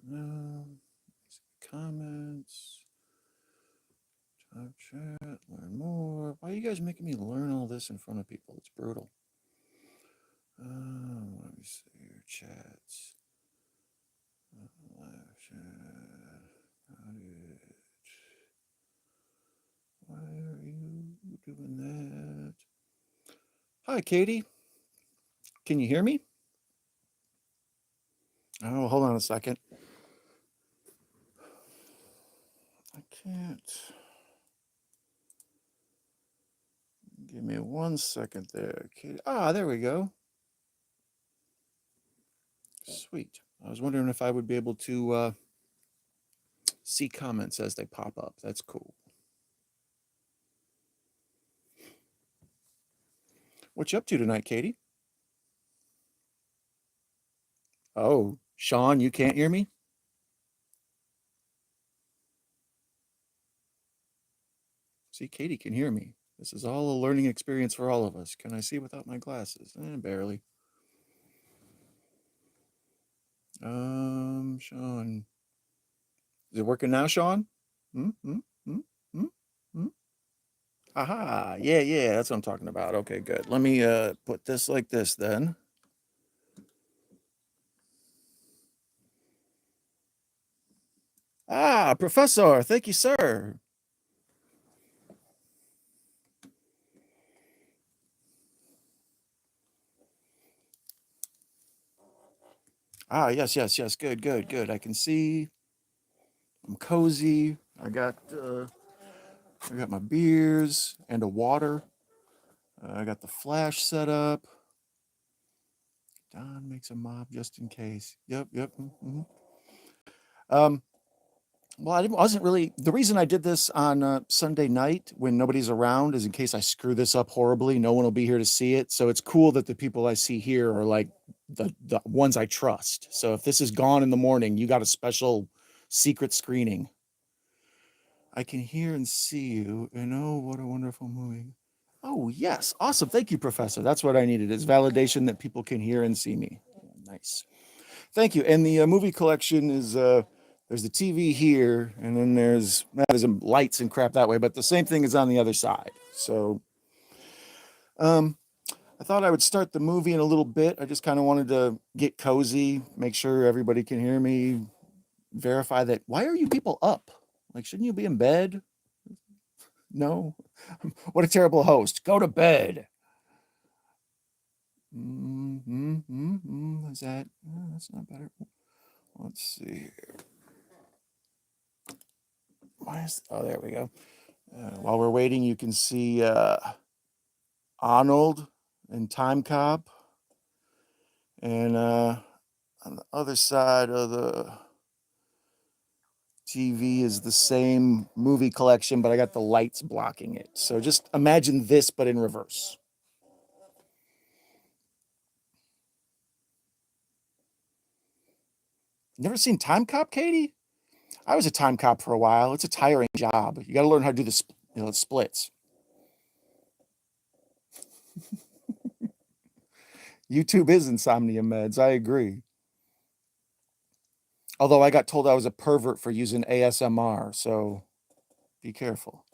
No. Comments. Type chat. Learn more. Why are you guys making me learn all this in front of people? It's brutal. Let me see your chats. Live chat. Why are you doing that? Hi, Katie. Can you hear me? Oh, hold on a second. I can't. Give me 1 second there, Katie. Ah, there we go. Sweet. I was wondering if I would be able to see comments as they pop up. That's cool. What you up to tonight, Katie? Oh, Sean, you can't hear me? See, Katie can hear me. This is all a learning experience for all of us. Can I see without my glasses? Barely. Sean. Is it working now, Sean? Hmm, hmm, hmm, hmm, hmm. Aha. Yeah, yeah, that's what I'm talking about. Okay, good. Let me put this like this then. Ah, Professor, thank you, sir. Ah, yes, yes, yes. Good, good, good. I can see. I'm cozy. I got my beers and a water. I got the flash set up. Don makes a mob just in case. Yep, yep. Um, well, wasn't really the reason I did this on Sunday night when nobody's around is in case I screw this up horribly. No one will be here to see it. So it's cool that the people I see here are like the ones I trust. So if this is gone in the morning, you got a special secret screening. I can hear and see you, and oh, what a wonderful movie. Oh, yes. Awesome. Thank you, Professor. That's what I needed is validation that people can hear and see me. Nice. Thank you. And the movie collection is there's the TV here, and then there's lights and crap that way, but the same thing is on the other side. So um, I thought I would start the movie in a little bit. I just kind of wanted to get cozy, make sure everybody can hear me, verify that. Why are you people up? Like, shouldn't you be in bed? No. What a terrible host. Go to bed. Is that? Oh, that's not better. Let's see. Why is? Oh, there we go. While we're waiting, you can see Arnold and Time Cop, and on the other side of the TV is the same movie collection, but I got the lights blocking it. So just imagine this, but in reverse. Never seen Time Cop, Katie? I was a time cop for a while. It's a tiring job. You got to learn how to do the splits. YouTube is insomnia meds. I agree. Although I got told I was a pervert for using ASMR, so be careful.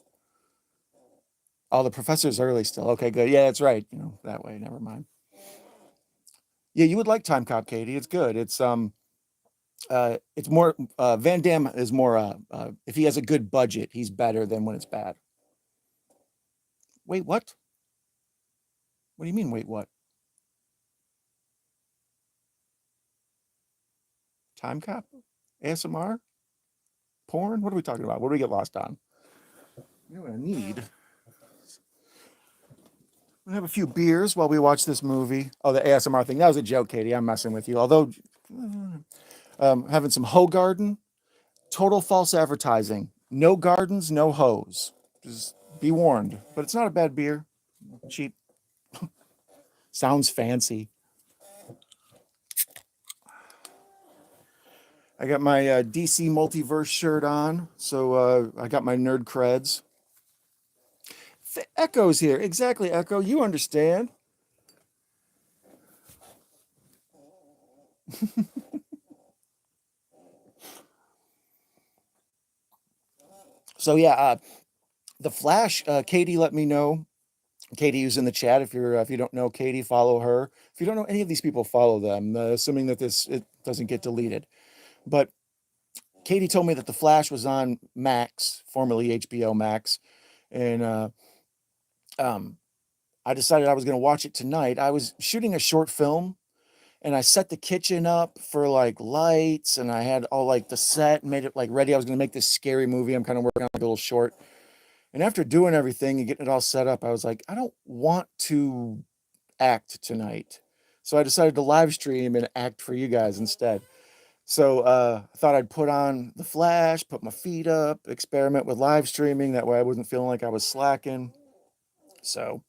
Oh, the professor's early still. Okay, good. Yeah, that's right. That way. Never mind. Yeah, you would like Time Cop, Katie. It's good. It's more. Van Damme is more. If he has a good budget, he's better than when it's bad. Wait, what? What do you mean? Wait, what? Time Cop? ASMR? Porn? What are we talking about? What do we get lost on? You know what I need? We have a few beers while we watch this movie. Oh, the ASMR thing. That was a joke, Katie. I'm messing with you. Although, having some Hoe Garden, total false advertising. No gardens, no hoes. Just be warned. But it's not a bad beer. Cheap. Sounds fancy. I got my DC Multiverse shirt on, so I got my nerd creds. Echo's here. Exactly, Echo. You understand. So yeah, the Flash. Katie let me know. Katie, who's in the chat. If you don't know Katie, follow her. If you don't know any of these people, follow them. Assuming that this it doesn't get deleted. But Katie told me that the Flash was on Max, formerly HBO Max, and um, I decided I was going to watch it tonight. I was shooting a short film, and I set the kitchen up for like lights, and I had all like the set, made it like ready. I was going to make this scary movie. I'm kind of working on like a little short. And after doing everything and getting it all set up, I was like, I don't want to act tonight. So I decided to live stream and act for you guys instead. So I thought I'd put on the Flash, put my feet up, experiment with live streaming. That way I wasn't feeling like I was slacking. So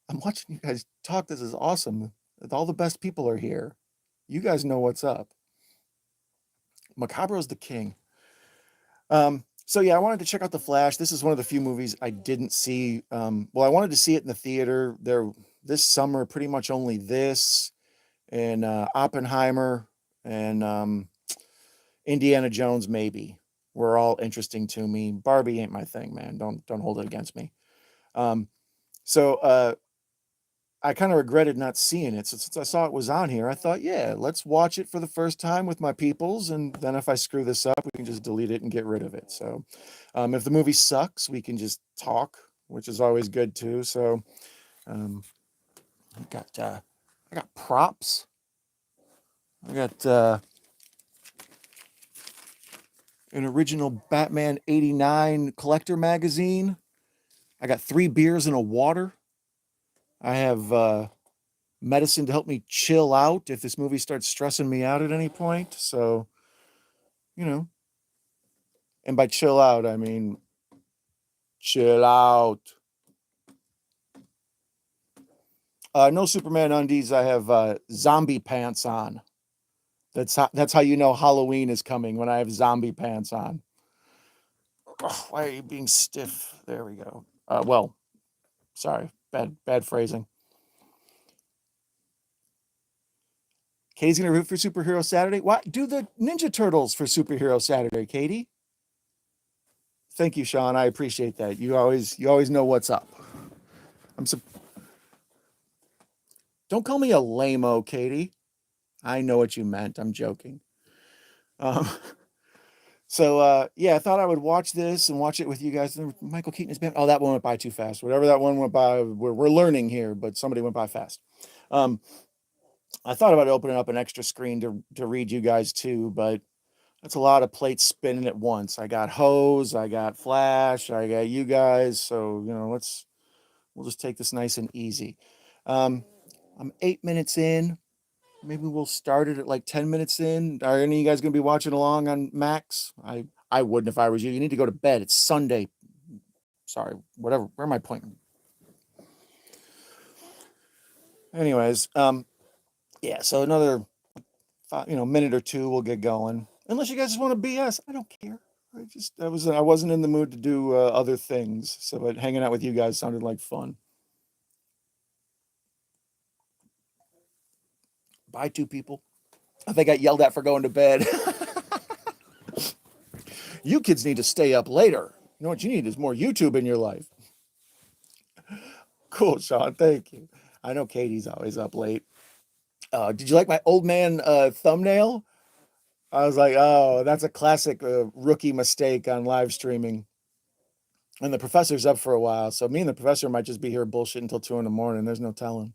I'm watching you guys talk. This is awesome. All the best people are here. You guys know what's up. Macabro's the king. So yeah, I wanted to check out The Flash. This is one of the few movies I didn't see. Well, I wanted to see it in the theater. There this summer, pretty much only this and Oppenheimer and Indiana Jones maybe were all interesting to me. Barbie ain't my thing, man. Don't hold it against me. Um, so I kind of regretted not seeing it. So since I saw it was on here, I thought, yeah, let's watch it for the first time with my peoples, and then if I screw this up, we can just delete it and get rid of it. So if the movie sucks, we can just talk, which is always good too. So um, I got props. I got an original Batman '89 collector magazine. I got 3 beers and a water. I have medicine to help me chill out if this movie starts stressing me out at any point. So, you know, and by chill out, I mean chill out. No Superman undies. I have zombie pants on. That's how you know Halloween is coming when I have zombie pants on. Ugh, why are you being stiff? There we go. Well, sorry, bad phrasing. Katie's gonna root for Superhero Saturday. Why do the Ninja Turtles for Superhero Saturday, Katie? Thank you, Sean. I appreciate that. You always know what's up. I'm so, don't call me a lame-o, Katie. I know what you meant. I'm joking. Um, so yeah, I thought I would watch this and watch it with you guys. Michael Keaton is been. Oh, that one went by too fast. Whatever that one went by, we're learning here, but somebody went by fast. Um, I thought about opening up an extra screen to read you guys too, but that's a lot of plates spinning at once. I got Hose, I got Flash, I got you guys. So we'll just take this nice and easy. Um, I'm 8 minutes in. Maybe we'll start it at like 10 minutes in. Are any of you guys going to be watching along on Max? I wouldn't if I was you. You need to go to bed. It's Sunday. Sorry, whatever. Where am I pointing? Anyways, yeah. So another minute or two, we'll get going. Unless you guys just want to BS, I don't care. I wasn't in the mood to do other things. So but hanging out with you guys sounded like fun. Bye, 2 people. I think I yelled at for going to bed. You kids need to stay up later. You know what you need is more YouTube in your life. Cool, Sean. Thank you. I know Katie's always up late. Did you like my old man thumbnail? I was like, oh, that's a classic rookie mistake on live streaming. And the professor's up for a while, so me and the professor might just be here bullshit until 2 in the morning. There's no telling.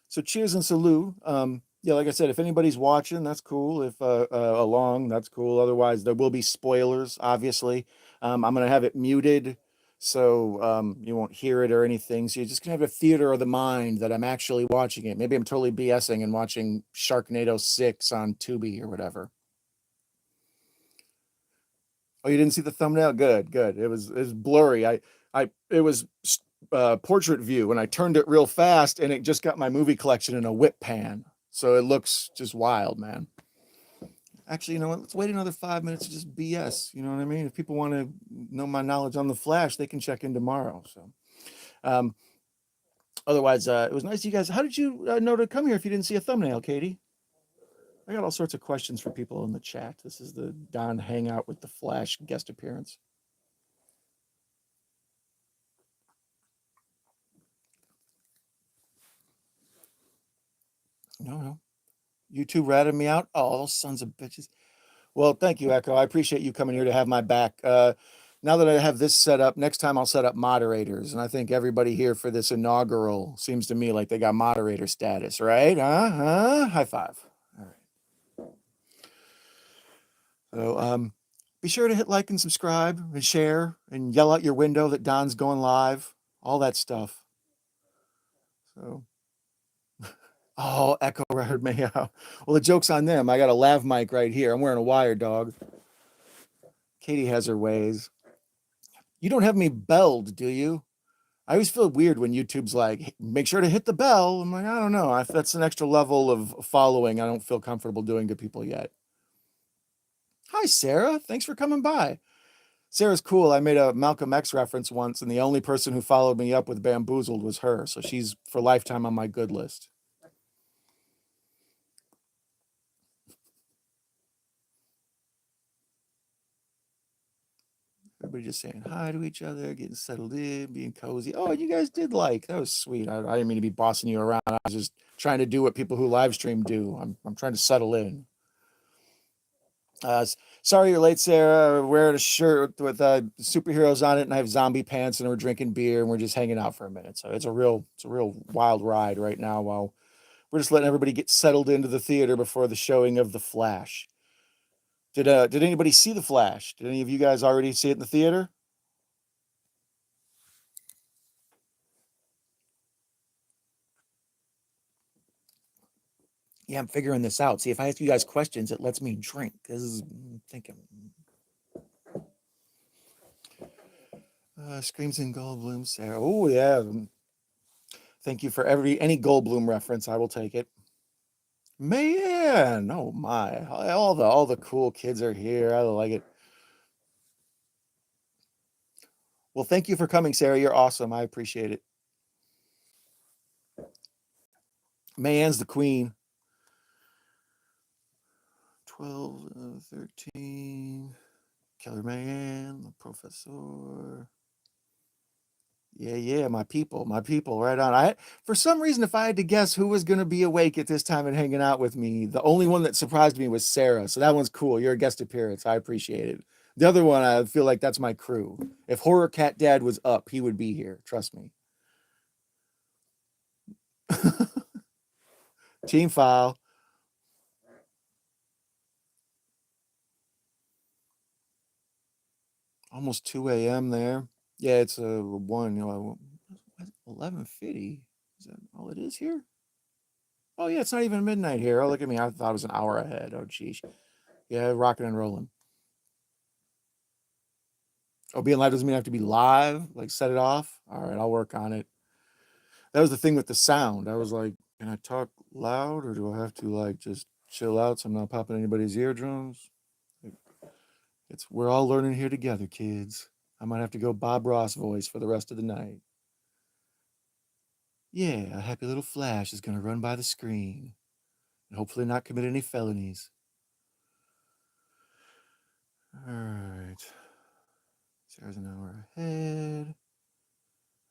So cheers and salute. Yeah, like I said, if anybody's watching, that's cool. If along, that's cool. Otherwise, there will be spoilers. Obviously, I'm gonna have it muted, so you won't hear it or anything. So you're just gonna have a theater of the mind that I'm actually watching it. Maybe I'm totally BSing and watching Sharknado 6 on Tubi or whatever. Oh, you didn't see the thumbnail? Good, good. It was blurry. It was portrait view, and I turned it real fast, and it just got my movie collection in a whip pan. So it looks just wild, man. Actually, you know what? Let's wait another 5 minutes to just BS. You know what I mean? If people want to know my knowledge on the Flash, they can check in tomorrow. So, um, Otherwise, it was nice you guys. How did you know to come here if you didn't see a thumbnail, Katie? I got all sorts of questions for people in the chat. This is the Don Hangout with the Flash guest appearance. No, no. You two ratted me out. Oh, those sons of bitches. Well, thank you, Echo. I appreciate you coming here to have my back. Now that I have this set up, next time I'll set up moderators. And I think everybody here for this inaugural seems to me like they got moderator status, right? High five. All right. So be sure to hit like and subscribe and share and yell out your window that Don's going live, all that stuff. So, oh, Echo heard me out. Well, the joke's on them. I got a lav mic right here. I'm wearing a wire, dog. Katie has her ways. You don't have me belled, do you? I always feel weird when YouTube's like, make sure to hit the bell. I'm like, I don't know. If that's an extra level of following I don't feel comfortable doing to people yet. Hi, Sarah. Thanks for coming by. Sarah's cool. I made a Malcolm X reference once, and the only person who followed me up with Bamboozled was her. So she's for lifetime on my good list. Everybody just saying hi to each other, getting settled in, being cozy. Oh, you guys did like. That was sweet. I didn't mean to be bossing you around. I was just trying to do what people who live stream do. I'm trying to settle in. Sorry you're late, Sarah. We're wearing a shirt with superheroes on it, and I have zombie pants, and we're drinking beer, and we're just hanging out for a minute. So it's a real wild ride right now. While we're just letting everybody get settled into the theater before the showing of The Flash. Did anybody see The Flash? Did any of you guys already see it in the theater? Yeah, I'm figuring this out. See, if I ask you guys questions, it lets me drink. This is I'm thinking. Screams in Goldblum, Sarah. Oh yeah. Thank you for any Goldblum reference. I will take it. Man, oh my. All the cool kids are here. I like it. Well, thank you for coming, Sarah. You're awesome. I appreciate it. Mayan's the queen. 12, 13. Keller Mayan, the professor. Yeah, my people, right on. For some reason, if I had to guess who was going to be awake at this time and hanging out with me, the only one that surprised me was Sarah. So that one's cool. You're a guest appearance. I appreciate it. The other one, I feel like that's my crew. If Horror Cat Dad was up, he would be here. Trust me. Team file. Almost 2 a.m. there. Yeah, it's a 11:50. Is that all it is here? Oh yeah, it's not even midnight here. Oh, look at me. I thought it was an hour ahead. Oh geez. Yeah, rocking and rolling. Oh, being live doesn't mean I have to be live. Like set it off. All right, I'll work on it. That was the thing with the sound. I was like, can I talk loud or do I have to like just chill out so I'm not popping anybody's eardrums? Like, we're all learning here together, kids. I might have to go Bob Ross voice for the rest of the night. Yeah, a happy little Flash is gonna run by the screen and hopefully not commit any felonies. All right. Sarah's an hour ahead.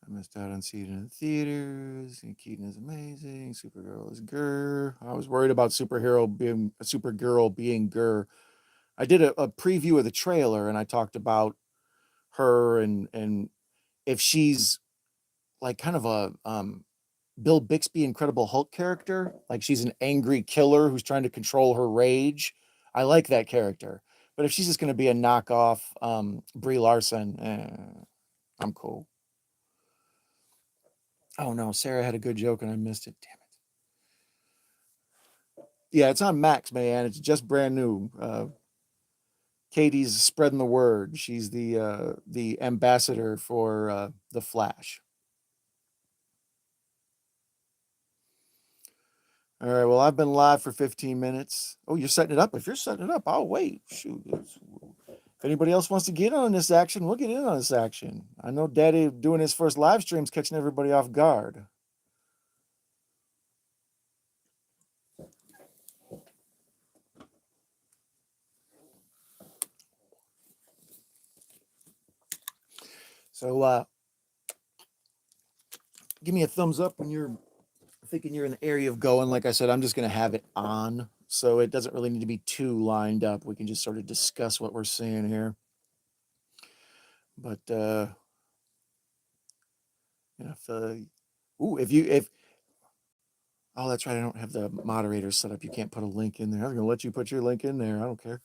I missed out on seeing it in the theaters. And Keaton is amazing. Supergirl is Gurr. I was worried about Supergirl being Gurr. I did a preview of the trailer and I talked about her and if she's like kind of a Bill Bixby Incredible Hulk character, like she's an angry killer who's trying to control her rage. I like that character. But if she's just going to be a knockoff Brie Larson, I'm cool. Oh no, Sarah had a good joke and I missed it. Damn it. Yeah, it's on Max, man. It's just brand new. Katie's spreading the word. She's the ambassador for the Flash. All right. Well, I've been live for 15 minutes. Oh, you're setting it up. If you're setting it up, I'll wait. Shoot. If anybody else wants to get on this action, we'll get in on this action. I know Daddy doing his first live streams catching everybody off guard. So give me a thumbs up when you're thinking you're in the area of going. Like I said, I'm just going to have it on, so it doesn't really need to be too lined up. We can just sort of discuss what we're seeing here. But if oh, that's right, I don't have the moderator set up. You can't put a link in there. I was going to let you put your link in there. I don't care.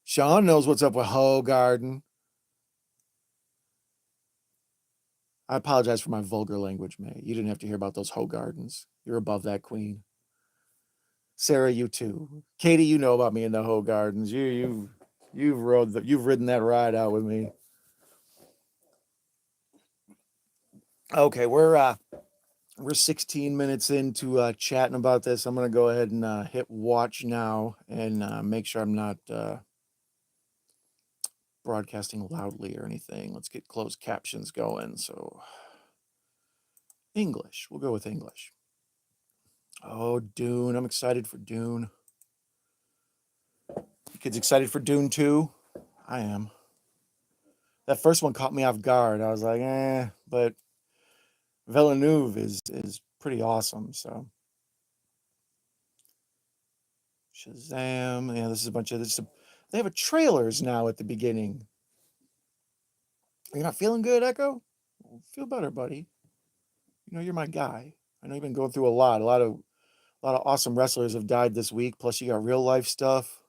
Sean knows what's up with Hoe Garden. I apologize for my vulgar language, May. You didn't have to hear about those Hoe Gardens. You're above that, queen. Sarah, you too. Katie, you know about me in the Hoe Gardens. You've ridden that ride out with me. Okay, we're 16 minutes into chatting about this. I'm gonna go ahead and hit watch now and make sure I'm not broadcasting loudly or anything. Let's get closed captions going. So English, we'll go with English. Oh, Dune, I'm excited for Dune. You kids excited for Dune 2? I am. That first one caught me off guard. I was like, but Villeneuve is pretty awesome. So Shazam. Yeah, this is a bunch of this. They have a trailers now at the beginning. You're not feeling good, Echo? Well, feel better, buddy. You know you're my guy. I know you've been going through a lot. A lot of awesome wrestlers have died this week. Plus, you got real life stuff.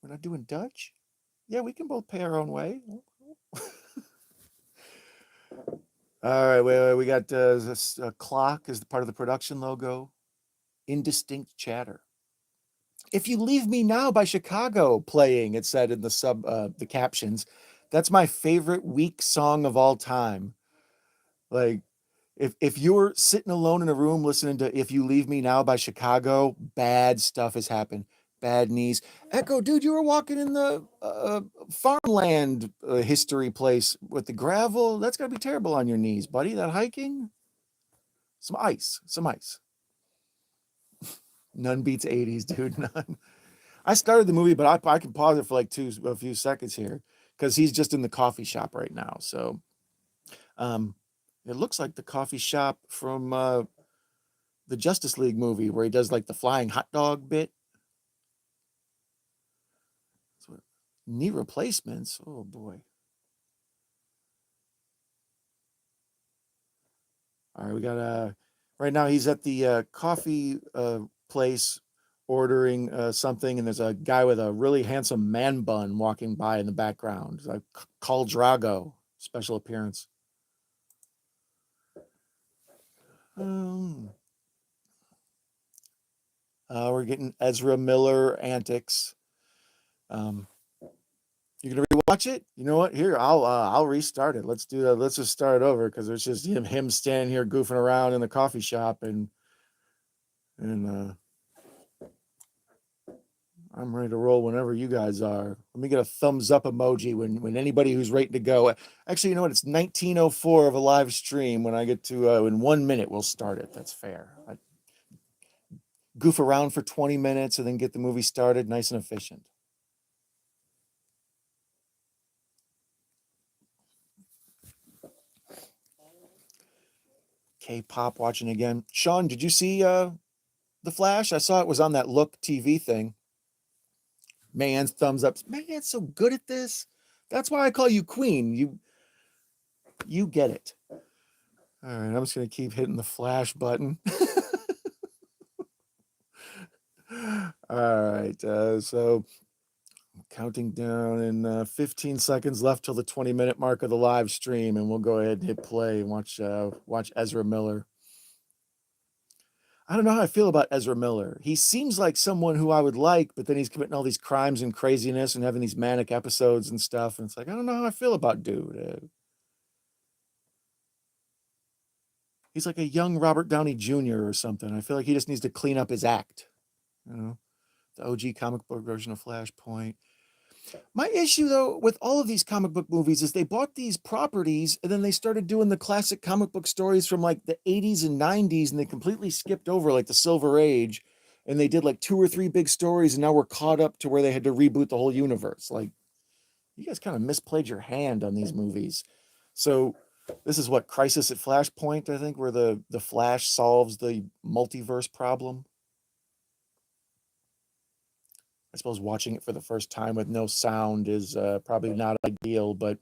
We're not doing Dutch. Yeah, we can both pay our own way. All right, wait. We got this clock as the part of the production logo. Indistinct chatter. If You Leave Me Now by Chicago playing, it said in the captions. That's my favorite weak song of all time. Like, if you're sitting alone in a room listening to If You Leave Me Now by Chicago, bad stuff has happened. Bad knees. Echo, dude, you were walking in the farmland history place with the gravel. That's got to be terrible on your knees, buddy. That hiking? Some ice. Some ice. None beats 80s, dude. None. I started the movie, but I can pause it for like a few seconds here because he's just in the coffee shop right now. So it looks like the coffee shop from the Justice League movie where he does like the flying hot dog bit. Knee replacements. Oh boy. All right, we got right now he's at the coffee place ordering something, and there's a guy with a really handsome man bun walking by in the background. It's like Khal Drago special appearance. We're getting Ezra Miller antics. You're gonna rewatch it? You know what? Here, I'll restart it. Let's do that. Let's just start it over because it's just him standing here goofing around in the coffee shop and I'm ready to roll whenever you guys are. Let me get a thumbs up emoji when anybody who's ready to go. Actually, you know what? It's 19:04 of a live stream. When I get to in 1 minute, we'll start it. That's fair. I goof around for 20 minutes and then get the movie started, nice and efficient. K-pop watching again. Sean, did you see The Flash? I saw it was on that Look TV thing. Man's thumbs up. Man's so good at this. That's why I call you Queen. You get it. All right, I'm just gonna keep hitting the flash button. All right, so counting down and 15 seconds left till the 20-minute mark of the live stream, and we'll go ahead and hit play and watch Ezra Miller. I don't know how I feel about Ezra Miller. He seems like someone who I would like, but then he's committing all these crimes and craziness and having these manic episodes and stuff. And it's like, I don't know how I feel about dude. He's like a young Robert Downey Jr. or something. I feel like he just needs to clean up his act. You know, the OG comic book version of Flashpoint. My issue, though, with all of these comic book movies is they bought these properties and then they started doing the classic comic book stories from like the 80s and 90s and they completely skipped over like the Silver Age and they did like two or three big stories, and now we're caught up to where they had to reboot the whole universe. Like, you guys kind of misplayed your hand on these movies. So this is what, Crisis at Flashpoint, I think, where the Flash solves the multiverse problem. I suppose watching it for the first time with no sound is probably not ideal, but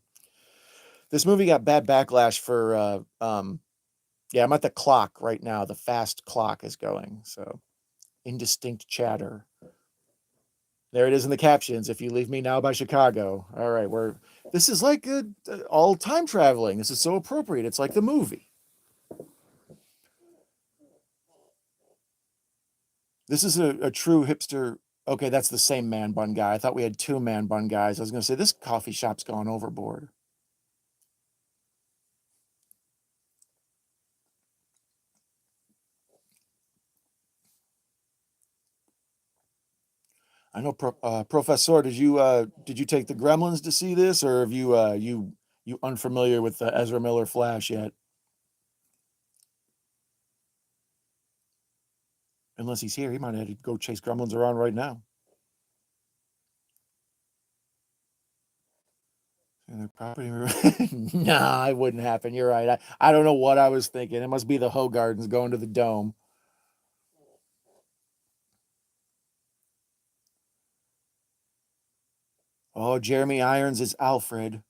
this movie got bad backlash for yeah, I'm at the clock right now. The fast clock is going. So indistinct chatter. There it is in the captions. If you leave me now by Chicago. All right, this is like all time traveling. This is so appropriate. It's like the movie. This is a true hipster. Okay, that's the same man bun guy. I thought we had two man bun guys. I was going to say this coffee shop's gone overboard. I know, Professor. Did you take the Gremlins to see this, or have you unfamiliar with the Ezra Miller Flash yet? Unless he's here, he might have to go chase Gremlins around right now. And the property. Nah, it wouldn't happen. You're right. I don't know what I was thinking. It must be the Hogardens going to the dome. Oh, Jeremy Irons is Alfred.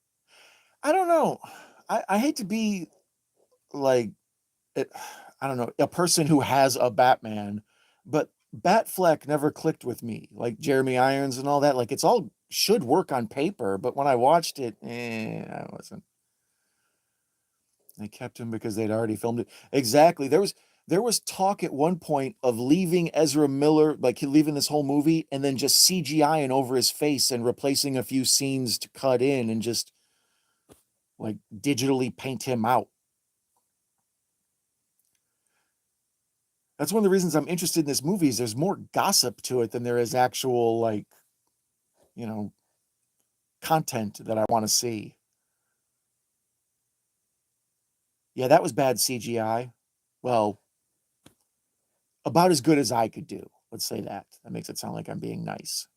I don't know. I hate to be like it, I don't know, a person who has a Batman, but Batfleck never clicked with me. Like Jeremy Irons and all that. Like it's all should work on paper, but when I watched it, I wasn't. They kept him because they'd already filmed it. Exactly. There was talk at one point of leaving Ezra Miller, like leaving this whole movie, and then just CGIing over his face and replacing a few scenes to cut in and just like digitally paint him out. That's one of the reasons I'm interested in this movie is there's more gossip to it than there is actual like, you know, content that I want to see. Yeah, that was bad CGI. Well, about as good as I could do. Let's say that. That makes it sound like I'm being nice.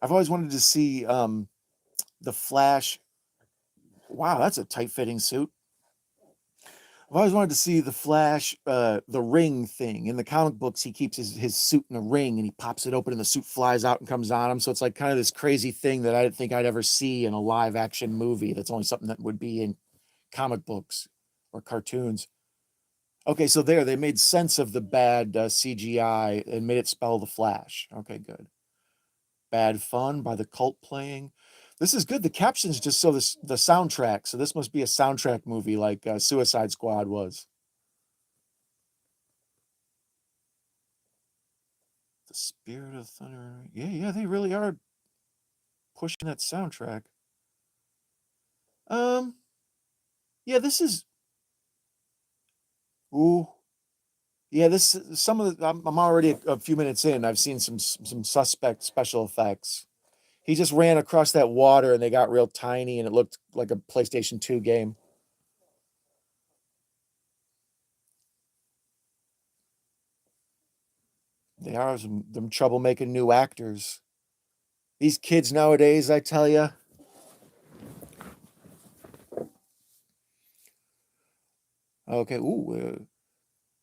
I've always wanted to see the Flash. Wow, that's a tight fitting suit. I've always wanted to see the Flash, the ring thing. In the comic books, he keeps his suit in a ring and he pops it open and the suit flies out and comes on him. So it's like kind of this crazy thing that I didn't think I'd ever see in a live action movie. That's only something that would be in comic books or cartoons. Okay, so they made sense of the bad CGI and made it spell the Flash. Okay, good. Bad Fun by the Cult playing. This is good. The captions just show the soundtrack. So this must be a soundtrack movie like Suicide Squad was. The Spirit of Thunder. Yeah, yeah, they really are pushing that soundtrack. Um, yeah, this is. Ooh, yeah. This some of the. I'm already a few minutes in. I've seen some suspect special effects. He just ran across that water and they got real tiny and it looked like a PlayStation 2 game. They are them troublemaking new actors. These kids nowadays, I tell you. Okay, ooh,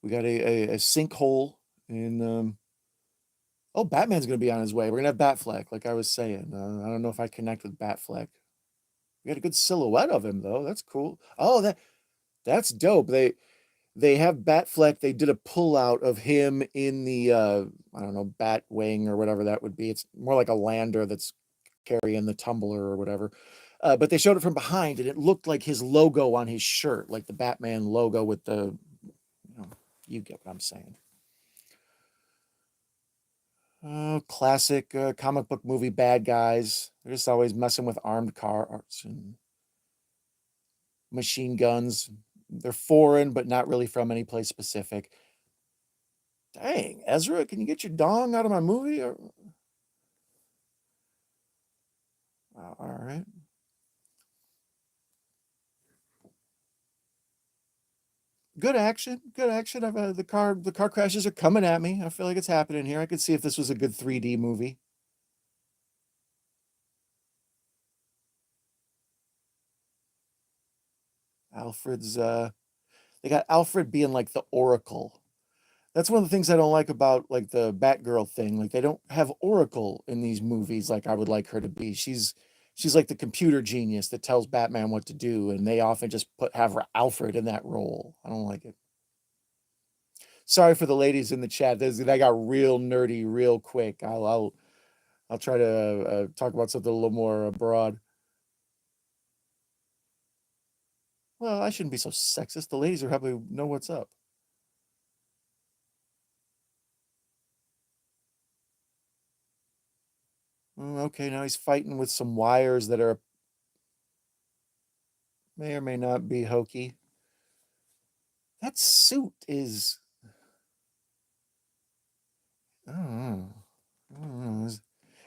we got a sinkhole in. Oh, Batman's gonna be on his way. We're gonna have Batfleck, like I was saying. I don't know if I connect with Batfleck. We got a good silhouette of him though. That's cool. Oh, that's dope. They have Batfleck. They did a pullout of him in the I don't know, Bat Wing or whatever that would be. It's more like a lander that's carrying the tumbler or whatever. But they showed it from behind, and it looked like his logo on his shirt, like the Batman logo with you know, you get what I'm saying. Classic comic book movie bad guys. They're just always messing with armed cars and machine guns. They're foreign, but not really from any place specific. Dang, Ezra, can you get your dong out of my movie? All right. Good action, good action. I've the car crashes are coming at me. I feel like it's happening here. I could see if this was a good 3D movie. Alfred's they got Alfred being like the Oracle. That's one of the things I don't like about like the Batgirl thing. Like they don't have Oracle in these movies like I would like her to be. She's like the computer genius that tells Batman what to do, and they often just have Alfred in that role. I don't like it. Sorry for the ladies in the chat. They got real nerdy real quick. I'll try to talk about something a little more broad. Well, I shouldn't be so sexist. The ladies are probably know what's up. Okay, now he's fighting with some wires that are may or may not be hokey. That suit is I don't know. I don't know.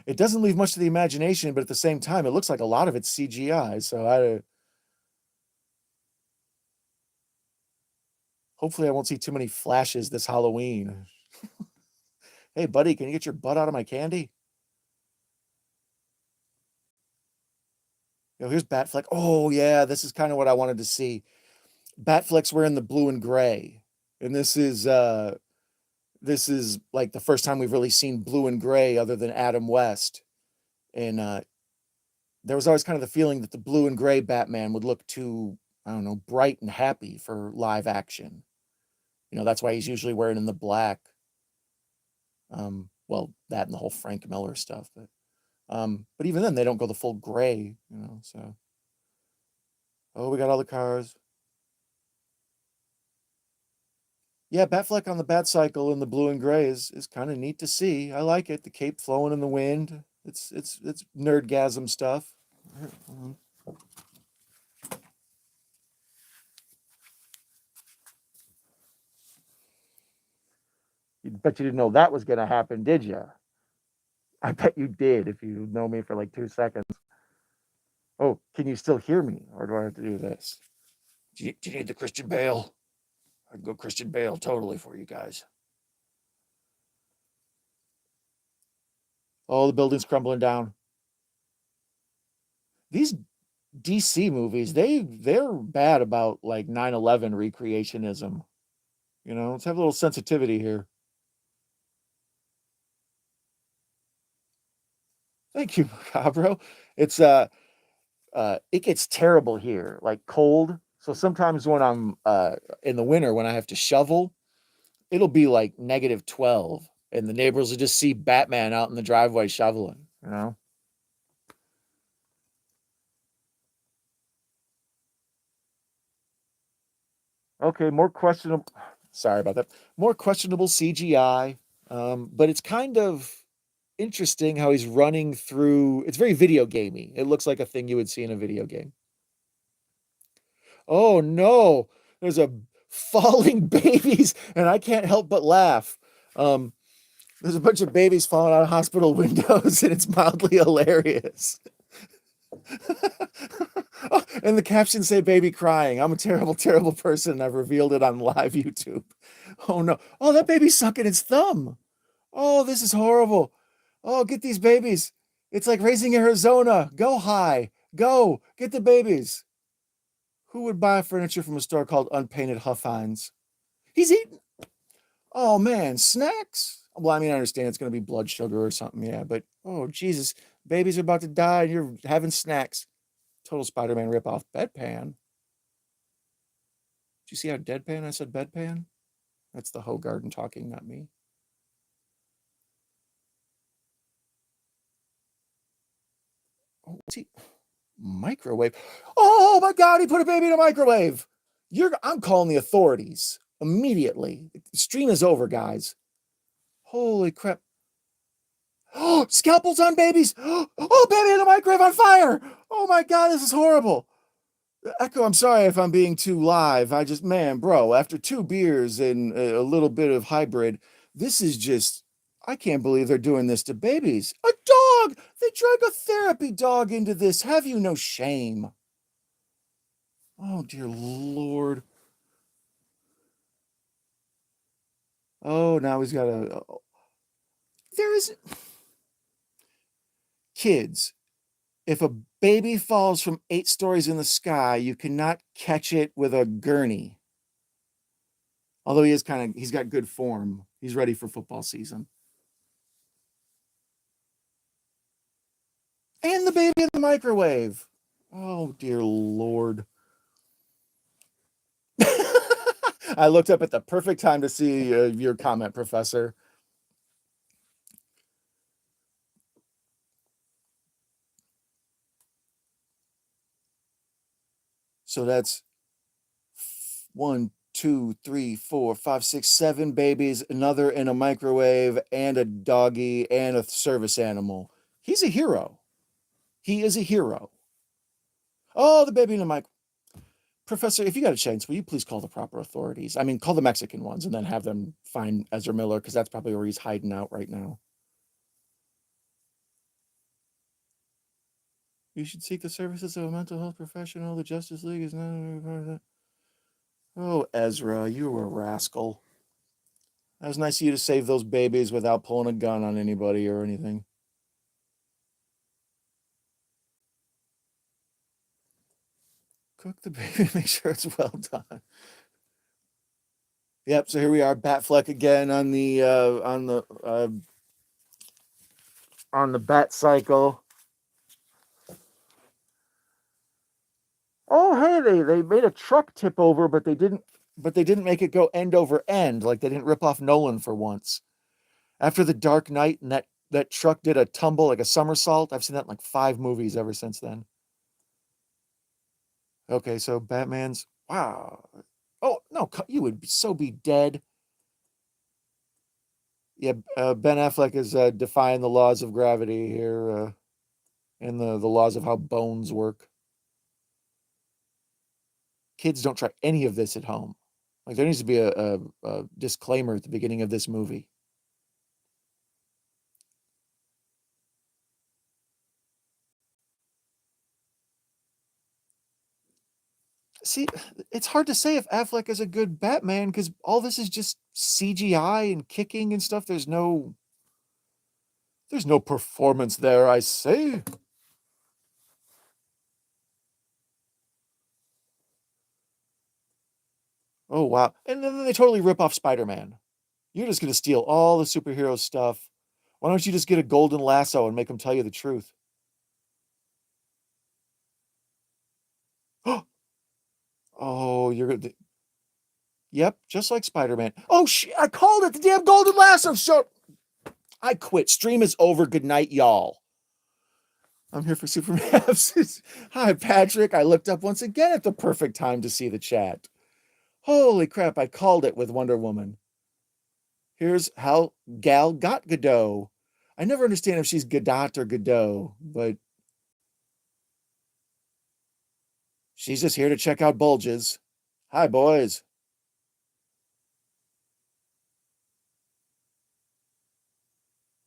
It doesn't leave much to the imagination, but at the same time, it looks like a lot of it's CGI. So hopefully I won't see too many flashes this Halloween. Hey, buddy, can you get your butt out of my candy? Here's Batfleck. Oh yeah, this is kind of what I wanted to see. Batfleck's wearing the blue and gray, and this is like the first time we've really seen blue and gray other than Adam West. And there was always kind of the feeling that the blue and gray Batman would look too, I don't know, bright and happy for live action. That's why he's usually wearing in the black. Well, that and the whole Frank Miller stuff, but even then they don't go the full gray. So oh, we got all the cars. Yeah, Batfleck on the Bat Cycle in the blue and gray is kind of neat to see. I like it. The cape flowing in the wind. It's nerdgasm stuff. You bet you didn't know that was going to happen, did you? I bet you did if you know me for like 2 seconds. Oh, can you still hear me, or do I have to do this? Do you need the Christian Bale? I can go Christian Bale totally for you guys. Oh, the building's crumbling down. These DC movies, they're bad about like 9/11 recreationism. Let's have a little sensitivity here. Thank you, Cabro. It's it gets terrible here, like cold. So sometimes when I'm in the winter when I have to shovel, it'll be like -12, and the neighbors will just see Batman out in the driveway shoveling. Okay, more questionable. Sorry about that. More questionable CGI, but it's kind of interesting how he's running through. It's very video gamey. It looks like a thing you would see in a video game. Oh no, there's a falling babies, and I can't help but laugh. Um, there's a bunch of babies falling out of hospital windows, and it's mildly hilarious. Oh, and the captions say baby crying. I'm a terrible, terrible person. I've revealed it on live YouTube. Oh no. Oh, that baby's sucking its thumb. Oh, this is horrible. Oh, get these babies. It's like raising Arizona. Go high. Go. Get the babies. Who would buy furniture from a store called Unpainted Huffines? He's eating. Oh man, snacks. Well, I mean, I understand it's going to be blood sugar or something, yeah, but oh Jesus, babies are about to die and you're having snacks. Total Spider-Man ripoff. Bedpan. Did you see how deadpan I said bedpan? That's the Hogarden talking, not me. Oh, what's he? Microwave. Oh my God, he put a baby in a microwave. I'm calling the authorities immediately. The stream is over, guys. Holy crap. Oh, scalpels on babies. Oh, baby in the microwave on fire. Oh my God, this is horrible. Echo, I'm sorry if I'm being too live. Man, bro, after 2 beers and a little bit of hybrid, this is just, I can't believe they're doing this to babies. A dog! They drag a therapy dog into this. Have you no shame? Oh, dear Lord. Oh, now he's got there is kids. If a baby falls from 8 stories in the sky, you cannot catch it with a gurney. Although he's got good form. He's ready for football season. And the baby in the microwave. Oh, dear Lord. I looked up at the perfect time to see your comment, Professor. So that's 1, 2, 3, 4, 5, 6, 7 babies, another in a microwave, and a doggy, and a service animal. He's a hero. He is a hero. Oh, the baby in the mic. Professor, if you got a chance, will you please call the proper authorities? I mean, call the Mexican ones and then have them find Ezra Miller, because that's probably where he's hiding out right now. You should seek the services of a mental health professional. The Justice League is not part of that. Oh, Ezra, you were a rascal. That was nice of you to save those babies without pulling a gun on anybody or anything. Cook the baby, make sure it's well done. Yep. So here we are, Batfleck again on the Bat cycle. Oh, hey, they made a truck tip over, but they didn't make it go end over end. Like they didn't rip off Nolan for once. After the Dark Knight, and that truck did a tumble, like a somersault. I've seen that in like 5 movies ever since then. Okay, so Batman's wow. Oh no, you would be dead. Yeah, Ben Affleck is defying the laws of gravity here, and the laws of how bones work. Kids don't try any of this at home. Like there needs to be a disclaimer at the beginning of this movie. See, it's hard to say if Affleck is a good Batman because all this is just CGI and kicking and stuff. There's no performance there, I say. Oh wow. And then they totally rip off Spider-Man. You're just gonna steal all the superhero stuff. Why don't you just get a golden lasso and make them tell you the truth? Oh, you're gonna. Yep, just like Spider-Man. Oh shit! I called it the damn golden lasso. So I quit. Stream is over. Good night, y'all. I'm here for Superman. Hi, Patrick. I looked up once again at the perfect time to see the chat. Holy crap! I called it with Wonder Woman. Here's how Gal got Godot. I never understand if she's Godot or Godot, but she's just here to check out bulges. Hi, boys.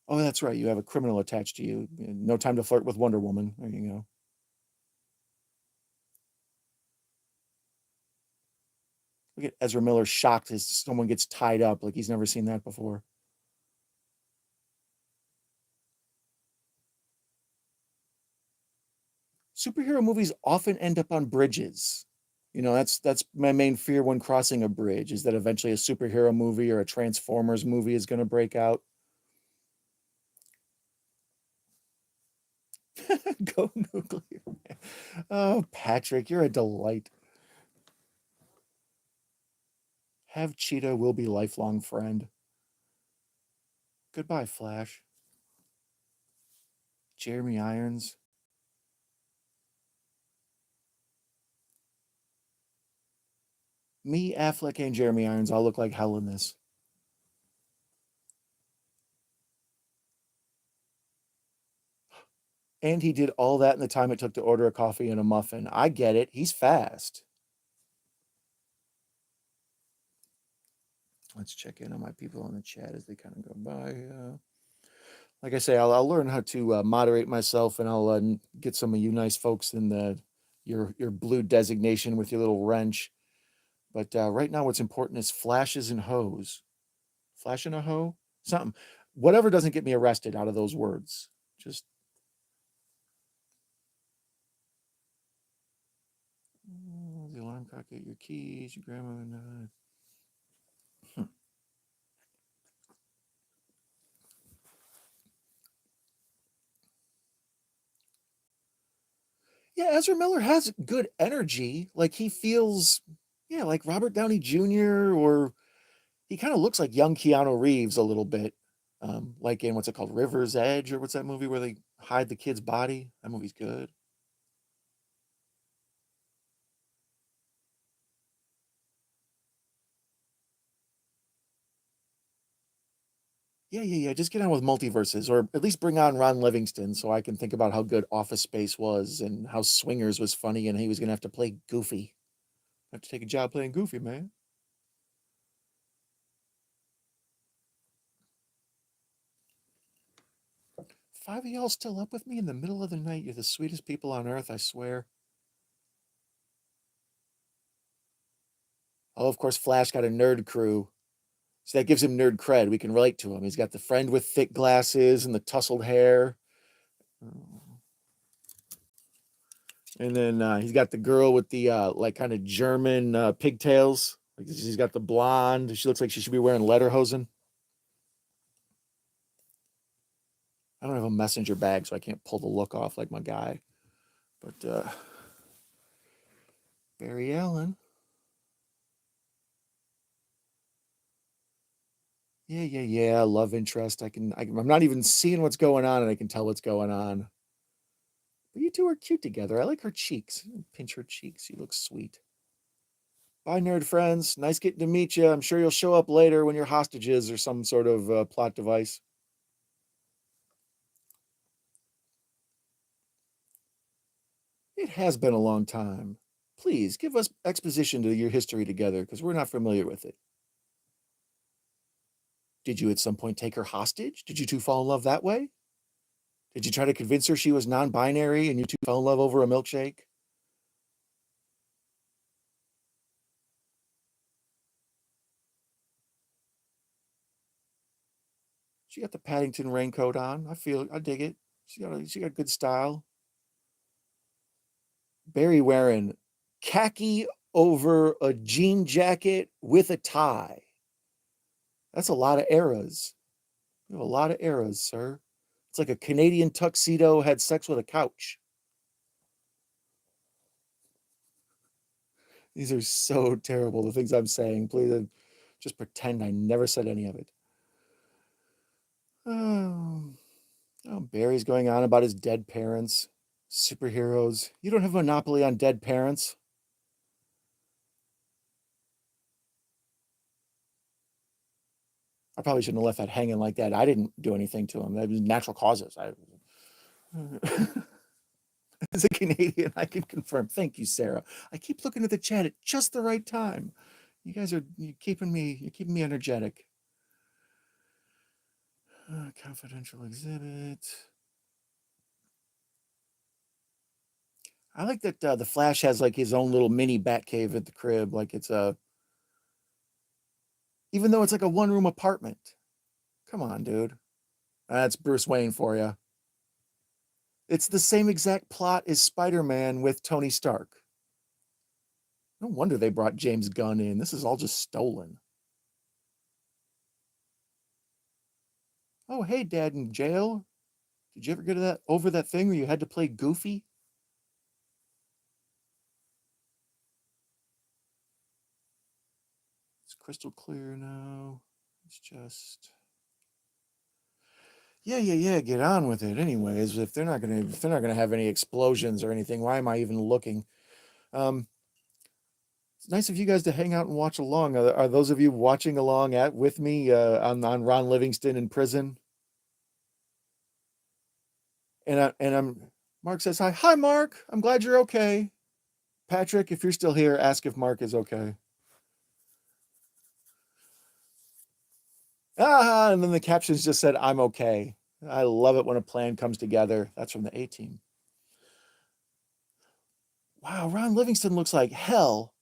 Oh, that's right. You have a criminal attached to you. No time to flirt with Wonder Woman. There you go. Look at Ezra Miller shocked as someone gets tied up like he's never seen that before. Superhero movies often end up on bridges. That's my main fear when crossing a bridge is that eventually a superhero movie or a Transformers movie is going to break out. Go nuclear. Oh, Patrick, you're a delight. Have Cheetah will be lifelong friend. Goodbye, Flash. Jeremy Irons. Me, Affleck, and Jeremy Irons all look like hell in this. And he did all that in the time it took to order a coffee and a muffin. I get it. He's fast. Let's check in on my people in the chat as they kind of go by. Like I say, I'll learn how to moderate myself, and I'll get some of you nice folks in your blue designation with your little wrench. But right now, what's important is flashes and hose. Flash in a hoe, something, whatever doesn't get me arrested out of those words. Just the alarm clock, get your keys, your grandma. Yeah, Ezra Miller has good energy. Like he feels, yeah, like Robert Downey Jr. or he kind of looks like young Keanu Reeves a little bit. Like in what's it called, River's Edge, or what's that movie where they hide the kid's body? That movie's good. Yeah. Just get on with multiverses, or at least bring on Ron Livingston so I can think about how good Office Space was and how Swingers was funny and he was gonna have to play Goofy. I have to take a job playing Goofy, man. Five of y'all still up with me in the middle of the night. You're the sweetest people on earth, I swear. Oh, of course, Flash got a nerd crew. So that gives him nerd cred. We can relate to him. He's got the friend with thick glasses and the tousled hair. And then he's got the girl with the like kind of German pigtails. Like she's got the blonde. She looks like she should be wearing lederhosen. I don't have a messenger bag, so I can't pull the look off like my guy. But Barry Allen. Yeah. Love interest. I'm not even seeing what's going on, and I can tell what's going on. But you two are cute together. I like her cheeks. Pinch her cheeks. She looks sweet. Bye, nerd friends. Nice getting to meet you. I'm sure you'll show up later when you're hostages or some sort of plot device. It has been a long time. Please give us exposition to your history together because we're not familiar with it. Did you at some point take her hostage? Did you two fall in love that way? Did you try to convince her she was non binary and you two fell in love over a milkshake? She got the Paddington raincoat on. I dig it. She got good style. Barry wearing khaki over a jean jacket with a tie. That's a lot of eras. You have a lot of eras, sir. It's like a Canadian tuxedo had sex with a couch. These are so terrible, the things I'm saying. Please just pretend I never said any of it. Oh, Barry's going on about his dead parents. Superheroes. You don't have a monopoly on dead parents. I probably shouldn't have left that hanging like that. I didn't do anything to him. That was natural causes. As a Canadian, I can confirm. Thank you, Sarah. I keep looking at the chat at just the right time. You're keeping me energetic. Confidential exhibit. I like that the Flash has like his own little mini bat cave at the crib. Like it's a, even though it's like a one room apartment. Come on, dude. That's Bruce Wayne for you. It's the same exact plot as Spider-Man with Tony Stark. No wonder they brought James Gunn in. This is all just stolen. Oh, hey, Dad in jail. Did you ever get over that thing where you had to play Goofy? It's crystal clear now. It's just yeah. Get on with it, anyways. If they're not gonna have any explosions or anything, why am I even looking? Um, it's nice of you guys to hang out and watch along. Are those of you watching along at with me on Ron Livingston in prison? And I'm Mark says hi. Hi, Mark. I'm glad you're okay. Patrick, if you're still here, ask if Mark is okay. And then the captions just said, I'm okay. I love it when a plan comes together. That's from the A team. Wow, Ron Livingston looks like hell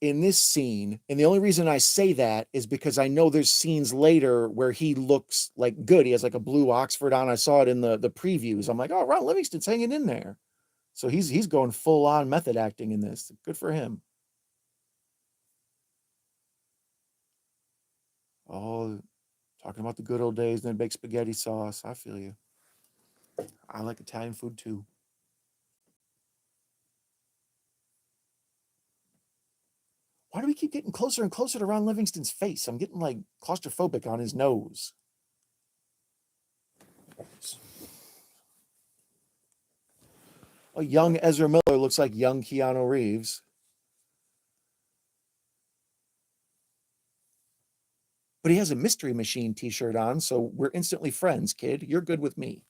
in this scene, and the only reason I say that is because I know there's scenes later where he looks like good. He has like a blue Oxford on. I saw it in the previews. I'm like, oh, Ron Livingston's hanging in there. So he's going full on method acting in this. Good for him. Oh, talking about the good old days, then baked spaghetti sauce. I feel you. I like Italian food too. Why do we keep getting closer and closer to Ron Livingston's face? I'm getting like claustrophobic on his nose. A young Ezra Miller looks like young Keanu Reeves. But he has a Mystery Machine t-shirt on, so we're instantly friends, kid. You're good with me.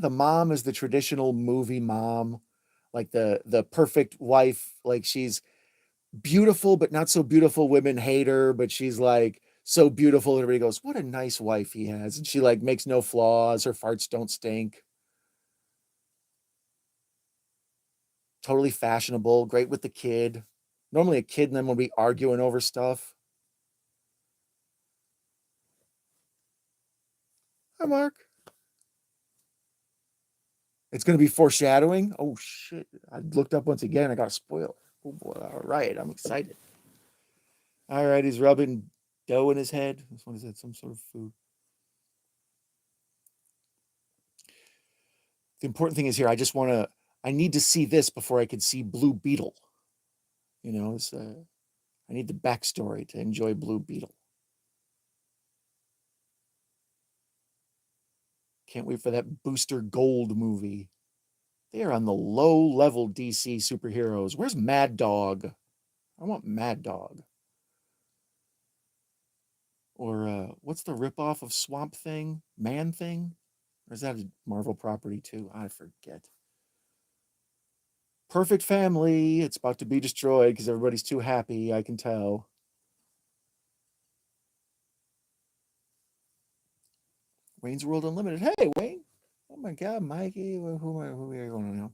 The mom is the traditional movie mom, like the perfect wife. Like she's beautiful, but not so beautiful. Women hate her, but she's like so beautiful. Everybody goes, "What a nice wife he has," and she like makes no flaws. Her farts don't stink. Totally fashionable. Great with the kid. Normally, a kid and them will be arguing over stuff. Hi, Mark. It's going to be foreshadowing. Oh shit! I looked up once again. I got spoiled. Oh boy! All right, I'm excited. All right, he's rubbing dough in his head. What is that? Some sort of food. The important thing is here. I just want to. I need to see this before I can see Blue Beetle. You know, I need the backstory to enjoy Blue Beetle. Can't wait for that Booster Gold movie. They are on the low level DC superheroes. Where's Mad Dog? I want Mad Dog. Or what's the ripoff of Swamp Thing? Man Thing? Or is that a Marvel property too? I forget. Perfect Family. It's about to be destroyed because everybody's too happy. I can tell. Wayne's World Unlimited. Hey, Wayne. Oh my God, Mikey. Who are you going to know?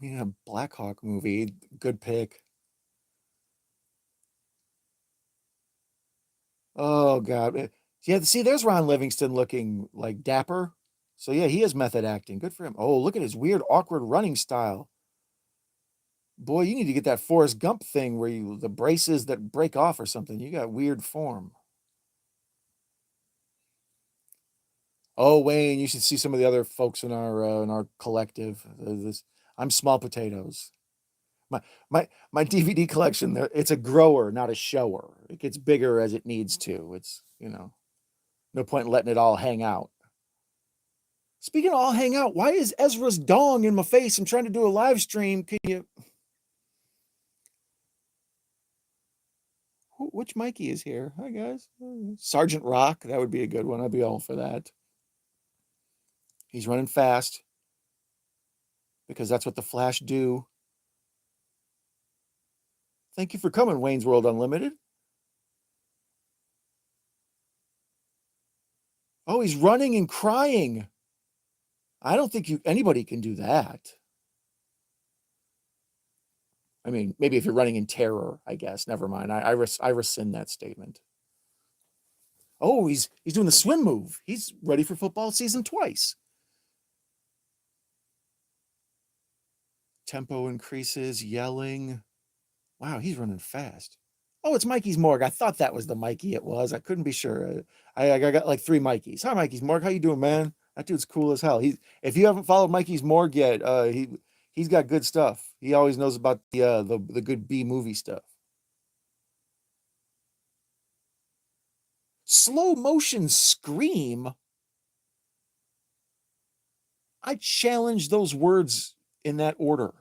We need a Blackhawk movie. Good pick. Oh God. Yeah, see, there's Ron Livingston looking like dapper. So yeah, he is method acting. Good for him. Oh, look at his weird, awkward running style. Boy, you need to get that Forrest Gump thing where you the braces that break off or something. You got weird form. Oh, Wayne, you should see some of the other folks in our collective. This I'm small potatoes. My my DVD collection. It's a grower, not a shower. It gets bigger as it needs to. It's no point in letting it all hang out. Speaking of all hang out, why is Ezra's dong in my face? I'm trying to do a live stream. Can you? Which Mikey is here? Hi guys. Sergeant Rock. That would be a good one. I'd be all for that. He's running fast because that's what the Flash do. Thank you for coming, Wayne's World Unlimited. Oh, he's running and crying. I don't think anybody can do that. I mean, maybe if you're running in terror, I guess. Never mind. I rescind that statement. Oh, he's doing the swim move. He's ready for football season twice. Tempo increases, yelling. Wow, he's running fast. Oh, it's Mikey's Morgue. I thought that was the Mikey it was. I couldn't be sure. I got like three Mikeys. Hi, Mikey's Morgue. How you doing, man? That dude's cool as hell. If you haven't followed Mikey's Morgue yet, he's got good stuff. He always knows about the good B movie stuff. Slow motion scream. I challenge those words in that order.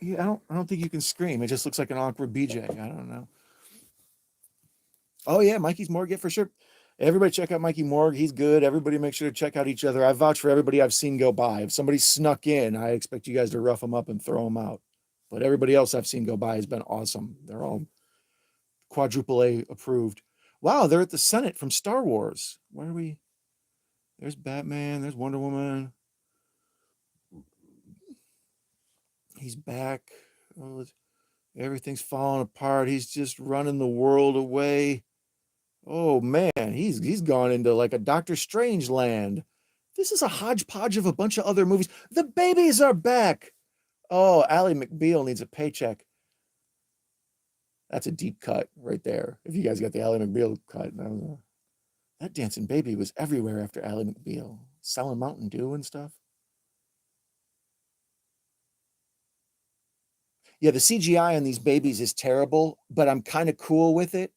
Yeah, I don't think you can scream. It just looks like an awkward BJ. I don't know. Oh yeah, Mikey's Morgue for sure. Everybody check out Mikey Morg. He's good. Everybody make sure to check out each other. I vouch for everybody I've seen go by. If somebody snuck in, I expect you guys to rough them up and throw them out. But everybody else I've seen go by has been awesome. They're all quadruple A approved. Wow, they're at the Senate from Star Wars. Where are we? There's Batman. There's Wonder Woman. He's back. Oh, everything's falling apart. He's just running the world away. Oh man, he's gone into like a Doctor Strange land. This is a hodgepodge of a bunch of other movies. The babies are back. Oh, Ally McBeal needs a paycheck. That's a deep cut right there. If you guys got the Ally McBeal cut, that dancing baby was everywhere after Ally McBeal, selling Mountain Dew and stuff. Yeah, the CGI on these babies is terrible, but I'm kind of cool with it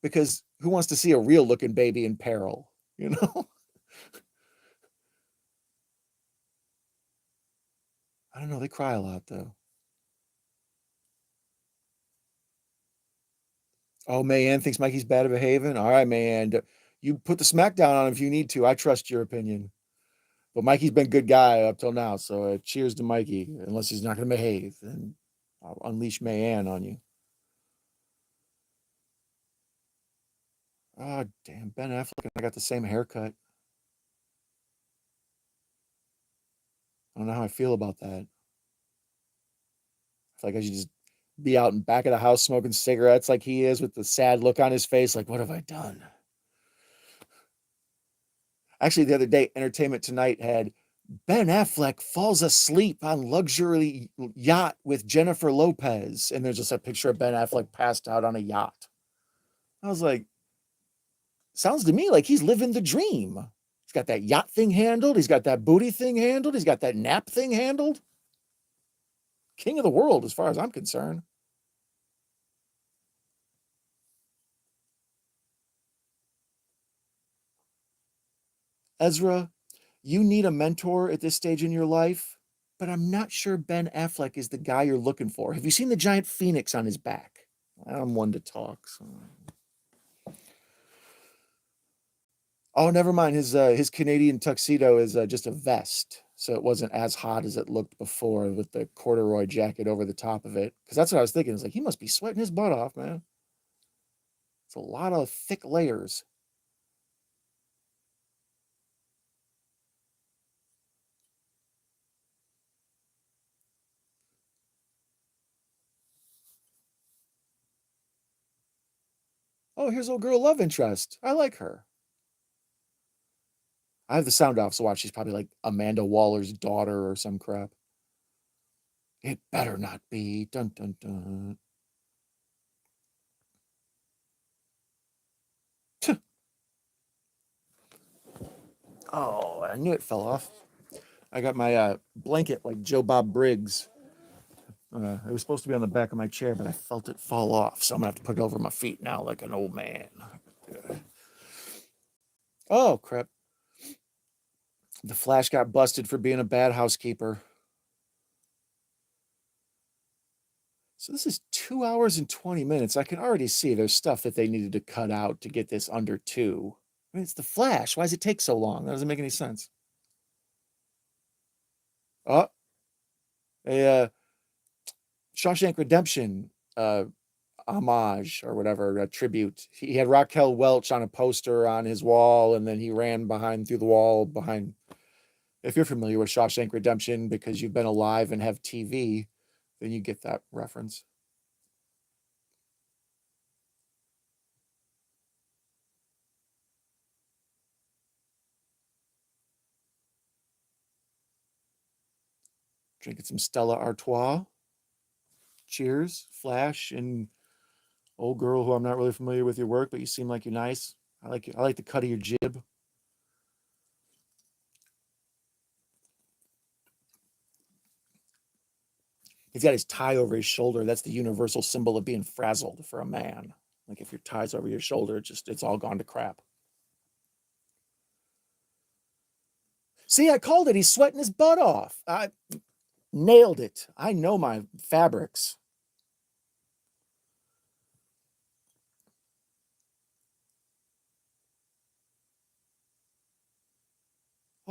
because who wants to see a real looking baby in peril? You know? I don't know. They cry a lot though. Oh, Mayanne thinks Mikey's bad at behaving. All right, Mayanne, you put the smack down on him if you need to. I trust your opinion. But Mikey's been a good guy up till now, so cheers to Mikey. Unless he's not going to behave, then I'll unleash Mayanne on you. Oh, damn, Ben Affleck and I got the same haircut. I don't know how I feel about that. I feel like I should just be out in back of the house smoking cigarettes like he is with the sad look on his face, like, what have I done? Actually, the other day, Entertainment Tonight had Ben Affleck falls asleep on luxury yacht with Jennifer Lopez. And there's just a picture of Ben Affleck passed out on a yacht. I was like, sounds to me like he's living the dream. He's got that yacht thing handled. He's got that booty thing handled. He's got that nap thing handled. King of the world, as far as I'm concerned. Ezra, you need a mentor at this stage in your life, but I'm not sure Ben Affleck is the guy you're looking for. Have you seen the giant phoenix on his back? I'm one to talk. So. Oh, never mind. His Canadian tuxedo is just a vest, so it wasn't as hot as it looked before with the corduroy jacket over the top of it. Because that's what I was thinking. It's like he must be sweating his butt off, man. It's a lot of thick layers. Oh, here's old girl love interest. I like her. I have the sound off, so watch. She's probably like Amanda Waller's daughter or some crap. It better not be. Dun dun dun. Oh, I knew it fell off. I got my blanket like Joe Bob Briggs. It was supposed to be on the back of my chair, but I felt it fall off, so I'm gonna have to put it over my feet now like an old man. Oh crap! The Flash got busted for being a bad housekeeper. So this is 2 hours and 20 minutes. I can already see there's stuff that they needed to cut out to get this under 2. I mean, it's the Flash. Why does it take so long? That doesn't make any sense. Oh, a Shawshank Redemption homage or whatever, a tribute. He had Raquel Welch on a poster on his wall, and then he ran through the wall behind. If you're familiar with Shawshank Redemption because you've been alive and have TV, then you get that reference. Drinking some Stella Artois. Cheers, Flash, and old girl who I'm not really familiar with your work, but you seem like you're nice. I like the cut of your jib. He's got his tie over his shoulder. That's the universal symbol of being frazzled for a man. Like if your tie's over your shoulder, it's all gone to crap. See, I called it. He's sweating his butt off. I nailed it. I know my fabrics.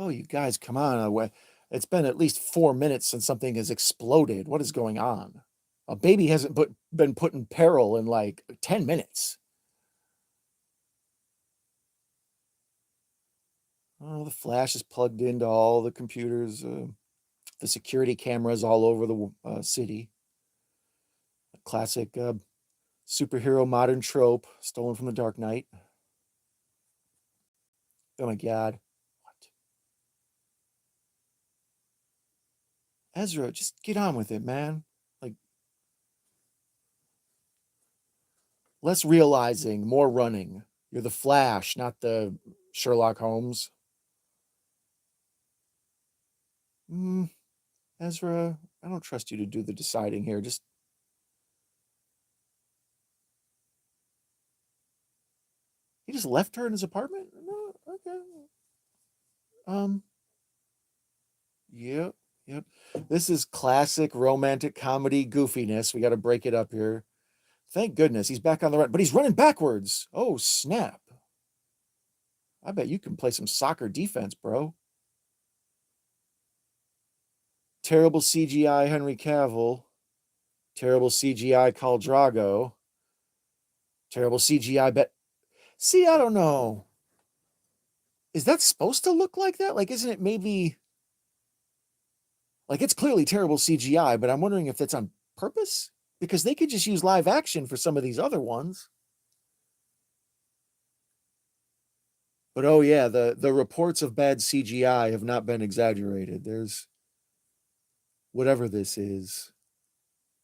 Oh, you guys, come on. It's been at least 4 minutes since something has exploded. What is going on? A baby hasn't been put in peril in like 10 minutes. Oh, the flash is plugged into all the computers, the security cameras all over the city. A classic superhero modern trope stolen from the Dark Knight. Oh my God. What? Ezra, just get on with it, man. Like, less realizing, more running. You're the Flash, not the Sherlock Holmes. Mm, Ezra, I don't trust you to do the deciding here. Just he just left her in his apartment? No, okay. Um, yep, yep. This is classic romantic comedy goofiness. We got to break it up here. Thank goodness he's back on the run, but he's running backwards. Oh, snap. I bet you can play some soccer defense, bro. Terrible CGI Henry Cavill. Terrible CGI Khal Drago. Terrible CGI bet. See, I don't know. Is that supposed to look like that? Like, isn't it maybe like it's clearly terrible CGI, but I'm wondering if that's on purpose? Because they could just use live action for some of these other ones. But oh yeah, the reports of bad CGI have not been exaggerated. There's whatever this is,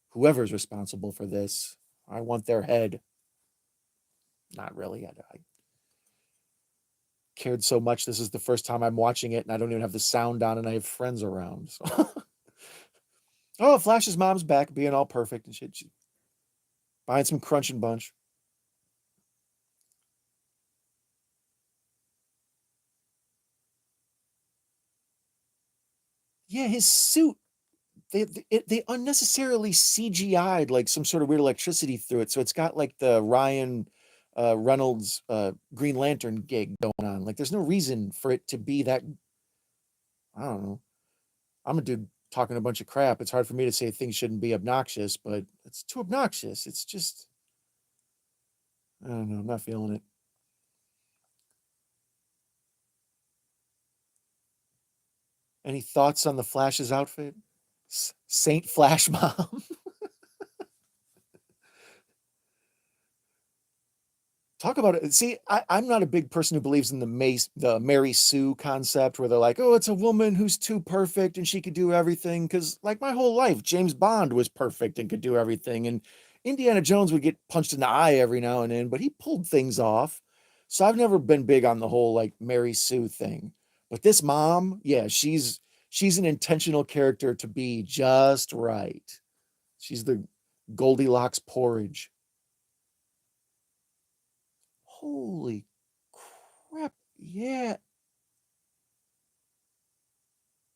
whoever's responsible for this, I want their head. Not really. I cared so much. This is the first time I'm watching it, and I don't even have the sound on, and I have friends around. So. Oh, Flash's mom's back, being all perfect and shit. She's buying some Crunch and Bunch. Yeah, his suit. They unnecessarily CGI'd like some sort of weird electricity through it, so it's got like the Ryan Reynolds Green Lantern gig going on. Like, there's no reason for it to be that. I don't know. I'm a dude talking a bunch of crap. It's hard for me to say things shouldn't be obnoxious, but it's too obnoxious. It's just, I don't know. I'm not feeling it. Any thoughts on the Flash's outfit? Saint Flash Mom. Talk about it. See, I'm not a big person who believes in the Mary Sue concept where they're like, oh, it's a woman who's too perfect and she could do everything. Because, like, my whole life, James Bond was perfect and could do everything. And Indiana Jones would get punched in the eye every now and then, but he pulled things off. So I've never been big on the whole, like, Mary Sue thing. But this mom, yeah, she's an intentional character to be just right. She's the Goldilocks porridge. Holy crap. Yeah.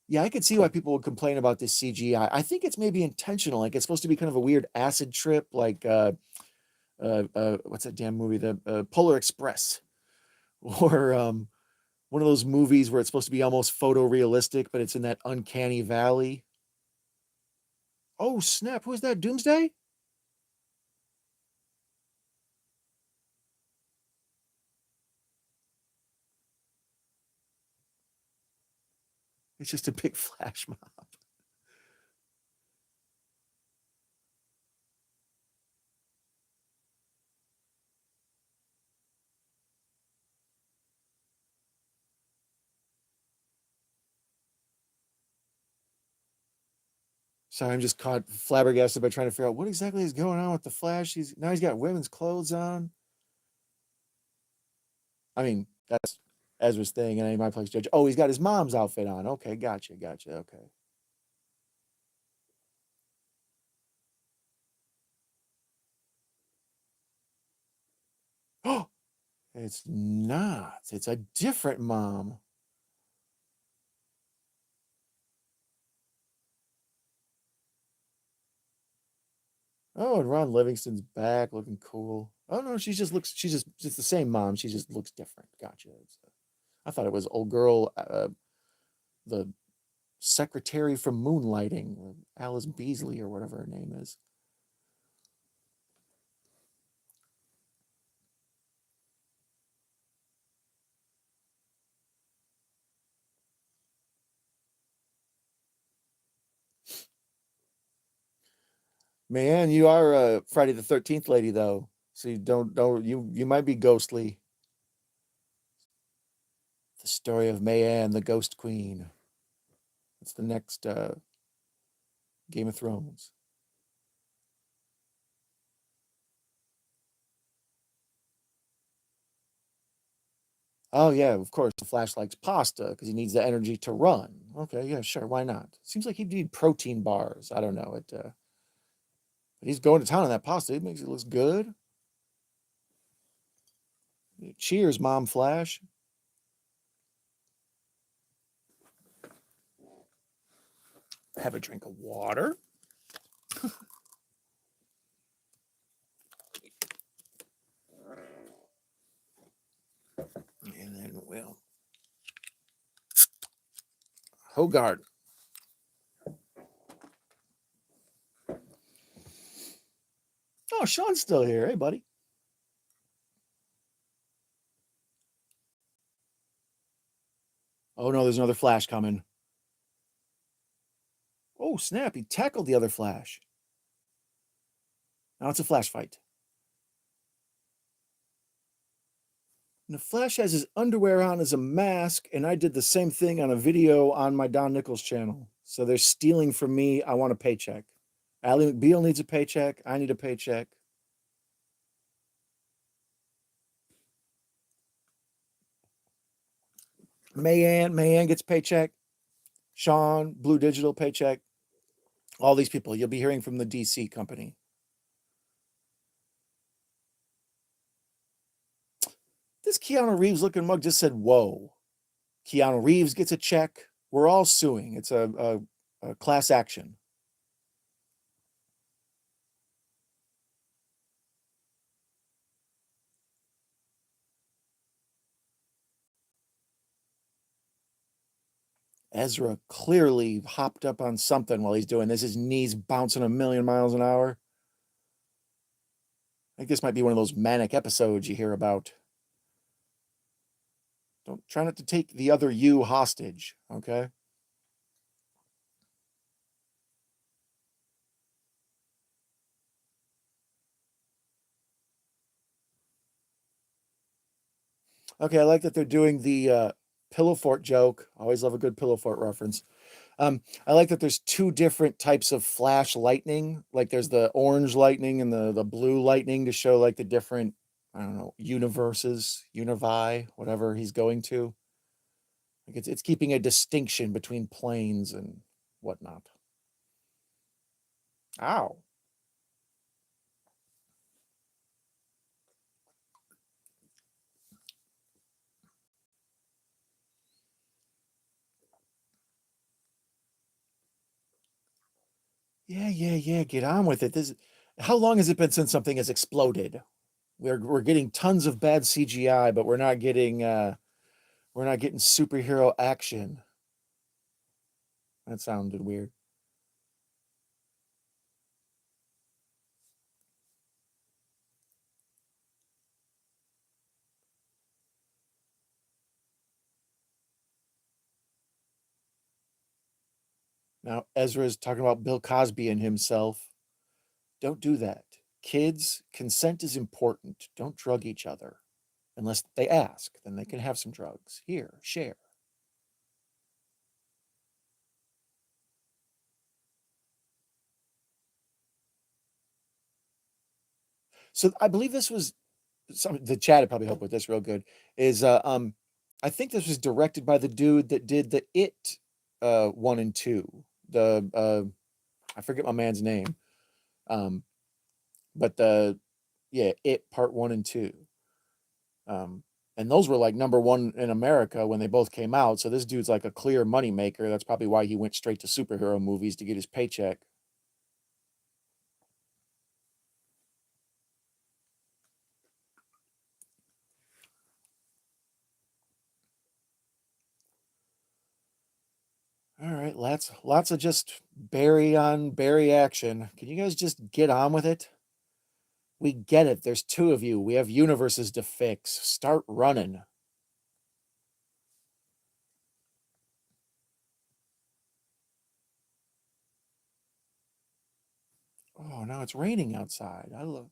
Yeah, I could see why people would complain about this CGI. I think it's maybe intentional. Like, it's supposed to be kind of a weird acid trip, like what's that damn movie? The Polar Express. Or one of those movies where it's supposed to be almost photorealistic, but it's in that uncanny valley. Oh, snap. Who is that? Doomsday? It's just a big flash mob. Sorry, I'm just caught flabbergasted by trying to figure out what exactly is going on with the Flash. He's got women's clothes on. I mean, that's Ezra's thing, and my place judge. Oh, he's got his mom's outfit on. Okay, gotcha, gotcha. Okay. Oh, it's not. It's a different mom. Oh, and Ron Livingston's back, looking cool. Oh no, she's just the same mom. She just looks different. Gotcha. I thought it was old girl. the secretary from Moonlighting, Alice Beasley or whatever her name is. Man, you are a Friday the 13th lady though. So you don't you might be ghostly. The story of Mayanne, the Ghost Queen. It's the next Game of Thrones. Oh yeah, of course. The Flash likes pasta because he needs the energy to run. Okay, yeah, sure, why not? Seems like he'd need protein bars. I don't know it, but he's going to town on that pasta. It makes it look good. Cheers, Mom Flash. Have a drink of water. And then we'll Hogard. Oh, Sean's still here. Hey, buddy. Oh no, there's another Flash coming. Oh snap! He tackled the other Flash. Now it's a Flash fight. And the Flash has his underwear on as a mask, and I did the same thing on a video on my Don Nichols channel. So they're stealing from me. I want a paycheck. Ally McBeal needs a paycheck. I need a paycheck. Mayanne gets paycheck. Sean, Blue Digital paycheck. All these people. You'll be hearing from the DC company. This Keanu Reeves looking mug just said, whoa. Keanu Reeves gets a check. We're all suing. It's a class action. Ezra clearly hopped up on something while he's doing this. His knees bouncing a million miles an hour. I think this might be one of those manic episodes you hear about. Don't try not to take the other you hostage, okay? Okay, I like that they're doing the pillow fort joke. I always love a good pillow fort reference. I like that there's two different types of flash lightning. Like there's the orange lightning and the blue lightning to show like the different, I don't know, universes, univi, whatever he's going to. Like it's keeping a distinction between planes and whatnot. Ow. Yeah. Get on with it. This how long has it been since something has exploded? We're getting tons of bad CGI, but we're not getting superhero action. That sounded weird. Now Ezra's talking about Bill Cosby and himself. Don't do that. Kids, consent is important. Don't drug each other. Unless they ask, then they can have some drugs. Here, share. So I believe this was the chat would probably help with this real good. Is I think this was directed by the dude that did the It 1 and 2. The I forget my man's name. Um, but the yeah, It Part 1 and 2. Um, and those were like number one in America when they both came out. So this dude's like a clear money maker. That's probably why he went straight to superhero movies to get his paycheck. right, lots of just Barry on Barry action. Can you guys just get on with it? We get it. There's two of you. We have universes to fix. Start running. Oh, now it's raining outside. I love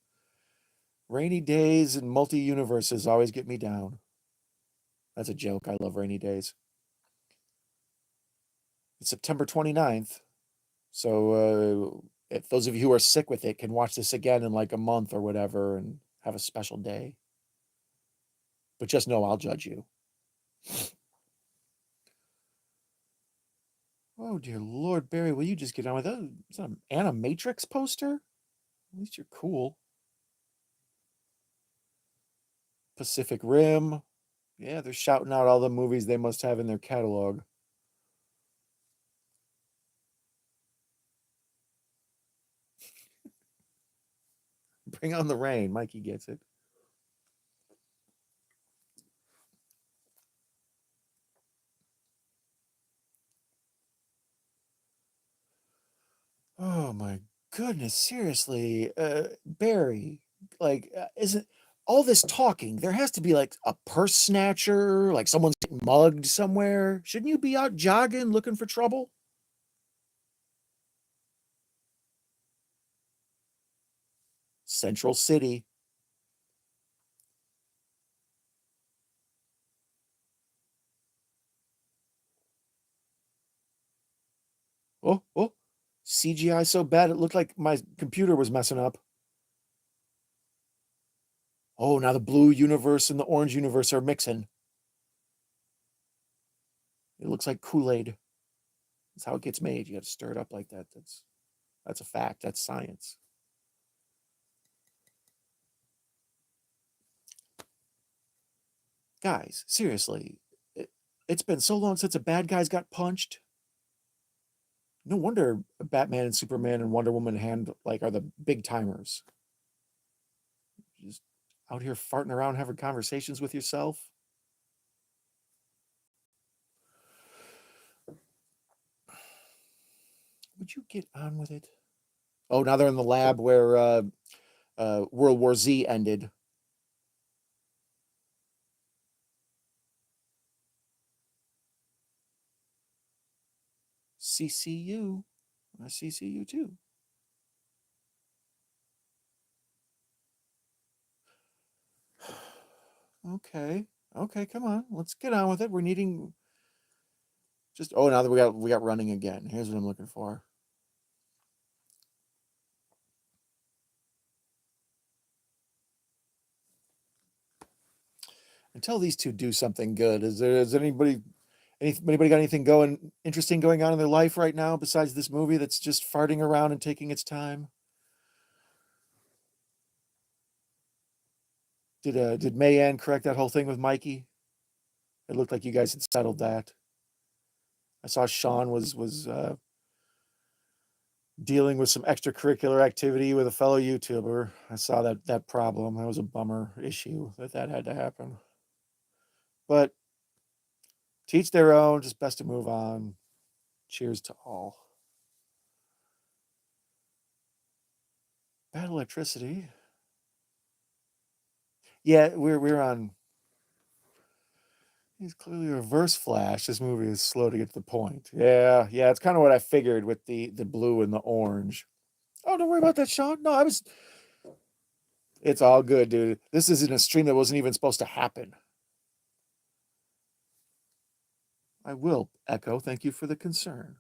rainy days and multi universes always get me down. That's a joke. I love rainy days. It's September 29th. So if those of you who are sick with it can watch this again in like a month or whatever and have a special day. But just know I'll judge you. Oh dear Lord, Barry, will you just get on with that? Is that an Animatrix poster? At least you're cool. Pacific Rim. Yeah, they're shouting out all the movies they must have in their catalog. Bring on the rain. Mikey gets it. Oh my goodness, seriously, Barry, like, isn't all this talking? There has to be like a purse snatcher, like someone's getting mugged somewhere. Shouldn't you be out jogging looking for trouble? Central City. Oh, oh, CGI so bad it looked like my computer was messing up. Oh, now the blue universe and the orange universe are mixing. It looks like Kool-Aid. That's how it gets made. You got to stir it up like that. That's a fact. That's science. Guys, seriously, it's been so long since a bad guy's got punched. No wonder Batman and Superman and Wonder Woman hand like are the big timers. Just out here farting around having conversations with yourself. Would you get on with it? Oh, now they're in the lab where World War Z ended. CCU. I CCU too. Okay. Okay, come on. Let's get on with it. We're needing just oh now that we got running again. Here's what I'm looking for. Until these two do something good, is anybody got anything going interesting going on in their life right now besides this movie that's just farting around and taking its time? Did Mayanne correct that whole thing with Mikey? It looked like you guys had settled that. I saw Sean was dealing with some extracurricular activity with a fellow YouTuber. I saw that problem. That was a bummer issue that had to happen. But teach their own. Just best to move on. Cheers to all. Bad electricity. Yeah, we're on. He's clearly a reverse flash. This movie is slow to get to the point. Yeah, yeah, it's kind of what I figured with the blue and the orange. Oh, don't worry about that, Sean. No, I was. It's all good, dude. This is in a stream that wasn't even supposed to happen. I will, Echo. Thank you for the concern.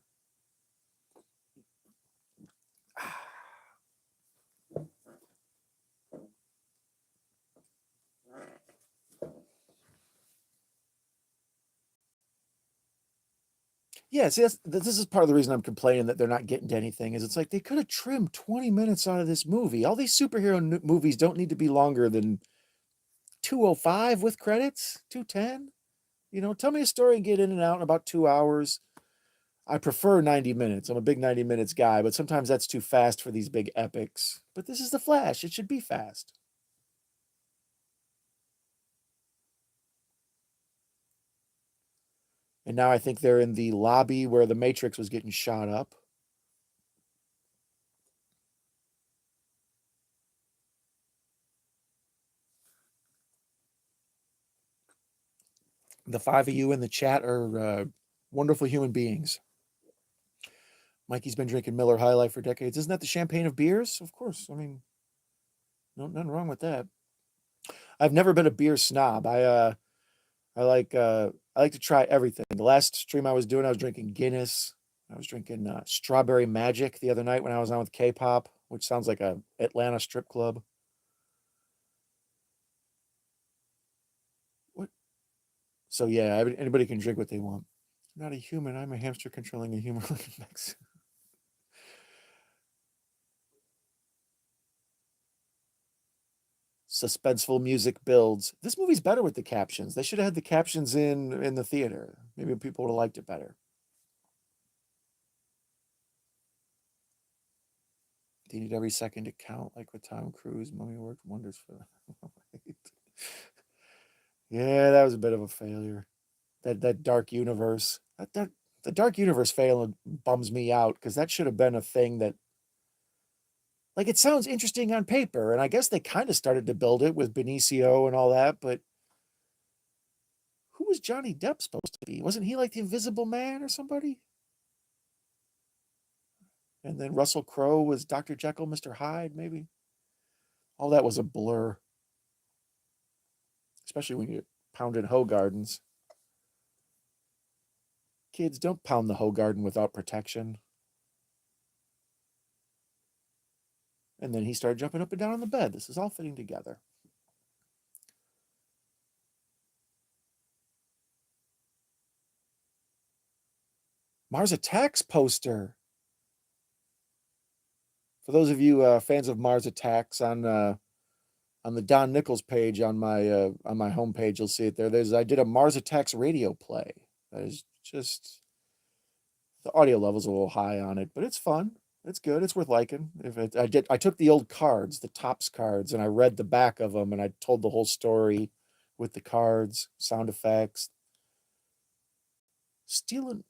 Yeah, see, this is part of the reason I'm complaining that they're not getting to anything. Is it's like they could have trimmed 20 minutes out of this movie. All these superhero movies don't need to be longer than 205 with credits, 210. You know, tell me a story and get in and out in about 2 hours. I prefer 90 minutes. I'm a big 90 minutes guy, but sometimes that's too fast for these big epics. But this is the Flash. It should be fast. And now I think they're in the lobby where the Matrix was getting shot up. The five of you in the chat are wonderful human beings. Mikey's been drinking Miller High Life for decades. Isn't that the champagne of beers? Of course. I mean, nothing wrong with that. I've never been a beer snob. I like to try everything. The last stream I was doing, I was drinking Guinness. I was drinking Strawberry Magic the other night when I was on with K-pop, which sounds like a Atlanta strip club. What? So yeah, anybody can drink what they want. I'm not a human. I'm a hamster controlling a human. Suspenseful music builds. This movie's better with the captions. They should have had the captions in the theater. Maybe people would have liked it better. They need every second to count, like with Tom Cruise. Mummy worked wonders for them. Yeah, that was a bit of a failure. That dark universe. That the dark universe fail bums me out because that should have been a thing that, like, it sounds interesting on paper, and I guess they kind of started to build it with Benicio and all that, but who was Johnny Depp supposed to be? Wasn't he like the Invisible Man or somebody? And then Russell Crowe was Dr. Jekyll, Mr. Hyde, maybe. All that was a blur, especially when you're pounding Hogardens. Kids, don't pound the Hogarden without protection. And then he started jumping up and down on the bed. This is all fitting together. Mars Attacks poster. For those of you fans of Mars Attacks on the Don Nichols page on my homepage, you'll see it there. I did a Mars Attacks radio play. That is just, the audio level's a little high on it, but it's fun. It's good. It's worth liking. I took the old cards, the tops cards, and I read the back of them, and I told the whole story with the cards, sound effects. Stealing,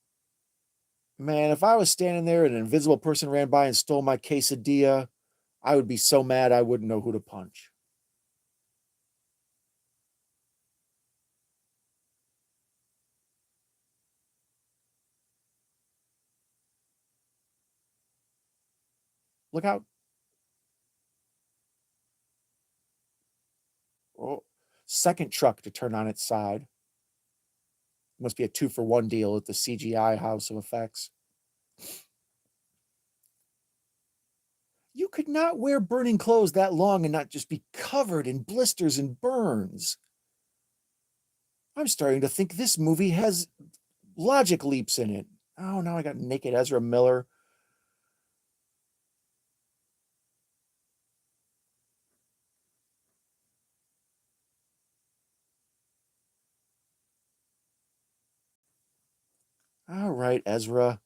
man, if I was standing there and an invisible person ran by and stole my quesadilla, I would be so mad I wouldn't know who to punch. Look out. Oh, second truck to turn on its side. Must be a 2-for-1 deal at the CGI House of Effects. You could not wear burning clothes that long and not just be covered in blisters and burns. I'm starting to think this movie has logic leaps in it. Oh, now I got naked Ezra Miller. All right, Ezra.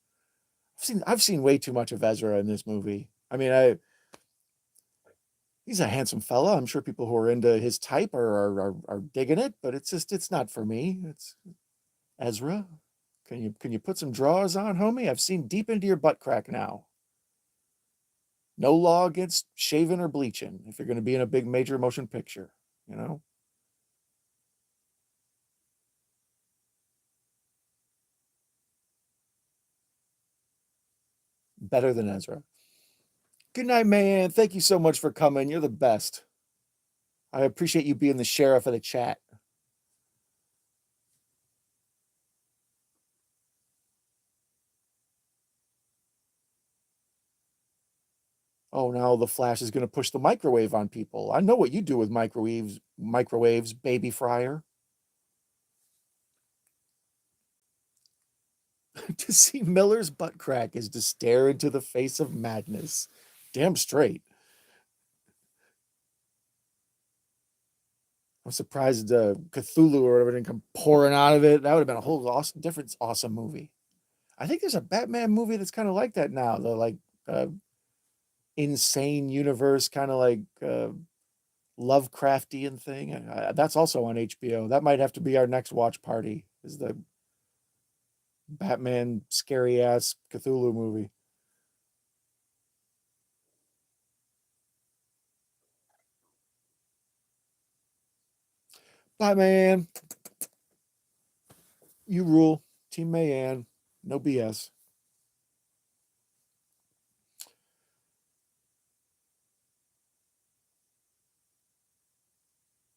I've seen way too much of Ezra in this movie. I mean, he's a handsome fella. I'm sure people who are into his type are digging it, but it's not for me. It's Ezra. Can you put some drawers on, homie? I've seen deep into your butt crack now. No law against shaving or bleaching if you're going to be in a big major motion picture, you know? Better than Ezra. Good night, man. Thank you so much for coming. You're the best. I appreciate you being the sheriff of the chat. Oh, now the Flash is going to push the microwave on people. I know what you do with microwaves, baby fryer. To see Miller's butt crack is to stare into the face of madness. Damn straight. I'm surprised Cthulhu or whatever didn't come pouring out of it. That would have been a whole different awesome movie. I think there's a Batman movie that's kind of like that now. The like insane universe, kind of like Lovecraftian thing. That's also on HBO. That might have to be our next watch party. Is the Batman scary ass Cthulhu movie. Batman, you rule. Team Mayan. No BS.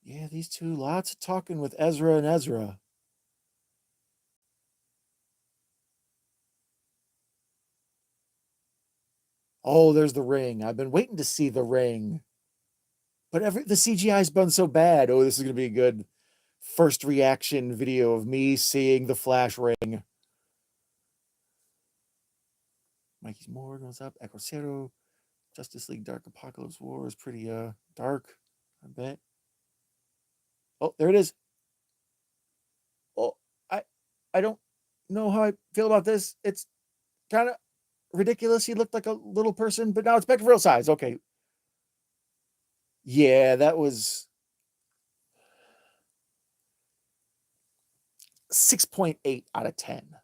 Yeah, these two, lots of talking with Ezra and Ezra. Oh, there's the ring. I've been waiting to see the ring. But the CGI's been so bad. Oh, this is going to be a good first reaction video of me seeing the Flash ring. Mikey's Morgue goes up. Echo Zero. Justice League Dark Apocalypse War is pretty dark, I bet. Oh, there it is. Oh, I I don't know how I feel about this. It's kind of ridiculous. He looked like a little person, but now it's back to real size. Okay. Yeah, that was 6.8 out of 10.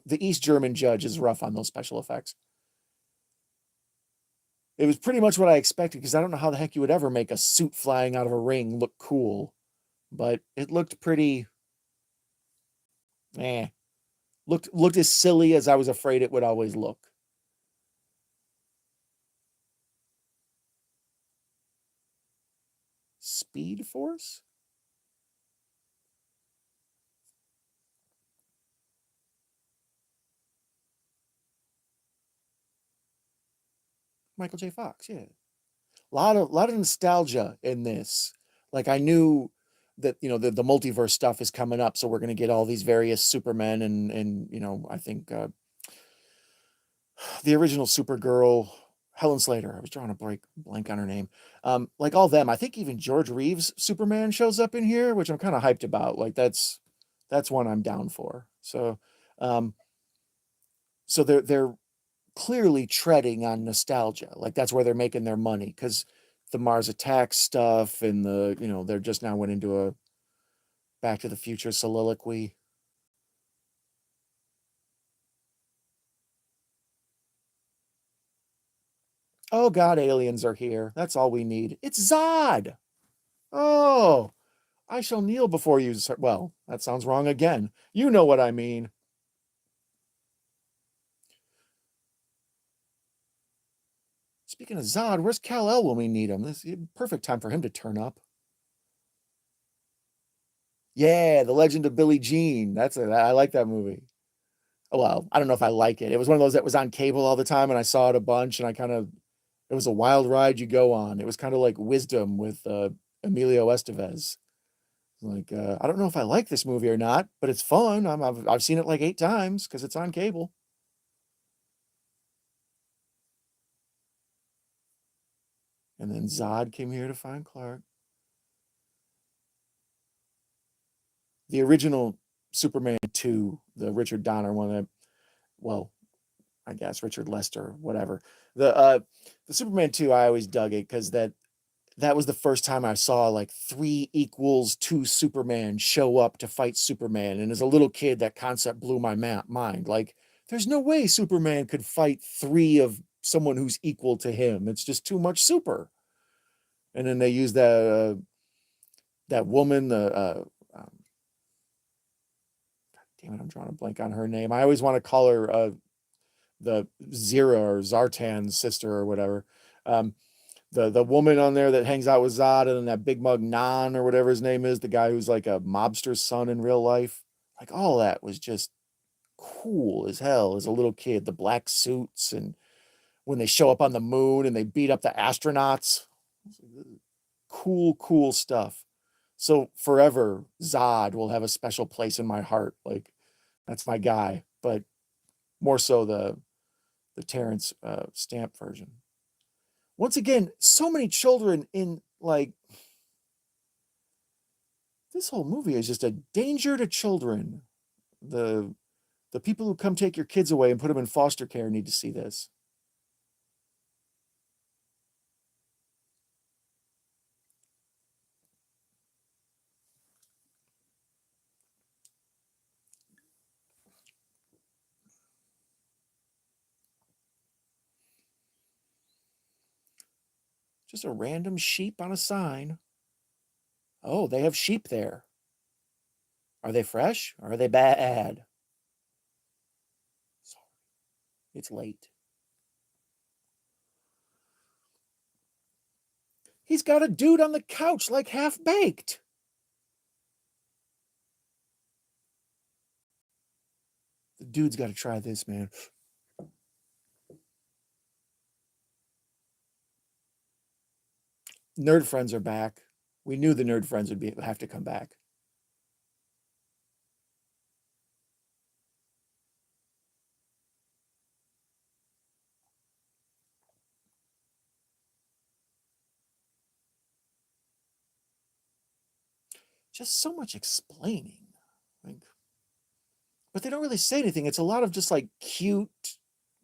The East German judge is rough on those special effects. It was pretty much what I expected because I don't know how the heck you would ever make a suit flying out of a ring look cool, but it looked pretty eh. Looked as silly as I was afraid it would always look. Speed Force? Michael J. Fox, yeah. A lot of nostalgia in this. Like I knew that the multiverse stuff is coming up, so we're gonna get all these various Supermen and I think the original Supergirl, Helen Slater. I was drawing a blank on her name. Like all them. I think even George Reeves Superman shows up in here, which I'm kind of hyped about. Like that's one I'm down for. Um, so they're clearly treading on nostalgia. Like that's where they're making their money because the Mars Attack stuff and they're just now went into a Back to the Future soliloquy. Oh God, aliens are here. That's all we need. It's Zod. Oh, I shall kneel before you, sir. Well, that sounds wrong again. You know what I mean. Speaking of Zod, where's Kal-El when we need him? This is perfect time for him to turn up. Yeah, The Legend of Billie Jean. I like that movie. Well, I don't know if I like it. It was one of those that was on cable all the time, and I saw it a bunch, and it was a wild ride you go on. It was kind of like Wisdom with Emilio Estevez. Like, I don't know if I like this movie or not, but it's fun. I've seen it like 8 times because it's on cable. And then Zod came here to find Clark. The original Superman 2, the Richard Donner one that, well, I guess Richard Lester, whatever. The Superman 2, I always dug it because that was the first time I saw like 3 = 2 Superman show up to fight Superman. And as a little kid, that concept blew my mind. Like, there's no way Superman could fight 3 of someone who's equal to him. It's just too much super. And then they use that woman, damn it, I'm drawing a blank on her name. I always want to call her the Zira or Zartan's sister or whatever. Um, the woman on there that hangs out with Zod, and then that big mug Nan or whatever his name is, the guy who's like a mobster's son in real life. Like all that was just cool as hell as a little kid. The black suits and when they show up on the moon and they beat up the astronauts. Cool stuff. So forever, Zod will have a special place in my heart. Like that's my guy, but more so the Terrence Stamp version. Once again, so many children in like this whole movie is just a danger to children. The the people who come take your kids away and put them in foster care need to see this. Just a random sheep on a sign. Oh, they have sheep there. Are they fresh or are they bad? Sorry, it's late. He's got a dude on the couch like half baked. The dude's got to try this, man. Nerd friends are back. We knew the nerd friends would have to come back. Just so much explaining. Like, but they don't really say anything. It's a lot of just like cute,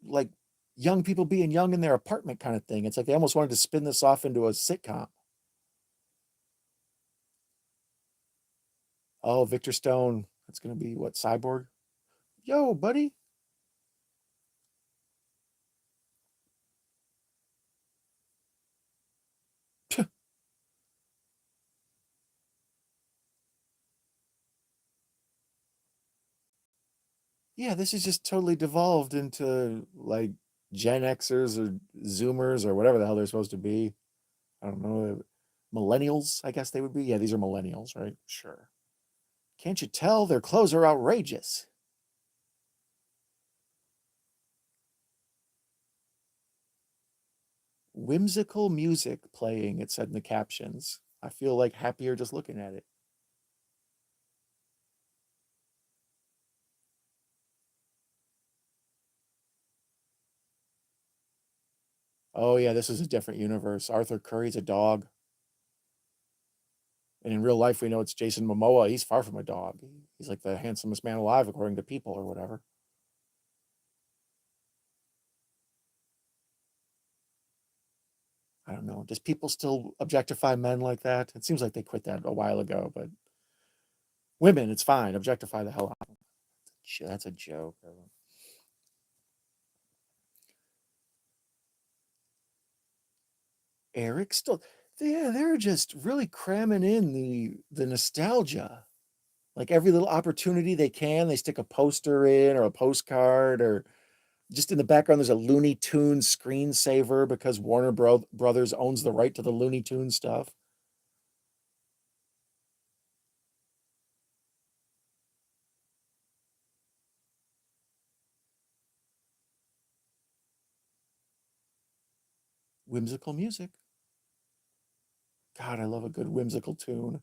like young people being young in their apartment kind of thing. It's like they almost wanted to spin this off into a sitcom. Oh, Victor Stone. That's going to be what, Cyborg? Yo, buddy. Yeah, this is just totally devolved into like Gen Xers or Zoomers or whatever the hell they're supposed to be. I don't know. Millennials, I guess they would be. Yeah, these are millennials, right? Sure. Can't you tell their clothes are outrageous? Whimsical music playing, it said in the captions. I feel like happier just looking at it. Oh, yeah, this is a different universe. Arthur Curry's a dog. And in real life, we know it's Jason Momoa. He's far from a dog. He's like the handsomest man alive, according to people or whatever. I don't know. Does people still objectify men like that? It seems like they quit that a while ago, but women, it's fine. Objectify the hell out of them. That's a joke. Eric still, yeah, they're just really cramming in the nostalgia. Like every little opportunity they can, they stick a poster in or a postcard, or just in the background, there's a Looney Tunes screensaver because Brothers owns the right to the Looney Tunes stuff. Whimsical music. God, I love a good whimsical tune.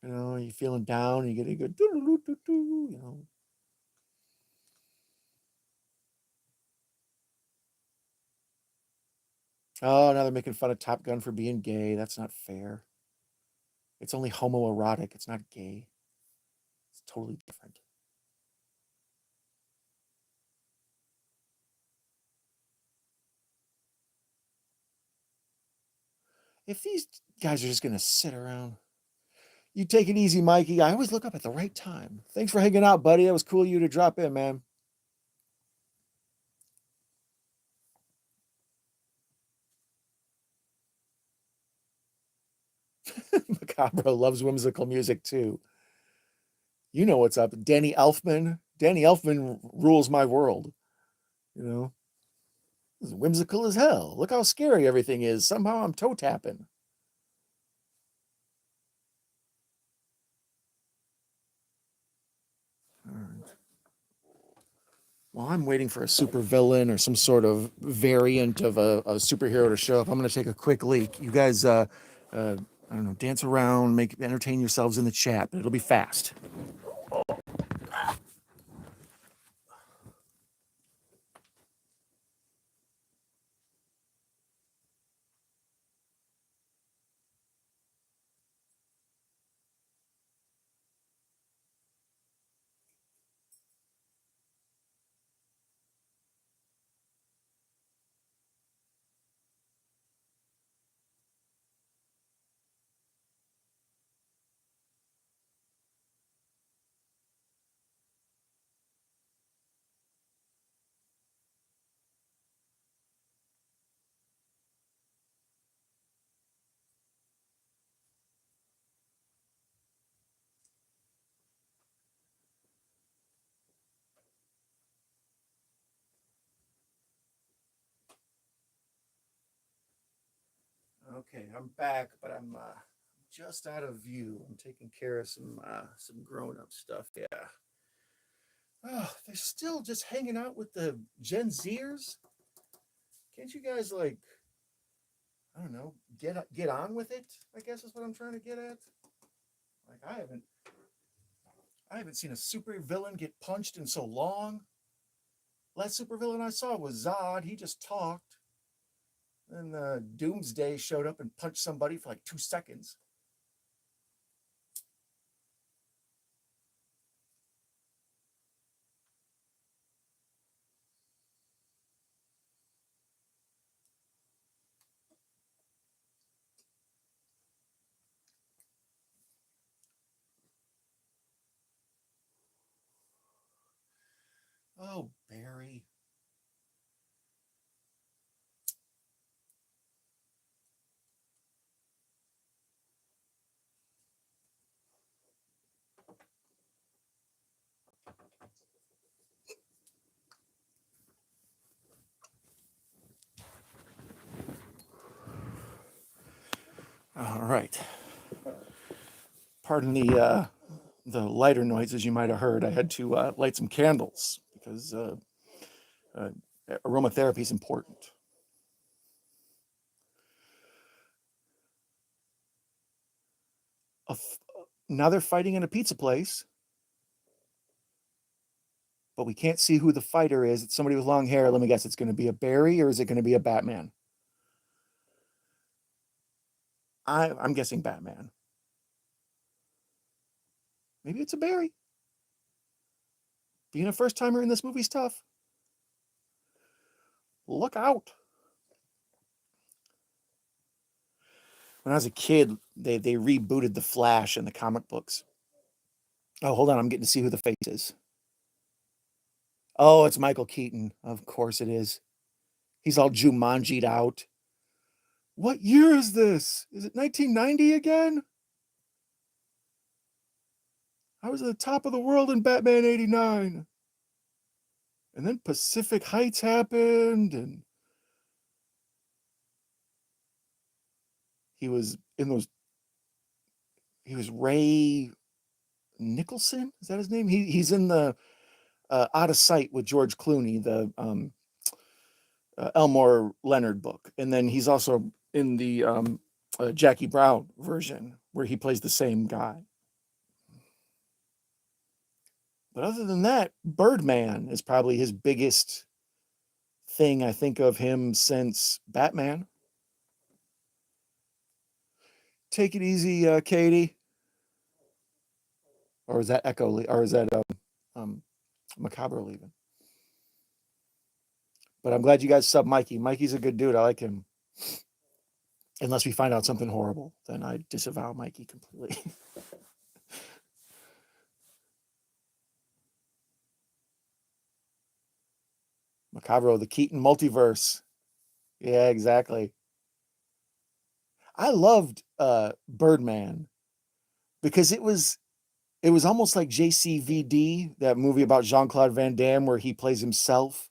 You know, you feeling down, you get a good, you know. Oh, now they're making fun of Top Gun for being gay. That's not fair. It's only homoerotic. It's not gay. It's totally different. If these guys are just gonna sit around, you take it easy, Mikey. I always look up at the right time. Thanks for hanging out, buddy. That was cool of you to drop in, man. Macabro loves whimsical music too. You know what's up. Danny Elfman. Danny Elfman rules my world. You know, it's whimsical as hell. Look how scary everything is. Somehow I'm toe tapping. All right. Well, I'm waiting for a super villain or some sort of variant of a superhero to show up. I'm going to take a quick leak. You guys, I don't know, dance around, entertain yourselves in the chat, but it'll be fast. Okay, I'm back, but I'm just out of view. I'm taking care of some grown-up stuff. Yeah. Oh, they're still just hanging out with the Gen Zers. Can't you guys like, I don't know, get on with it? I guess is what I'm trying to get at. Like I haven't seen a super villain get punched in so long. Last super villain I saw was Zod. He just talked. And Doomsday showed up and punched somebody for like 2 seconds. Oh, Barry. All right. Pardon the lighter noises you might have heard. I had to light some candles because uh, aromatherapy is important. Now they're fighting in a pizza place, but we can't see who the fighter is. It's somebody with long hair. Let me guess, it's going to be a Barry or is it going to be a Batman? I'm guessing Batman. Maybe it's a Barry. Being a first timer in this movie's tough. Look out. When I was a kid, they rebooted the Flash in the comic books. Oh, hold on, I'm getting to see who the face is. Oh, it's Michael Keaton. Of course it is. He's all Jumanji'd out. What year is this? Is it 1990 again? I was at the top of the world in Batman 89. And then Pacific Heights happened, and he was in those. He was Ray Nicholson. Is that his name? He's in the Out of Sight with George Clooney, the Elmore Leonard book, and then he's also in the Jackie Brown version where he plays the same guy. But other than that, Birdman is probably his biggest thing I think of him since Batman. Take it easy, Katie. Or is that Echo? Or is that um, Macabre leaving? But I'm glad you guys sub Mikey. Mikey's a good dude. I like him. Unless we find out something horrible, then I disavow Mikey completely. Macabre, the Keaton multiverse. Yeah, exactly. I loved Birdman because it was almost like JCVD, that movie about Jean-Claude Van Damme where he plays himself.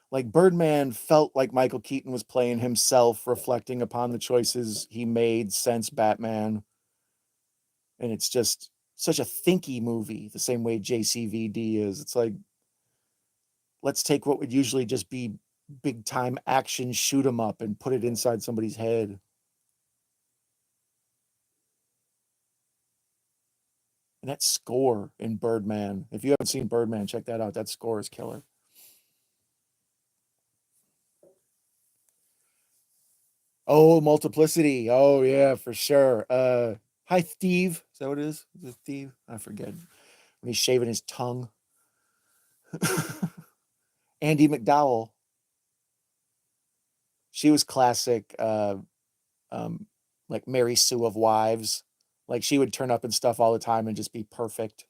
Like Birdman felt like Michael Keaton was playing himself, reflecting upon the choices he made since Batman. And it's just such a thinky movie, the same way JCVD is. It's like, let's take what would usually just be big time action shoot 'em up and put it inside somebody's head. And that score in Birdman, if you haven't seen Birdman, check that out. That score is killer. Oh, Multiplicity. Oh yeah, for sure. Hi Steve. Is that what it is it Steve? I forget. When he's shaving his tongue. Andy McDowell. She was classic um like Mary Sue of Wives. Like she would turn up and stuff all the time and just be perfect.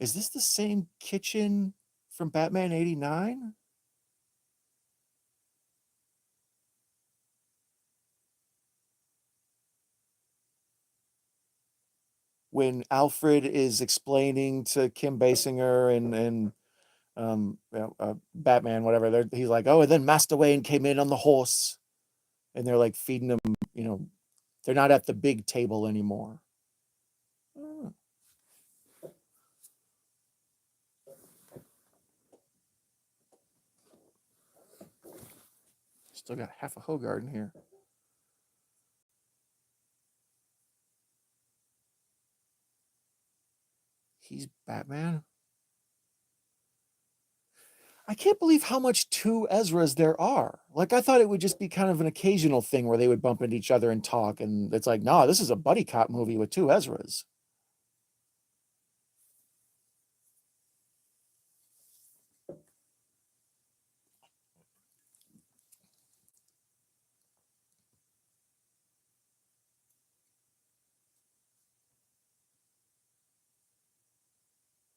Is this the same kitchen from Batman 89? When Alfred is explaining to Kim Basinger and Batman, whatever. He's like, oh, and then Master Wayne came in on the horse, and they're like feeding him. They're not at the big table anymore. Oh, still got half a Hogarth in here. He's Batman. I can't believe how much two Ezras there are. Like, I thought it would just be kind of an occasional thing where they would bump into each other and talk. And it's like, no, this is a buddy cop movie with two Ezras.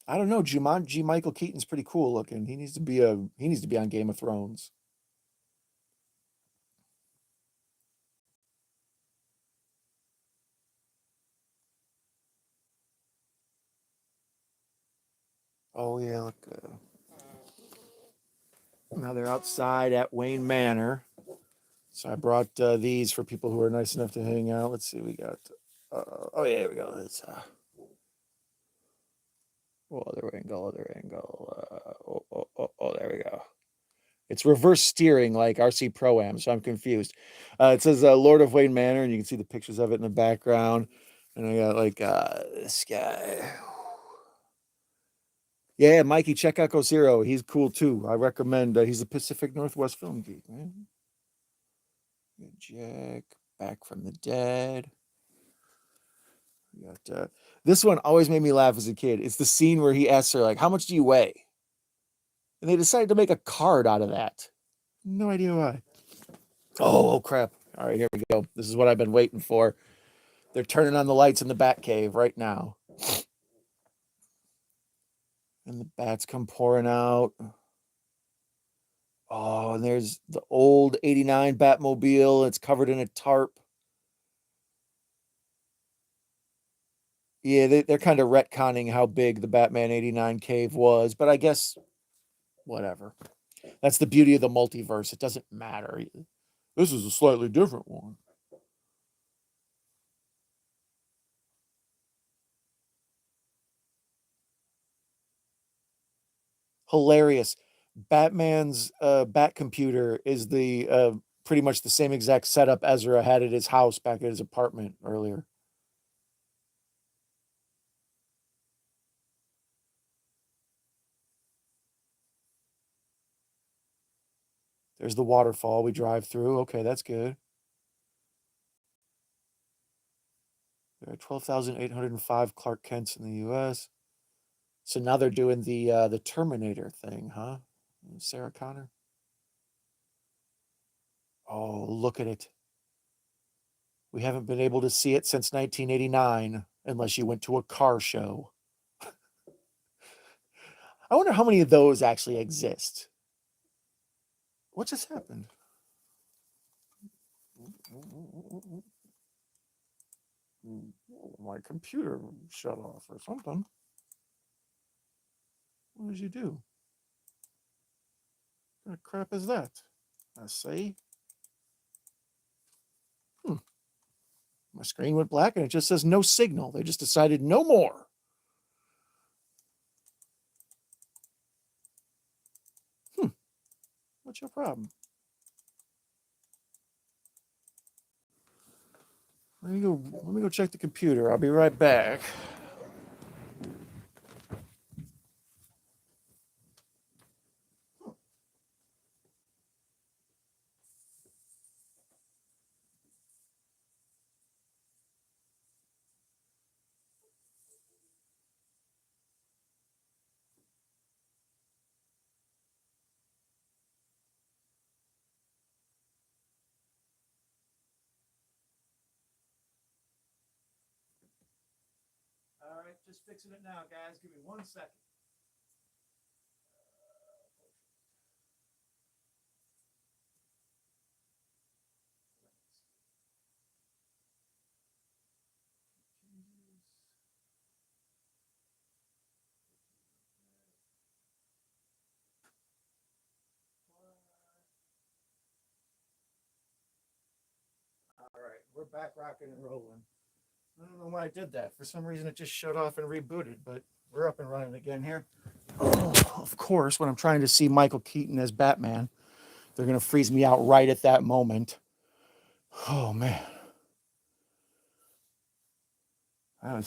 I don't know. Jumanji Michael Keaton's pretty cool looking. He needs to be on Game of Thrones. Oh yeah, look. Now they're outside at Wayne Manor. So I brought these for people who are nice enough to hang out. Let's see, we got. Oh yeah, here we go. It's other angle, other angle. There we go. It's reverse steering like RC Pro Am, so I'm confused. It says Lord of Wayne Manor, and you can see the pictures of it in the background. And I got like this guy. Yeah, Mikey, check Echo Zero. He's cool too. I recommend. He's a Pacific Northwest film geek, man. Jack, Back from the Dead. We got this one always made me laugh as a kid. It's the scene where he asks her like, "How much do you weigh?" And they decided to make a card out of that. No idea why. Oh crap! All right, here we go. This is what I've been waiting for. They're turning on the lights in the Bat Cave right now, and the bats come pouring out. Oh, and there's the old '89 Batmobile. It's covered in a tarp. Yeah, they're kind of retconning how big the Batman '89 cave was, but I guess whatever. That's the beauty of the multiverse. It doesn't matter. This is a slightly different one. Hilarious. Batman's Bat computer is the pretty much the same exact setup Ezra had at his house back at his apartment earlier. There's the waterfall we drive through. Okay, that's good. There are 12,805 Clark Kents in the U.S. So now they're doing the Terminator thing, huh? Sarah Connor. Oh, look at it. We haven't been able to see it since 1989, unless you went to a car show. I wonder how many of those actually exist. What just happened? My computer shut off or something. What did you do? What crap is that? I say. Hmm. My screen went black and it just says no signal. They just decided no more. Hmm. What's your problem? Let me go check the computer. I'll be right back. All right, just fixing it now, guys. Give me 1 second. We're back rocking and rolling. I don't know why I did that. For some reason, it just shut off and rebooted, but we're up and running again here. Oh, of course, when I'm trying to see Michael Keaton as Batman, they're going to freeze me out right at that moment. Oh, man. That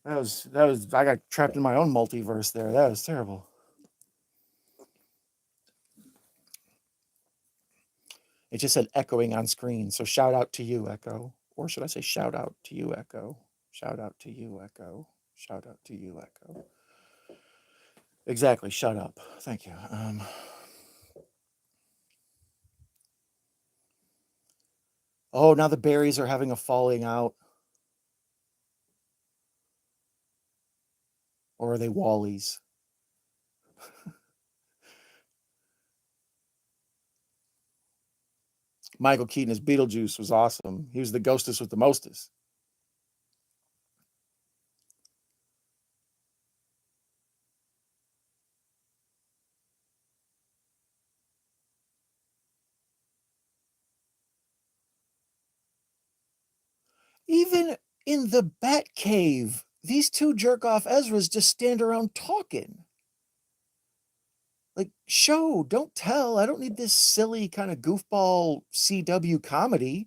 was, I got trapped in my own multiverse there. That was terrible. It just said echoing on screen. So shout out to you, Echo. Or should I say shout out to you, Echo? Shout out to you, Echo. Shout out to you, Echo. Exactly. Shut up. Thank you. Oh, now the berries are having a falling out. Or are they Wallies? Michael Keaton as Beetlejuice was awesome. He was the ghostest with the mostest. Even in the Bat Cave, these two jerk off Ezras just stand around talking. Like, show, don't tell. I don't need this silly kind of goofball CW comedy.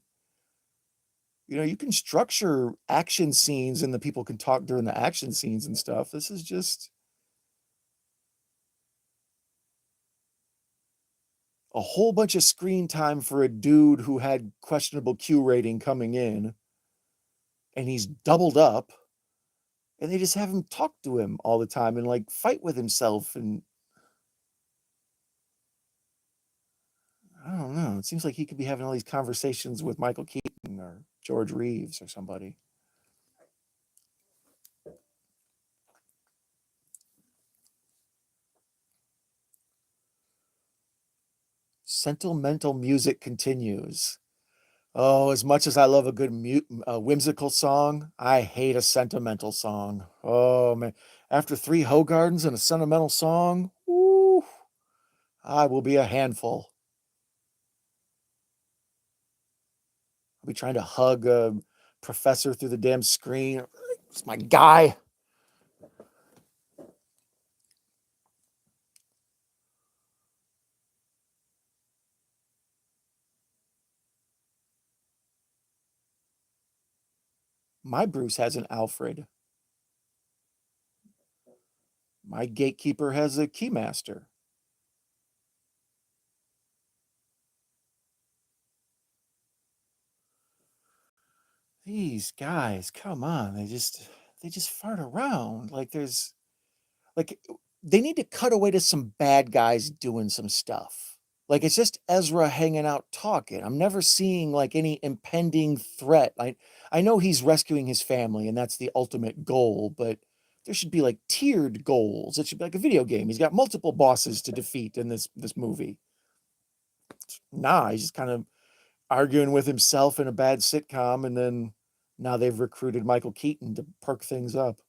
You know, you can structure action scenes and the people can talk during the action scenes and stuff. This is just a whole bunch of screen time for a dude who had questionable Q rating coming in, and he's doubled up, and they just have him talk to him all the time and like fight with himself. And I don't know. It seems like he could be having all these conversations with Michael Keaton or George Reeves or somebody. Sentimental music continues. Oh, as much as I love a good whimsical song, I hate a sentimental song. Oh man, after three Hogardens and a sentimental song, woo, I will be a handful. I'll be trying to hug a professor through the damn screen. It's my guy. My Bruce has an Alfred. My gatekeeper has a keymaster. These guys, come on, they just fart around like there's like they need to cut away to some bad guys doing some stuff. Like it's just Ezra hanging out talking. I'm never seeing like any impending threat. I know he's rescuing his family and that's the ultimate goal, but there should be like tiered goals. It should be like a video game. He's got multiple bosses to defeat in this movie. Nah, he's just kind of arguing with himself in a bad sitcom, and then now they've recruited Michael Keaton to perk things up.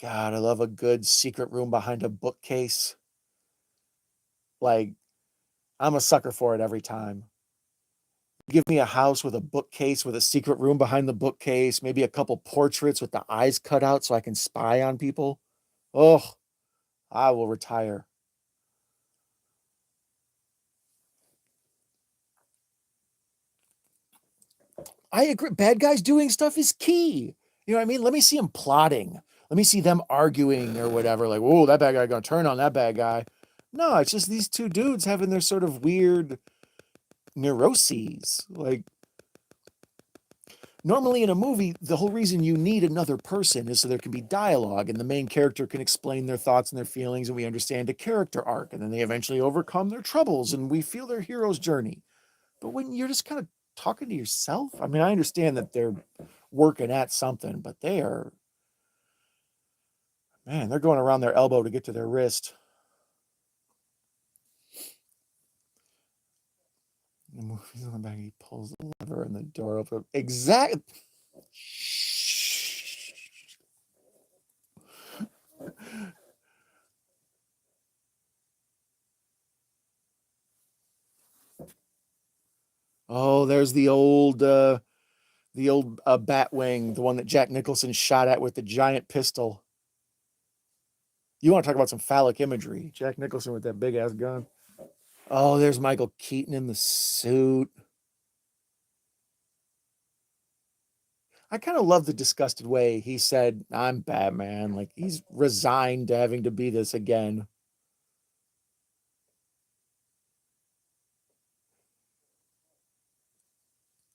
God, I love a good secret room behind a bookcase. Like, I'm a sucker for it every time. Give me a house with a bookcase with a secret room behind the bookcase, maybe a couple portraits with the eyes cut out so I can spy on people. Oh, I will retire. I agree. Bad guys doing stuff is key. You know what I mean? Let me see them plotting. Let me see them arguing or whatever. Like, oh, that bad guy gonna turn on that bad guy. No, it's just these two dudes having their sort of weird neuroses. Like, normally in a movie, the whole reason you need another person is so there can be dialogue and the main character can explain their thoughts and their feelings and we understand a character arc and then they eventually overcome their troubles and we feel their hero's journey. But when you're just kind of talking to yourself, I mean, I understand that they're working at something, but they are, man, they're going around their elbow to get to their wrist. The movie's on the back. He pulls the lever and the door opens. Exactly. Oh, there's the old Batwing, the one that Jack Nicholson shot at with the giant pistol. You want to talk about some phallic imagery? Jack Nicholson with that big ass gun. Oh, there's Michael Keaton in the suit. I kind of love the disgusted way he said, "I'm Batman." Like he's resigned to having to be this again.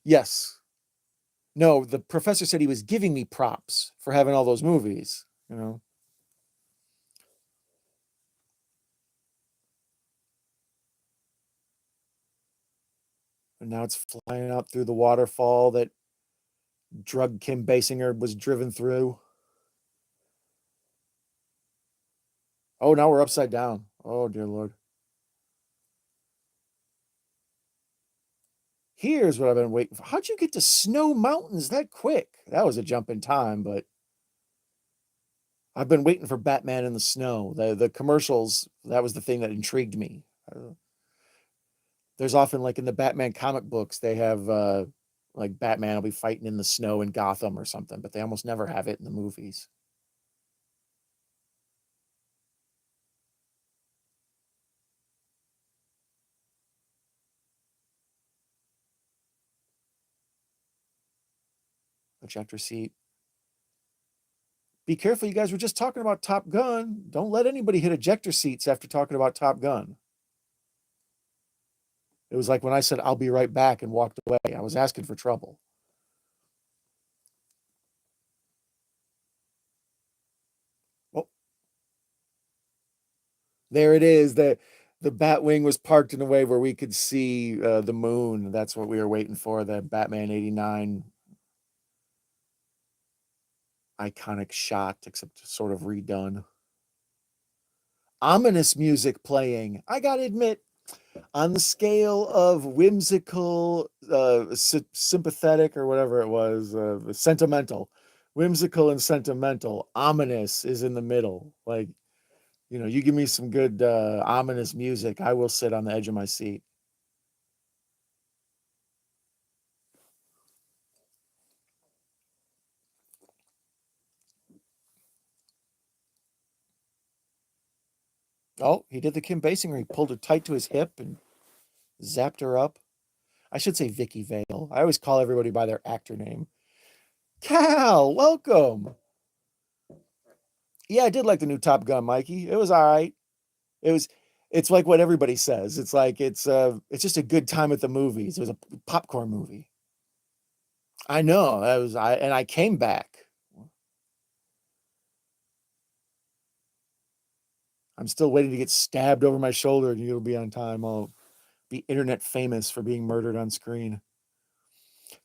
Yes. No, the professor said he was giving me props for having all those movies, you know. And now it's flying out through the waterfall that drug Kim Basinger was driven through. Oh, now we're upside down. Oh, dear Lord. Here's what I've been waiting for. How'd you get to Snow Mountains that quick? That was a jump in time, but I've been waiting for Batman in the snow. The commercials, that was the thing that intrigued me. There's often like in the Batman comic books, they have like Batman will be fighting in the snow in Gotham or something, but they almost never have it in the movies. Ejector seat. Be careful, you guys were just talking about Top Gun. Don't let anybody hit ejector seats after talking about Top Gun. It was like when I said I'll be right back and walked away. I was asking for trouble. Oh, there it is. The Batwing was parked in a way where we could see the moon. That's what we were waiting for. The Batman '89 iconic shot, except sort of redone. Ominous music playing. I gotta admit, on the scale of whimsical, sympathetic, or whatever it was, sentimental, whimsical and sentimental, ominous is in the middle. Like, you give me some good ominous music, I will sit on the edge of my seat. Oh, he did the Kim Basinger. He pulled her tight to his hip and zapped her up. I should say Vicky Vale. I always call everybody by their actor name. Cal, welcome. Yeah, I did like the new Top Gun, Mikey. It was all right. It was it's like what everybody says. It's like it's just a good time at the movies. It was a popcorn movie. I know. I came back. I'm still waiting to get stabbed over my shoulder and you'll be on time. I'll be internet famous for being murdered on screen.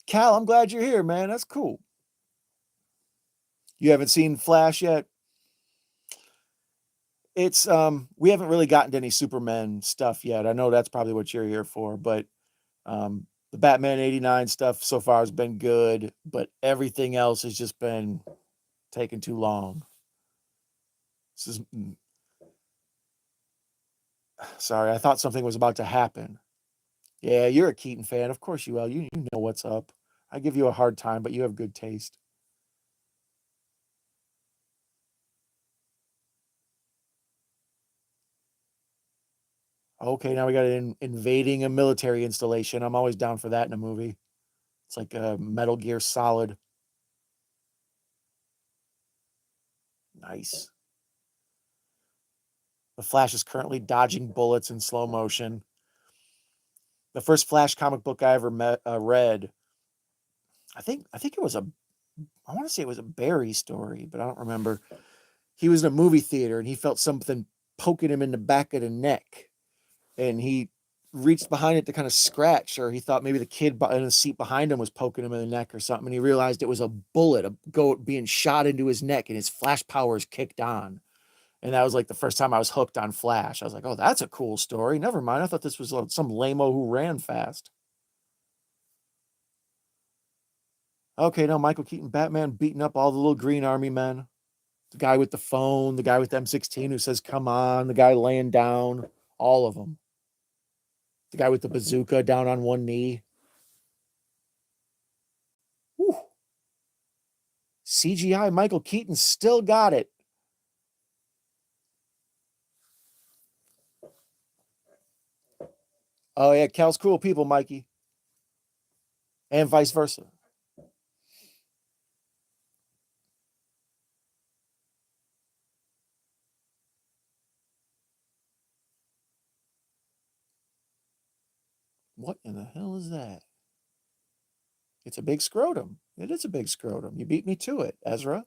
Cal, I'm glad you're here, man. That's cool. You haven't seen Flash yet? It's we haven't really gotten to any Superman stuff yet. I know that's probably what you're here for, but the Batman '89 stuff so far has been good, but everything else has just been taking too long. This is sorry, I thought something was about to happen. Yeah, you're a Keaton fan. Of course you will. You know what's up. I give you a hard time, but you have good taste. Okay, now we got invading a military installation. I'm always down for that in a movie. It's like a Metal Gear Solid. Nice. The Flash is currently dodging bullets in slow motion. The first Flash comic book I ever read, I think it was I want to say it was a Barry story, but I don't remember. He was in a movie theater and he felt something poking him in the back of the neck, and he reached behind it to kind of scratch, or he thought maybe the kid in the seat behind him was poking him in the neck or something, and he realized it was a bullet being shot into his neck, and his Flash powers kicked on. And that was like the first time I was hooked on Flash. I was like, oh, that's a cool story. Never mind. I thought this was some lamo who ran fast. Okay, no, Michael Keaton Batman beating up all the little green army men. The guy with the phone, the guy with the M16 who says, come on, the guy laying down, all of them. The guy with the bazooka down on one knee. Whew. CGI Michael Keaton still got it. Oh, yeah, Cal's cool people, Mikey. And vice versa. What in the hell is that? It's a big scrotum. It is a big scrotum. You beat me to it, Ezra.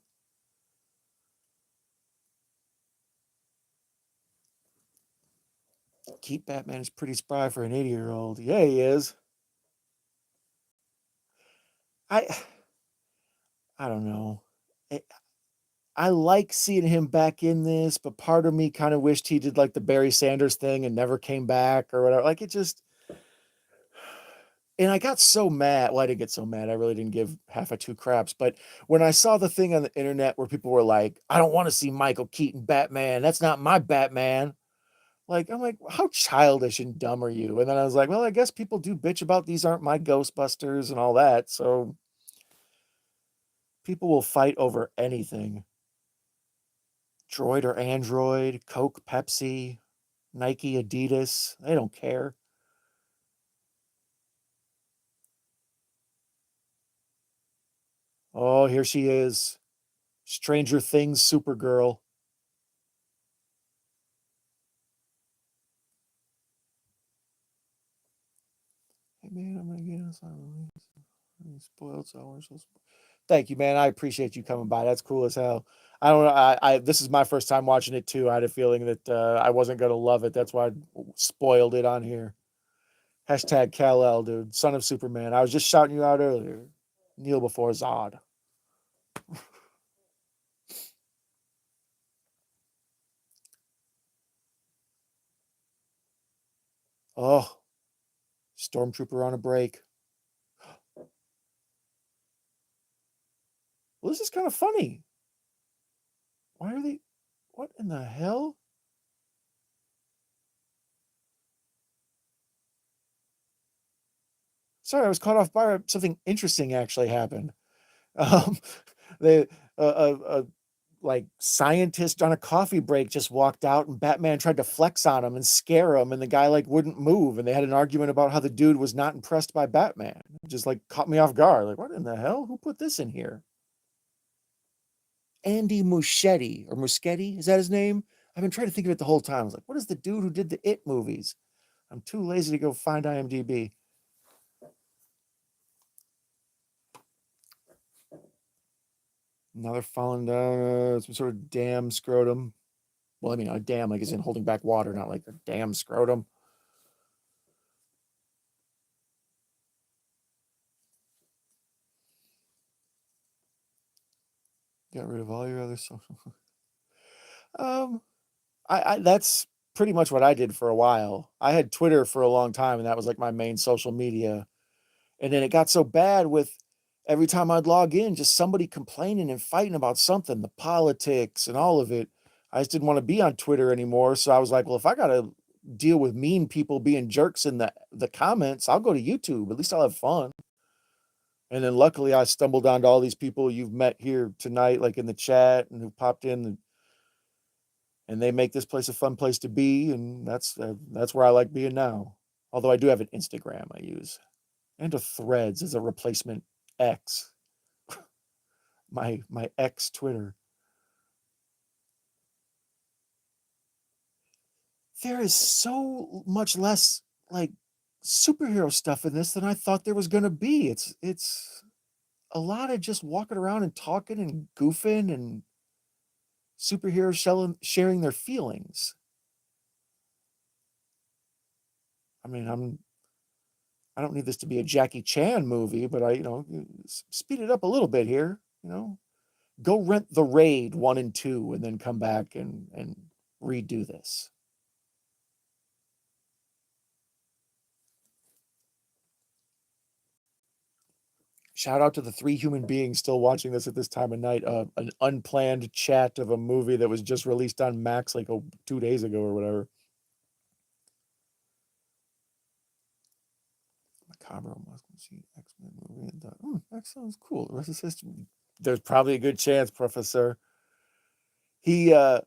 Keep Batman is pretty spry for an 80-year-old. Yeah, he is. I I don't know. I like seeing him back in this, but part of me kind of wished he did like the Barry Sanders thing and never came back or whatever. Like it just, and I got so mad. Well, I didn't get so mad. I really didn't give half a two craps. But when I saw the thing on the internet where people were like, I don't want to see Michael Keaton Batman. That's not my Batman. Like, I'm like, how childish and dumb are you? And then I was like, well, I guess people do bitch about these aren't my Ghostbusters and all that. So people will fight over anything. Droid or Android, Coke, Pepsi, Nike, Adidas. They don't care. Oh, here she is. Stranger Things Supergirl. Hey man, I'm gonna get us on spoiled hours. Thank you, man. I appreciate you coming by. That's cool as hell. I don't know. I this is my first time watching it too. I had a feeling that I wasn't gonna love it. That's why I spoiled it on here. Hashtag Kal-El, dude. Son of Superman. I was just shouting you out earlier. Kneel before Zod. Oh, Stormtrooper on a break. Well, this is kind of funny. Why are they? What in the hell? Sorry, I was caught off by something interesting actually happened. Um, they like scientist on a coffee break just walked out, and Batman tried to flex on him and scare him, and the guy like wouldn't move, and they had an argument about how the dude was not impressed by Batman. It just like caught me off guard. Like, what in the hell? Who put this in here? Andy Muschietti or Muschietti, is that his name? I've been trying to think of it the whole time. I was like, what is the dude who did the It movies? I'm too lazy to go find IMDb. Now they're falling down some sort of dam scrotum. Well, I mean, a dam like is in holding back water, not like a dam scrotum. Got rid of all your other social. um, I that's pretty much what I did for a while. I had Twitter for a long time, and that was like my main social media. And then it got so bad with every time I'd log in, just somebody complaining and fighting about something, the politics and all of it. I just didn't want to be on Twitter anymore. So I was like, well, if I gotta deal with mean people being jerks in the comments, I'll go to YouTube. At least I'll have fun. And then luckily I stumbled onto all these people you've met here tonight, like in the chat and who popped in and they make this place a fun place to be. And that's where I like being now. Although I do have an Instagram I use and a Threads as a replacement X, my ex Twitter. There is so much less like superhero stuff in this than I thought there was going to be. It's a lot of just walking around and talking and goofing and superheroes sharing their feelings. I mean, I don't need this to be a Jackie Chan movie, but speed it up a little bit here. Go rent The Raid 1 and 2, and then come back and redo this. Shout out to the 3 human beings still watching this at this time of night. An unplanned chat of a movie that was just released on Max like 2 days ago or whatever. Macabre must see X-Men movie and thought, that sounds cool. The rest of the system. There's probably a good chance, Professor. He I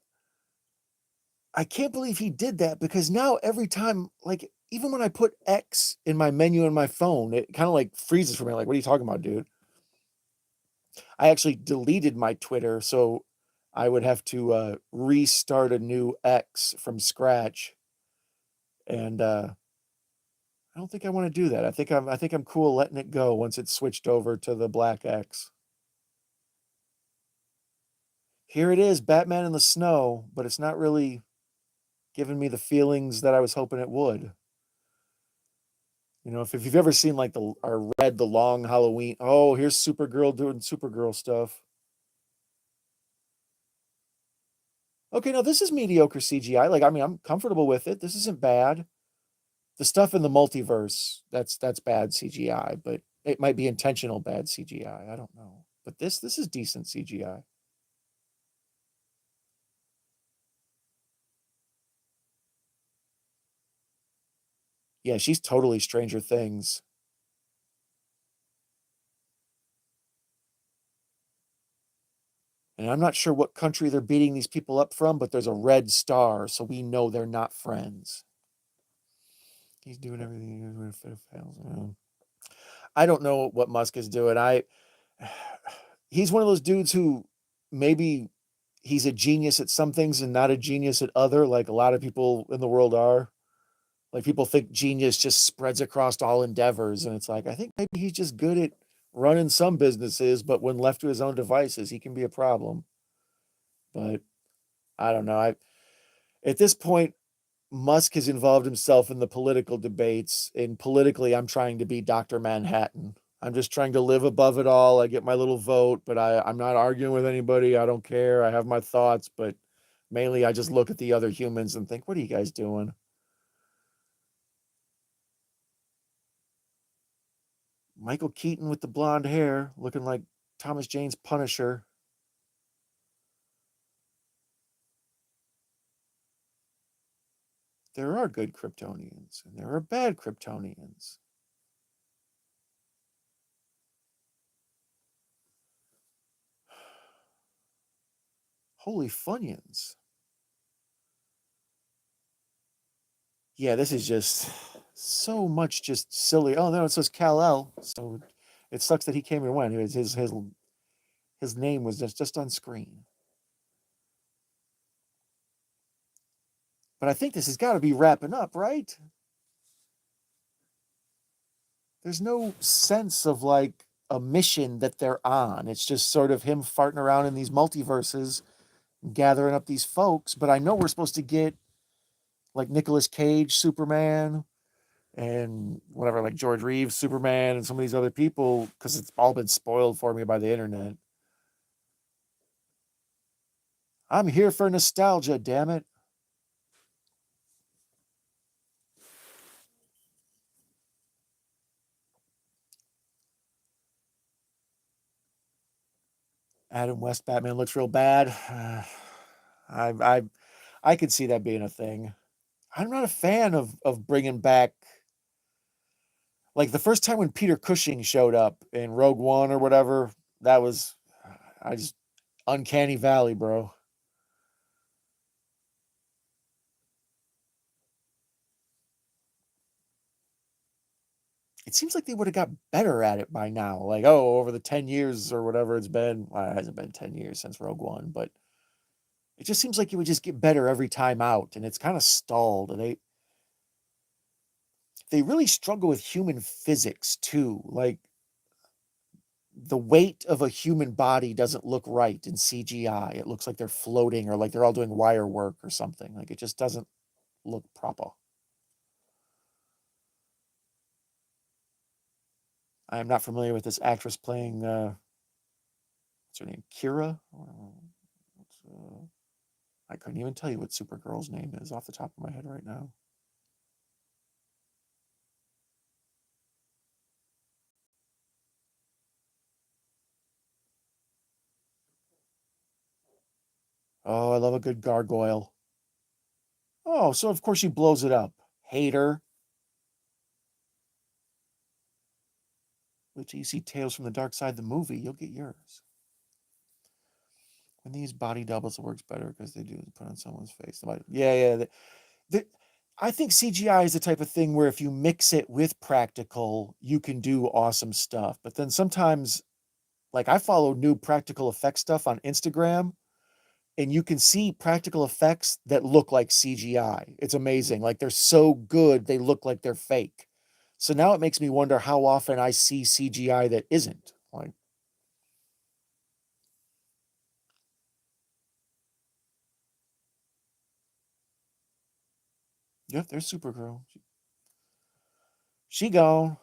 can't believe he did that, because now every time, like, even when I put X in my menu on my phone, it kind of like freezes for me. Like, what are you talking about, dude? I actually deleted my Twitter, so I would have to restart a new X from scratch. And I don't think I want to do that. I think I'm cool letting it go once it's switched over to the black X. Here it is, Batman in the snow, but it's not really giving me the feelings that I was hoping it would. You know, if you've ever seen like or read the Long Halloween, oh, here's Supergirl doing Supergirl stuff. Okay, now this is mediocre CGI. Like, I mean, I'm comfortable with it. This isn't bad. The stuff in the multiverse, that's bad CGI, but it might be intentional bad CGI. I don't know. But this is decent CGI. Yeah, she's totally Stranger Things. And I'm not sure what country they're beating these people up from, but there's a red star, so we know they're not friends. He's doing everything if it fails. I don't know what Musk is doing. He's one of those dudes who maybe he's a genius at some things and not a genius at other, like a lot of people in the world are. Like, people think genius just spreads across all endeavors, and it's like, I think maybe he's just good at running some businesses, but when left to his own devices, he can be a problem. But I don't know. I At this point, Musk has involved himself in the political debates, and politically, I'm trying to be Dr. Manhattan. I'm just trying to live above it all. I get my little vote, but I'm not arguing with anybody. I don't care. I have my thoughts, but mainly I just look at the other humans and think, what are you guys doing? Michael Keaton with the blonde hair, looking like Thomas Jane's Punisher. There are good Kryptonians, and there are bad Kryptonians. Holy Funyuns. Yeah, this is just so much just silly. Oh no, it says Kal-El, so it sucks that he came and went. His name was just on screen. But I think this has got to be wrapping up, right? There's no sense of like a mission that they're on. It's just sort of him farting around in these multiverses, gathering up these folks. But I know we're supposed to get like Nicolas Cage Superman and whatever, like George Reeves Superman and some of these other people, because it's all been spoiled for me by the internet. I'm here for nostalgia, damn it. Adam West Batman looks real bad. I I I could see that being a thing. I'm not a fan of bringing back, like, the first time when Peter Cushing showed up in Rogue One or whatever. That was, I just, uncanny valley, bro. It seems like they would have got better at it by now. Like, oh, over the 10 years or whatever it's been. Well, it hasn't been 10 years since Rogue One, but it just seems like it would just get better every time out, and it's kind of stalled. And they really struggle with human physics too. Like, the weight of a human body doesn't look right in CGI. It looks like they're floating, or like they're all doing wire work or something. Like, it just doesn't look proper. I am not familiar with this actress playing what's her name? Kira? I couldn't even tell you what Supergirl's name is off the top of my head right now. Oh, I love a good gargoyle. Oh, so of course she blows it up. Hater. Wait till you see Tales from the Dark Side, the movie. You'll get yours. When they use body doubles, it works better because they do put on someone's face. Yeah, yeah. I think CGI is the type of thing where if you mix it with practical, you can do awesome stuff. But then sometimes, like I follow new practical effects stuff on Instagram, and you can see practical effects that look like CGI. It's amazing. Like they're so good, they look like they're fake. So now it makes me wonder how often I see CGI that isn't. Like, yep, there's Supergirl. She gone.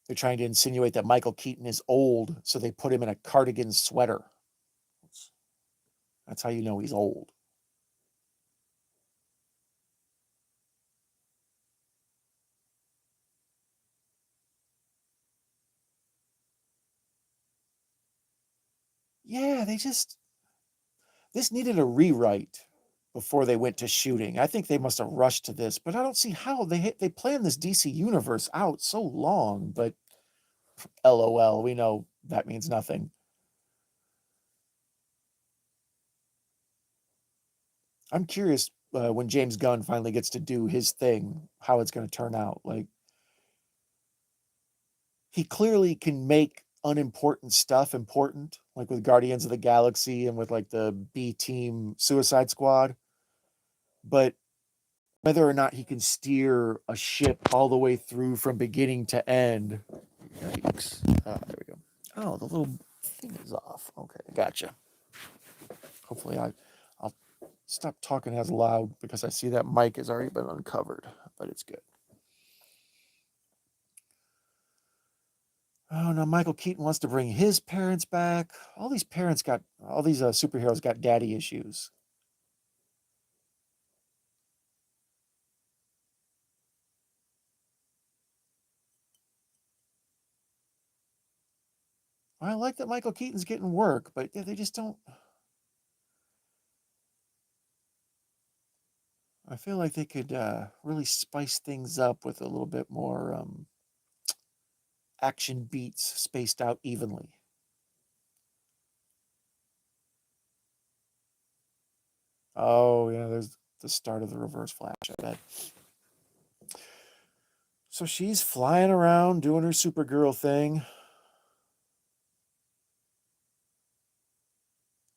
They're trying to insinuate that Michael Keaton is old, so they put him in a cardigan sweater. That's how you know he's old. Yeah, this needed a rewrite before they went to shooting. I think they must have rushed to this, but I don't see how they planned this DC universe out so long. But LOL, we know that means nothing. I'm curious when James Gunn finally gets to do his thing, how it's going to turn out. Like he clearly can make unimportant stuff important, like with Guardians of the Galaxy and with like the B Team Suicide Squad. But whether or not he can steer a ship all the way through from beginning to end. Yikes. Ah, there we go. Oh, the little thing is off. Okay, gotcha. Hopefully I'll stop talking as loud because I see that mic has already been uncovered, but it's good. Oh no, Michael Keaton wants to bring his parents back. All these superheroes got daddy issues. I like that Michael Keaton's getting work, but yeah, they just don't. I feel like they could really spice things up with a little bit more action beats spaced out evenly. Oh yeah, there's the start of the Reverse Flash. I bet. So she's flying around doing her Supergirl thing.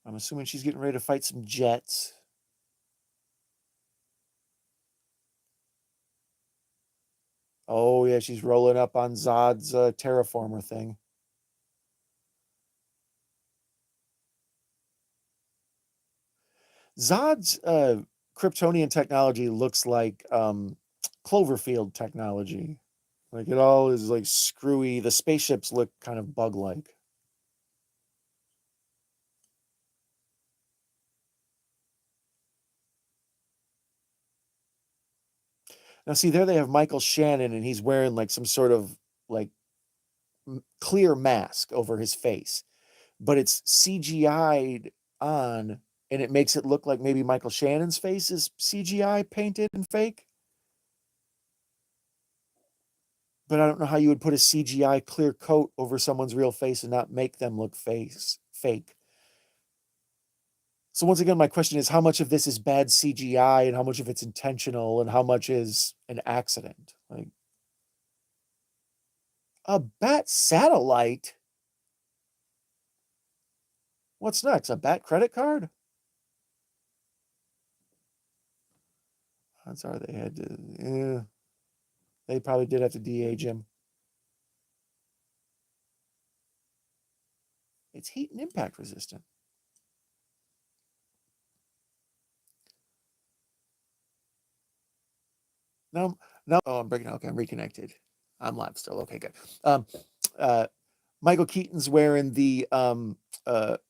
I'm assuming she's getting ready to fight some jets. Oh yeah, she's rolling up on Zod's terraformer thing. Zod's Kryptonian technology looks like Cloverfield technology. Like it all is like screwy. The spaceships look kind of bug-like. Now see there they have Michael Shannon and he's wearing like some sort of like clear mask over his face, but it's CGI'd on and it makes it look like maybe Michael Shannon's face is CGI painted and fake. But I don't know how you would put a CGI clear coat over someone's real face and not make them look fake. So once again, my question is how much of this is bad CGI and how much of it's intentional and how much is an accident? Like a bat satellite? What's next? A bat credit card? I'm sorry, they had to. Yeah, they probably did have to de-age him. It's heat and impact resistant. No, no. Oh, I'm breaking. Okay, I'm reconnected. I'm live still. Okay, good. Um, uh, Michael Keaton's wearing the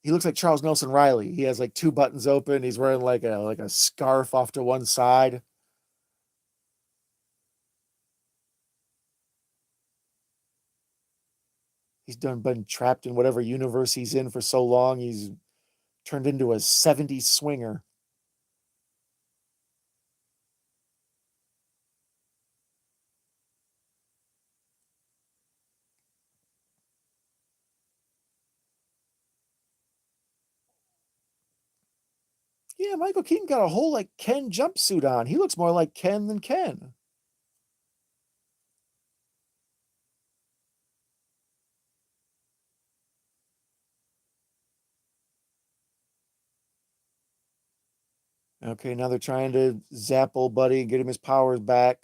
he looks like Charles Nelson Riley. He has like two buttons open. He's wearing like a scarf off to one side. He's done been trapped in whatever universe he's in for so long. He's turned into a 70s swinger. Yeah, Michael Keaton got a whole like Ken jumpsuit on. He looks more like Ken than Ken. Okay, now they're trying to zap old buddy and get him his powers back.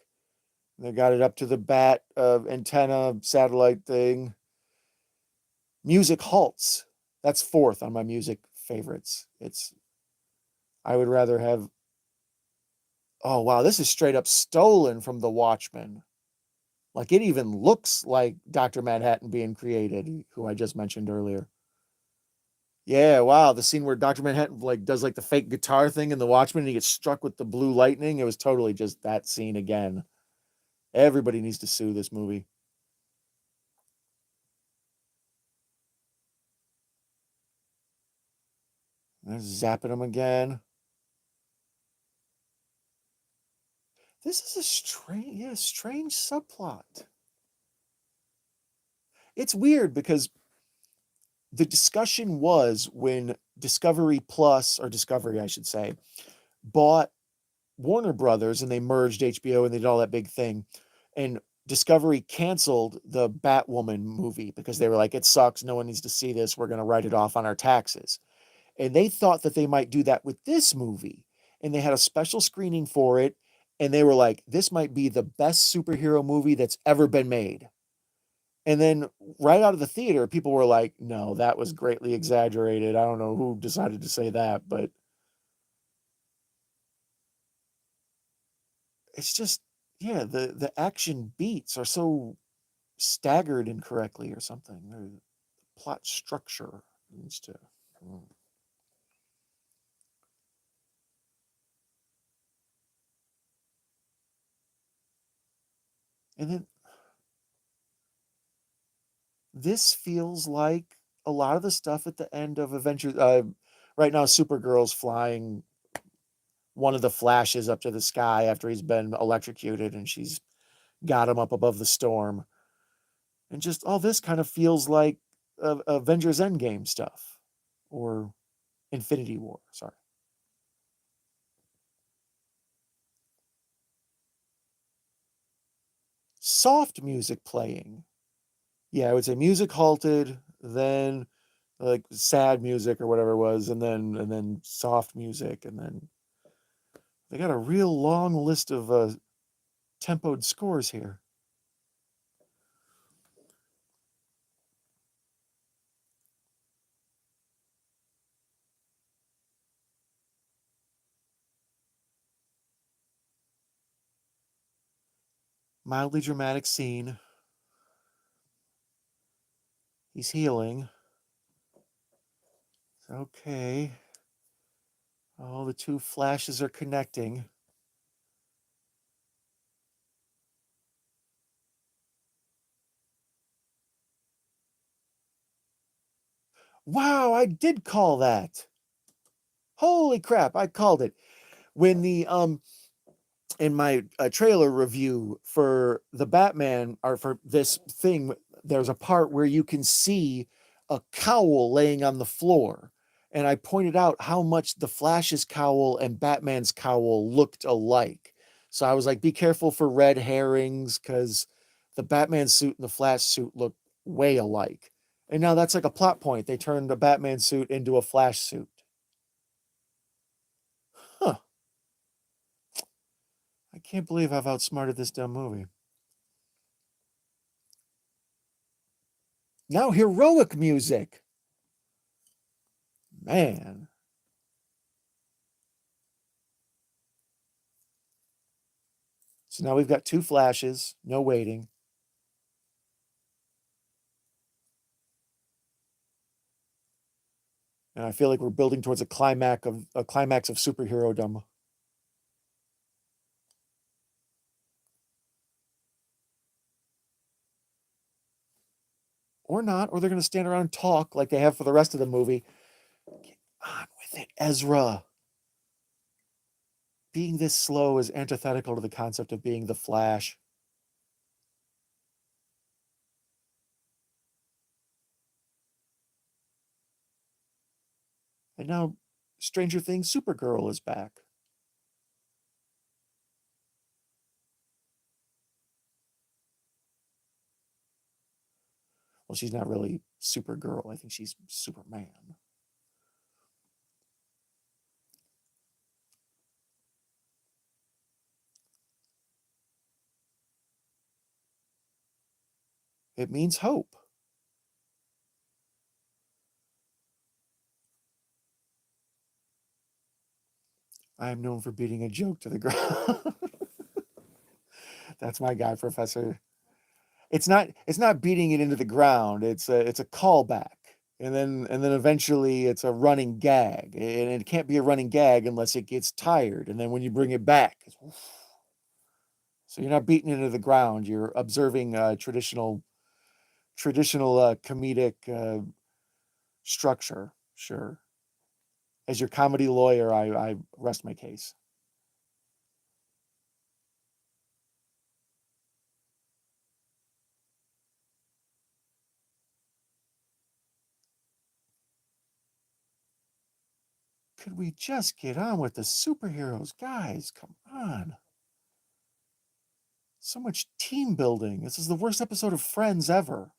They got it up to the bat antenna satellite thing. Music halts. That's fourth on my music favorites. It's I would rather have. Oh wow, this is straight up stolen from The Watchmen. Like it even looks like Dr. Manhattan being created, who I just mentioned earlier. Yeah, wow. The scene where Dr. Manhattan like does like the fake guitar thing in The Watchmen and he gets struck with the blue lightning. It was totally just that scene again. Everybody needs to sue this movie. They're zapping him again. This is a strange subplot. It's weird because the discussion was when Discovery Plus, or Discovery, I should say, bought Warner Brothers and they merged HBO and they did all that big thing. And Discovery canceled the Batwoman movie because they were like, it sucks. No one needs to see this. We're going to write it off on our taxes. And they thought that they might do that with this movie. And they had a special screening for it. And they were like, this might be the best superhero movie that's ever been made. And then right out of the theater, people were like, no, that was greatly exaggerated. I don't know who decided to say that, but it's just, yeah, the action beats are so staggered incorrectly or something. The plot structure needs to. Mm. And then this feels like a lot of the stuff at the end of Avengers. Right now, Supergirl's flying one of the Flashes up to the sky after he's been electrocuted, and she's got him up above the storm. And just all this kind of feels like Avengers Endgame stuff or Infinity War. Sorry. Soft music playing. Yeah, I would say music halted, then like sad music or whatever it was, and then soft music, and then they got a real long list of tempoed scores here. Mildly dramatic scene. He's healing. Okay. Oh, the two flashes are connecting. Wow, I did call that. Holy crap, I called it. When the in my trailer review for the Batman or for this thing, there's a part where you can see a cowl laying on the floor. And I pointed out how much the Flash's cowl and Batman's cowl looked alike. So I was like, be careful for red herrings because the Batman suit and the Flash suit look way alike. And now that's like a plot point. They turned the Batman suit into a Flash suit. Huh. I can't believe I've outsmarted this dumb movie. Now heroic music. Man. So now we've got two flashes, no waiting. And I feel like we're building towards a climax of superhero dumb. or not, or they're going to stand around and talk like they have for the rest of the movie. Get on with it, Ezra. Being this slow is antithetical to the concept of being the Flash. And now, Stranger Things Supergirl is back. Well, she's not really Supergirl. I think she's Superman. It means hope. I am known for beating a joke to the ground. That's my guy, Professor. It's not beating it into the ground. It's a callback. And then eventually it's a running gag. And it can't be a running gag unless it gets tired. And then when you bring it back, so you're not beating it into the ground. You're observing traditional comedic structure. Sure. As your comedy lawyer, I rest my case. Could we just get on with the superheroes, guys? Come on. So much team building. This is the worst episode of Friends ever.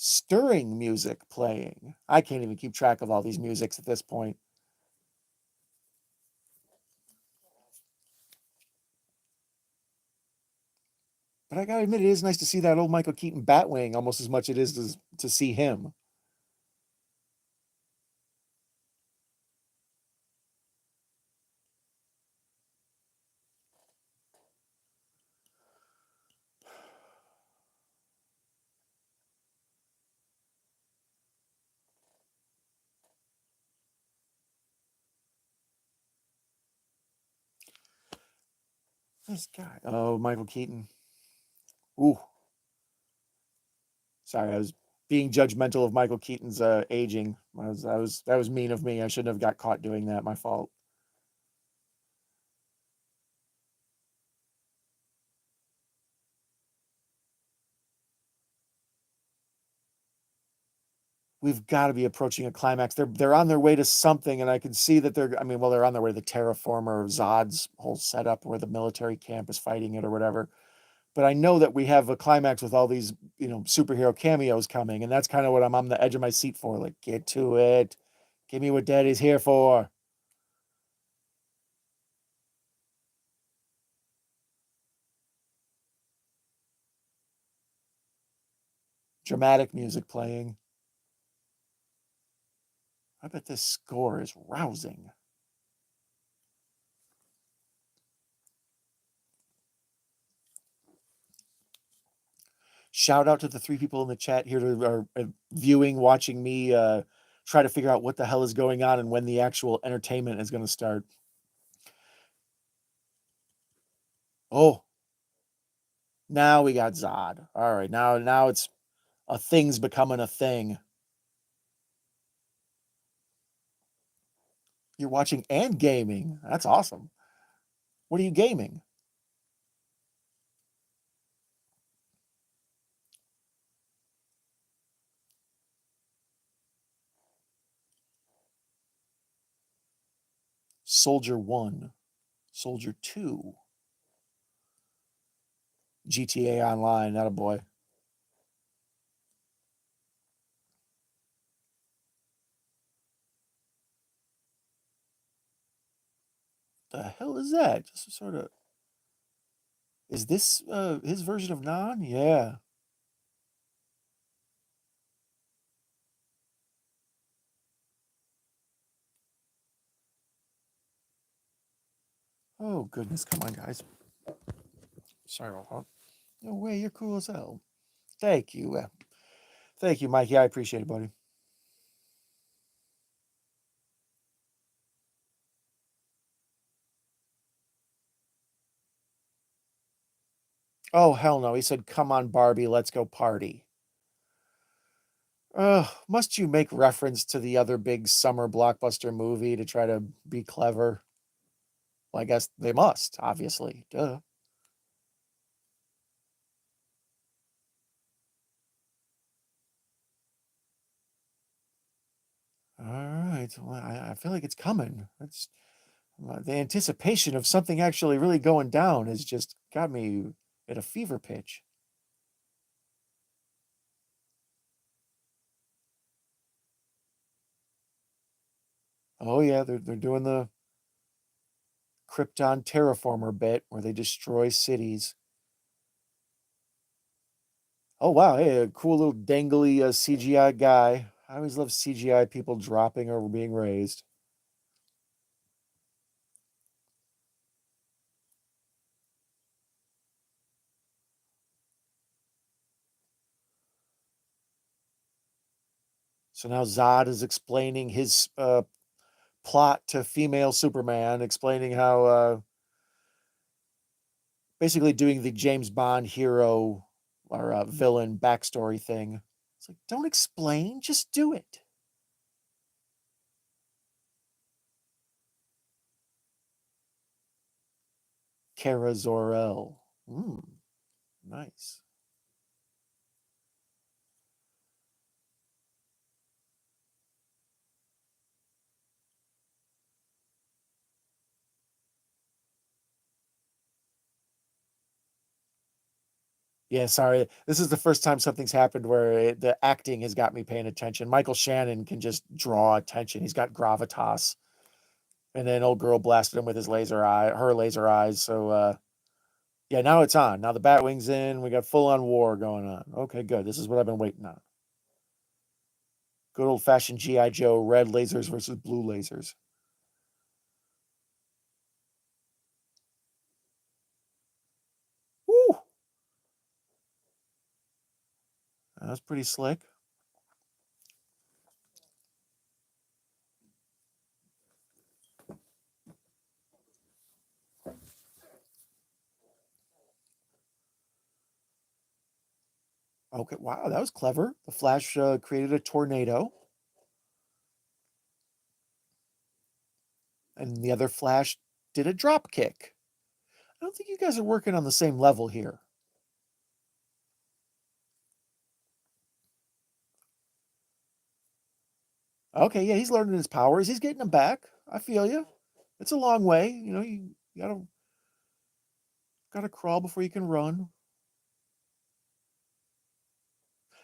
Stirring music playing. I can't even keep track of all these musics at this point. But I gotta admit, it is nice to see that old Michael Keaton Batwing almost as much as it is to see him. This guy. Oh, Michael Keaton. Ooh, sorry, I was being judgmental of Michael Keaton's aging. That was mean of me. I shouldn't have got caught doing that. My fault. We've got to be approaching a climax. They're on their way to something, and I can see that they're. I mean, well, they're on their way to the terraformer Zod's whole setup where the military camp is fighting it or whatever. But I know that we have a climax with all these, superhero cameos coming, and that's kind of what I'm on the edge of my seat for. Like, get to it, give me what Daddy's here for. Dramatic music playing. I bet this score is rousing. Shout out to the three people in the chat here who are viewing, watching me try to figure out what the hell is going on and when the actual entertainment is going to start. Oh, now we got Zod. All right, now it's a thing's becoming a thing. You're watching and gaming. That's awesome. What are you gaming? Soldier 1, Soldier 2, GTA Online. Not a boy. The hell is that? Just sort of. Is this his version of Non? Yeah. Oh goodness, come on, guys. Sorry about that. No way, you're cool as hell. Thank you. Thank you, Mikey. I appreciate it, buddy. Oh, hell no. He said, "Come on, Barbie, let's go party." Must you make reference to the other big summer blockbuster movie to try to be clever? Well, I guess they must, obviously. Duh. All right. Well, I feel like it's coming. It's the anticipation of something actually really going down has just got me at a fever pitch. Oh yeah, they're doing the Krypton terraformer bit where they destroy cities. Oh wow, hey, a cool little dangly CGI guy. I always love CGI people dropping or being raised. So now Zod is explaining his plot to female Superman, explaining how basically doing the James Bond hero or villain backstory thing. It's like, don't explain, just do it. Kara Zor-El. Nice. Yeah, sorry. This is the first time something's happened where the acting has got me paying attention. Michael Shannon can just draw attention. He's got gravitas. And then old girl blasted him with his laser eye, her laser eyes. So yeah, now it's on. Now the Batwing's in. We got full on war going on. Okay, good. This is what I've been waiting on. Good old fashioned GI Joe red lasers versus blue lasers. Woo! That's pretty slick. Okay, wow, that was clever. The Flash created a tornado, and the other Flash did a drop kick. I don't think you guys are working on the same level here. Okay, yeah, he's learning his powers. He's getting them back. I feel you. It's a long way. You gotta crawl before you can run.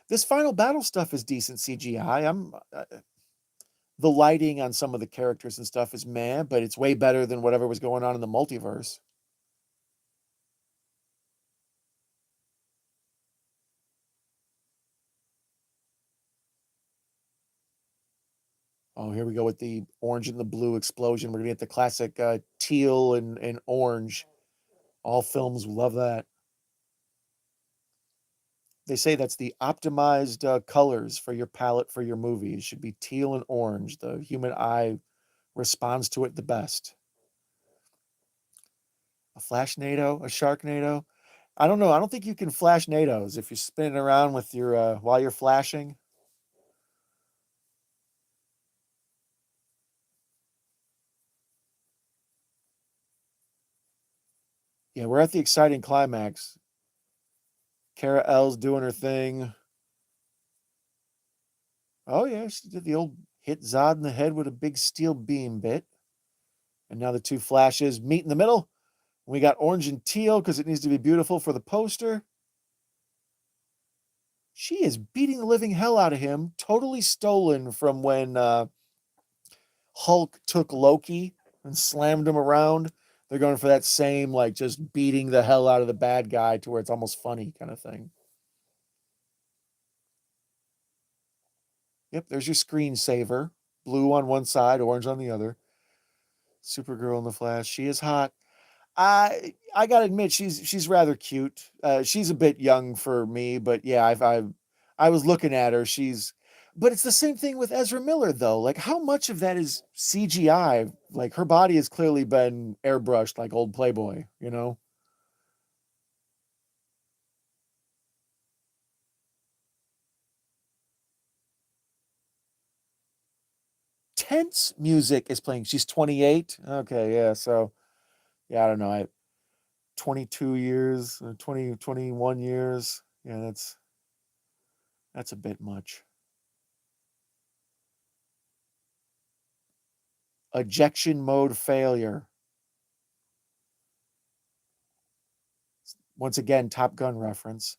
This final battle stuff is decent CGI. The lighting on some of the characters and stuff is meh, but it's way better than whatever was going on in the multiverse. Oh, here we go with the orange and the blue explosion. We're gonna get the classic teal and orange. All films love that. They say that's the optimized colors for your palette for your movie. It should be teal and orange. The human eye responds to it the best. A flash NATO, a shark NATO. I don't know. I don't think you can flash NATOs if you're spinning around with your while you're flashing. Yeah, we're at the exciting climax. Kara L's doing her thing. Oh yeah, she did the old hit Zod in the head with a big steel beam bit. And now the two flashes meet in the middle. We got orange and teal because it needs to be beautiful for the poster. She is beating the living hell out of him. Totally stolen from when Hulk took Loki and slammed him around. They're going for that same, like, just beating the hell out of the bad guy to where it's almost funny kind of thing. Yep, there's your screensaver. Blue on one side, orange on the other. Supergirl in the Flash. She is hot. I gotta admit she's rather cute. She's a bit young for me, but yeah, I was looking at her. But it's the same thing with Ezra Miller though. Like how much of that is CGI? Like her body has clearly been airbrushed like old Playboy, you know? intense music is playing. She's 28. Okay, yeah. So, yeah, I don't know. 22 years, 20, 21 years. Yeah, that's a bit much. Ejection mode failure. Once again, Top Gun reference.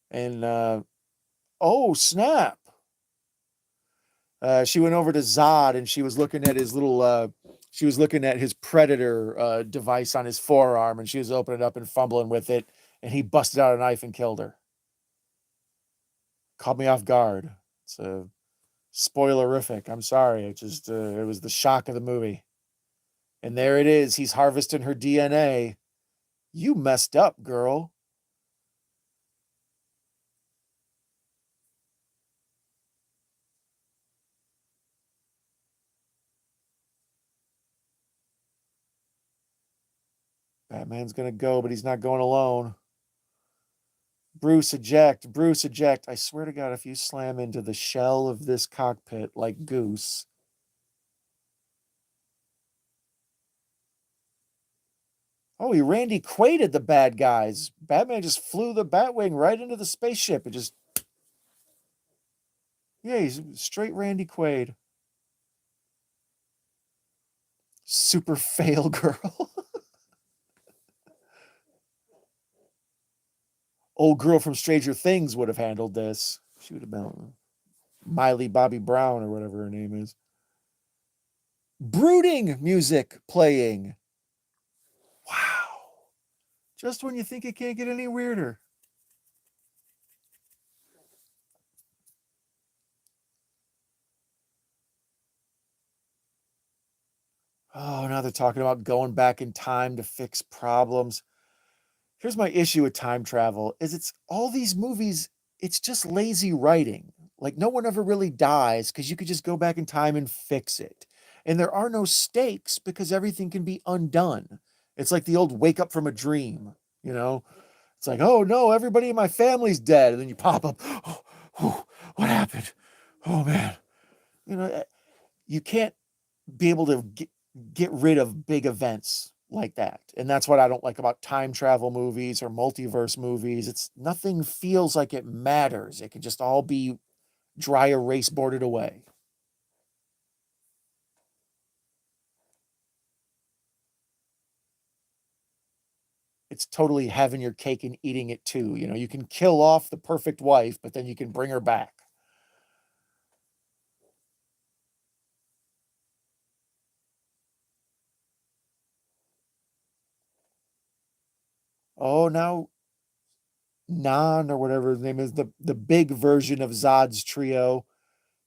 And oh, snap. She went over to Zod and she was looking at his little she was looking at his predator device on his forearm, and she was opening it up and fumbling with it, and he busted out a knife and killed her. Caught me off guard. It's a spoilerific. I'm sorry. It was the shock of the movie. And there it is. He's harvesting her DNA. You messed up, girl. Batman's gonna go, but he's not going alone. Bruce, eject. Bruce, eject. I swear to God, if you slam into the shell of this cockpit like Goose. Oh, he Randy Quaided the bad guys. Batman just flew the Batwing right into the spaceship. It just, yeah, he's straight Randy Quaid. Super fail girl. Old girl from Stranger Things would have handled this. She would have been Miley Bobby Brown or whatever her name is. Brooding music playing. Wow. Just when you think it can't get any weirder. Oh, now they're talking about going back in time to fix problems. Here's my issue with time travel is it's all these movies, it's just lazy writing. Like no one ever really dies because you could just go back in time and fix it. And there are no stakes because everything can be undone. It's like the old wake up from a dream, you know? It's like, oh no, everybody in my family's dead. And then you pop up, oh, what happened? Oh man. You know, you can't be able to get rid of big events like that. And that's what I don't like about time travel movies or multiverse movies. It's nothing feels like it matters. It can just all be dry erase boarded away. It's totally having your cake and eating it too. You know, you can kill off the perfect wife, but then you can bring her back. Oh, now Nan or whatever his name is, the big version of Zod's trio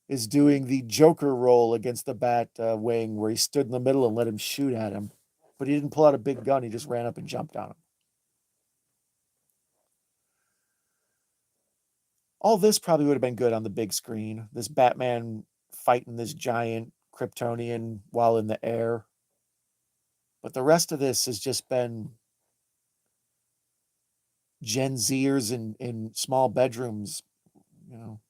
is doing the Joker role against the Bat wing, where he stood in the middle and let him shoot at him. But he didn't pull out a big gun. He just ran up and jumped on him. All this probably would have been good on the big screen. This Batman fighting this giant Kryptonian while in the air. But the rest of this has just been Gen Zers in small bedrooms, you know.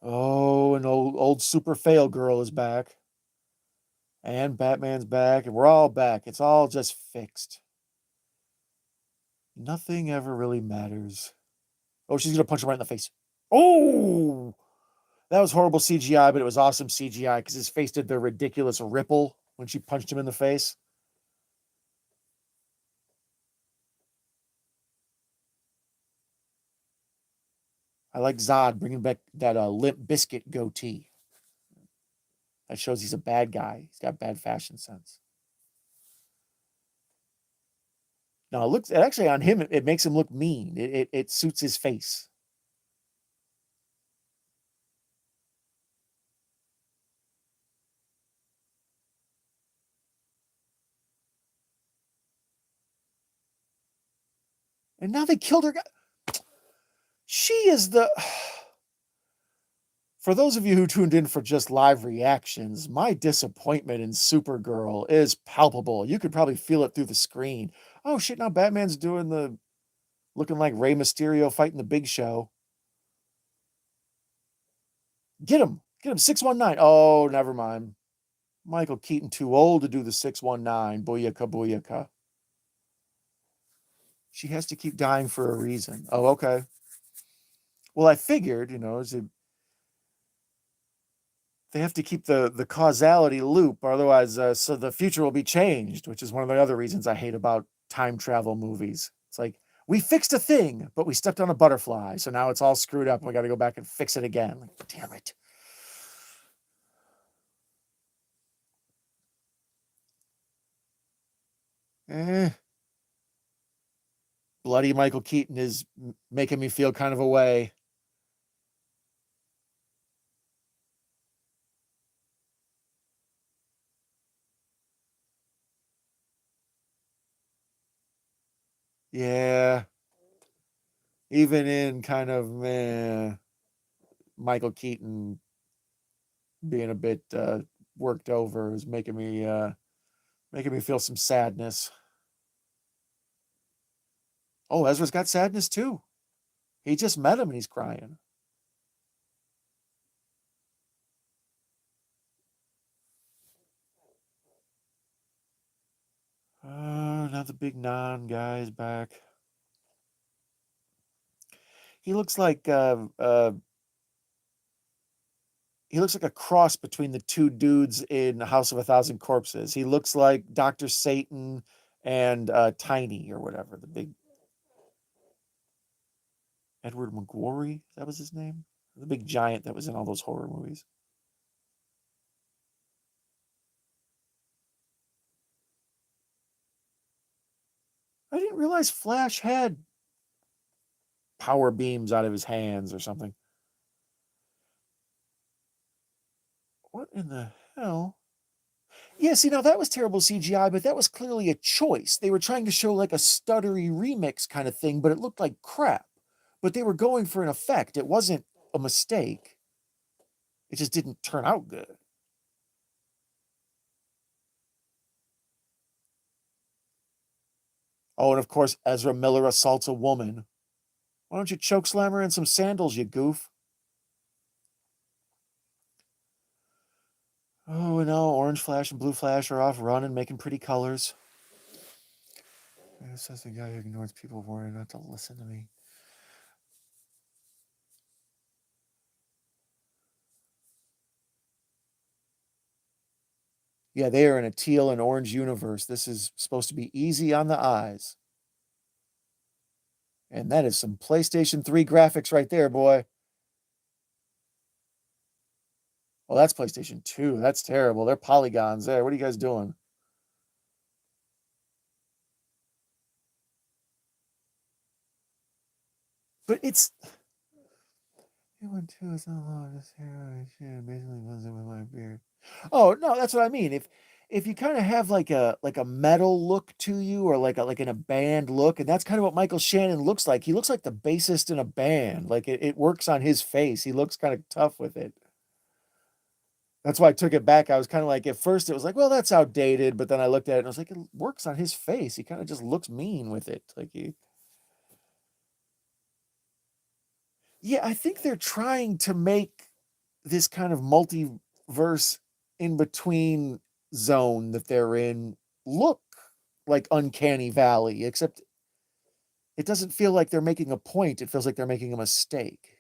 Oh, an old super fail girl is back. And Batman's back, and we're all back. It's all just fixed. Nothing ever really matters. Oh, she's gonna punch him right in the face. Oh, that was horrible CGI, but it was awesome CGI because his face did the ridiculous ripple when she punched him in the face. I like Zod bringing back that Limp Biscuit goatee. That shows he's a bad guy. He's got bad fashion sense. No, it actually on him. It makes him look mean. It suits his face. And now they killed her. She is the For those of you who tuned in for just live reactions, my disappointment in Supergirl is palpable. You could probably feel it through the screen. Oh shit, now Batman's doing the looking like Rey Mysterio fighting the Big Show. Get him. Get him. 619. Oh, never mind. Michael Keaton too old to do the 619. Booyaka, booyaka. She has to keep dying for a reason. Oh, okay. Well, I figured, they have to keep the causality loop, otherwise, so the future will be changed, which is one of the other reasons I hate about time travel movies. It's like we fixed a thing, but we stepped on a butterfly, so now it's all screwed up. We got to go back and fix it again. Like, damn it. Eh. Bloody Michael Keaton is making me feel kind of a way. Yeah, even in kind of Michael Keaton being a bit worked over is making me feel some sadness. Oh, Ezra's got sadness too. He just met him and he's crying. Now the big non guy is back. He looks like he looks like a cross between the two dudes in House of a Thousand Corpses. He looks like Dr. Satan and Tiny or whatever, the big Edward McGorry, that was his name? The big giant that was in all those horror movies. I didn't realize Flash had power beams out of his hands or something. What in the hell? Yeah, see, now that was terrible CGI, but that was clearly a choice. They were trying to show like a stuttery remix kind of thing, but it looked like crap. But they were going for an effect. It wasn't a mistake. It just didn't turn out good. Oh, and of course, Ezra Miller assaults a woman. Why don't you choke slam her in some sandals, you goof? Oh, and now Orange Flash and Blue Flash are off running, making pretty colors. This says the guy who ignores people warning not to listen to me. Yeah, they are in a teal and orange universe. This is supposed to be easy on the eyes. And that is some PlayStation 3 graphics right there, boy. Oh, that's PlayStation 2. That's terrible. They're polygons there. What are you guys doing? But it's it went too it's not long. This hair basically blends in with my beard. Oh no, that's what I mean. If you kind of have like a metal look to you or like in a band look, and that's kind of what Michael Shannon looks like. He looks like the bassist in a band. Like it works on his face. He looks kind of tough with it. That's why I took it back. I was kind of like, at first it was like, well, that's outdated. But then I looked at it and I was like, it works on his face. He kind of just looks mean with it. Yeah, I think they're trying to make this kind of multiverse in between zone that they're in look like Uncanny Valley, except it doesn't feel like they're making a point. It feels like they're making a mistake.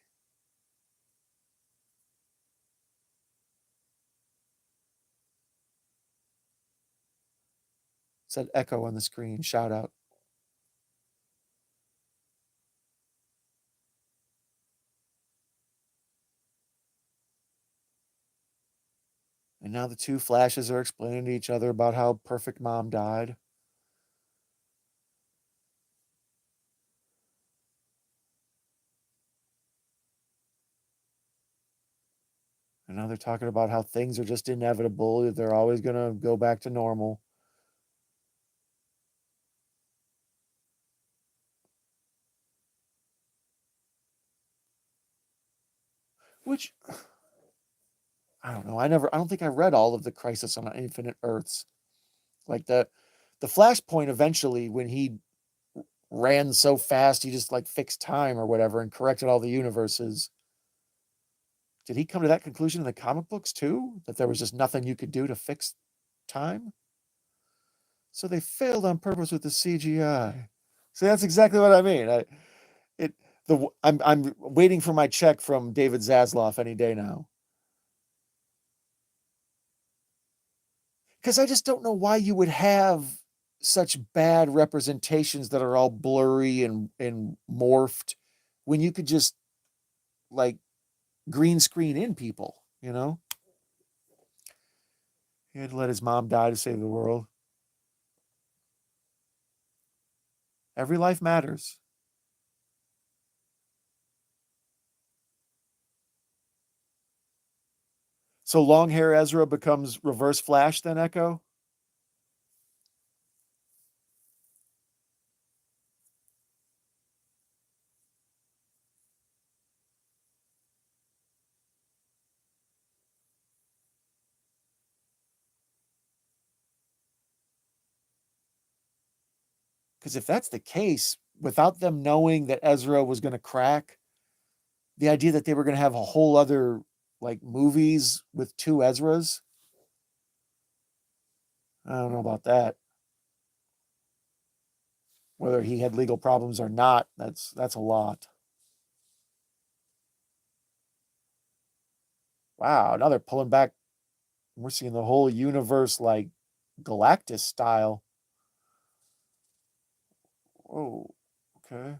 It said Echo on the screen. Shout out. And now the two Flashes are explaining to each other about how Perfect Mom died. And now they're talking about how things are just inevitable. They're always going to go back to normal. Which I don't know. I don't think I read all of the Crisis on Infinite Earths. Like the Flashpoint eventually, when he ran so fast, he just like fixed time or whatever and corrected all the universes. Did he come to that conclusion in the comic books too? That there was just nothing you could do to fix time? So they failed on purpose with the CGI. So that's exactly what I mean. It I'm waiting for my check from David Zaslav any day now. Because I just don't know why you would have such bad representations that are all blurry and morphed when you could just like green screen in people, you know? He had to let his mom die to save the world. Every life matters. So long hair Ezra becomes Reverse Flash then, Echo? Because if that's the case, without them knowing that Ezra was going to crack, the idea that they were going to have a whole other like movies with two Ezras, I don't know about that. Whether he had legal problems or not, that's a lot. Wow, now they're pulling back. We're seeing the whole universe like Galactus style. Oh, okay.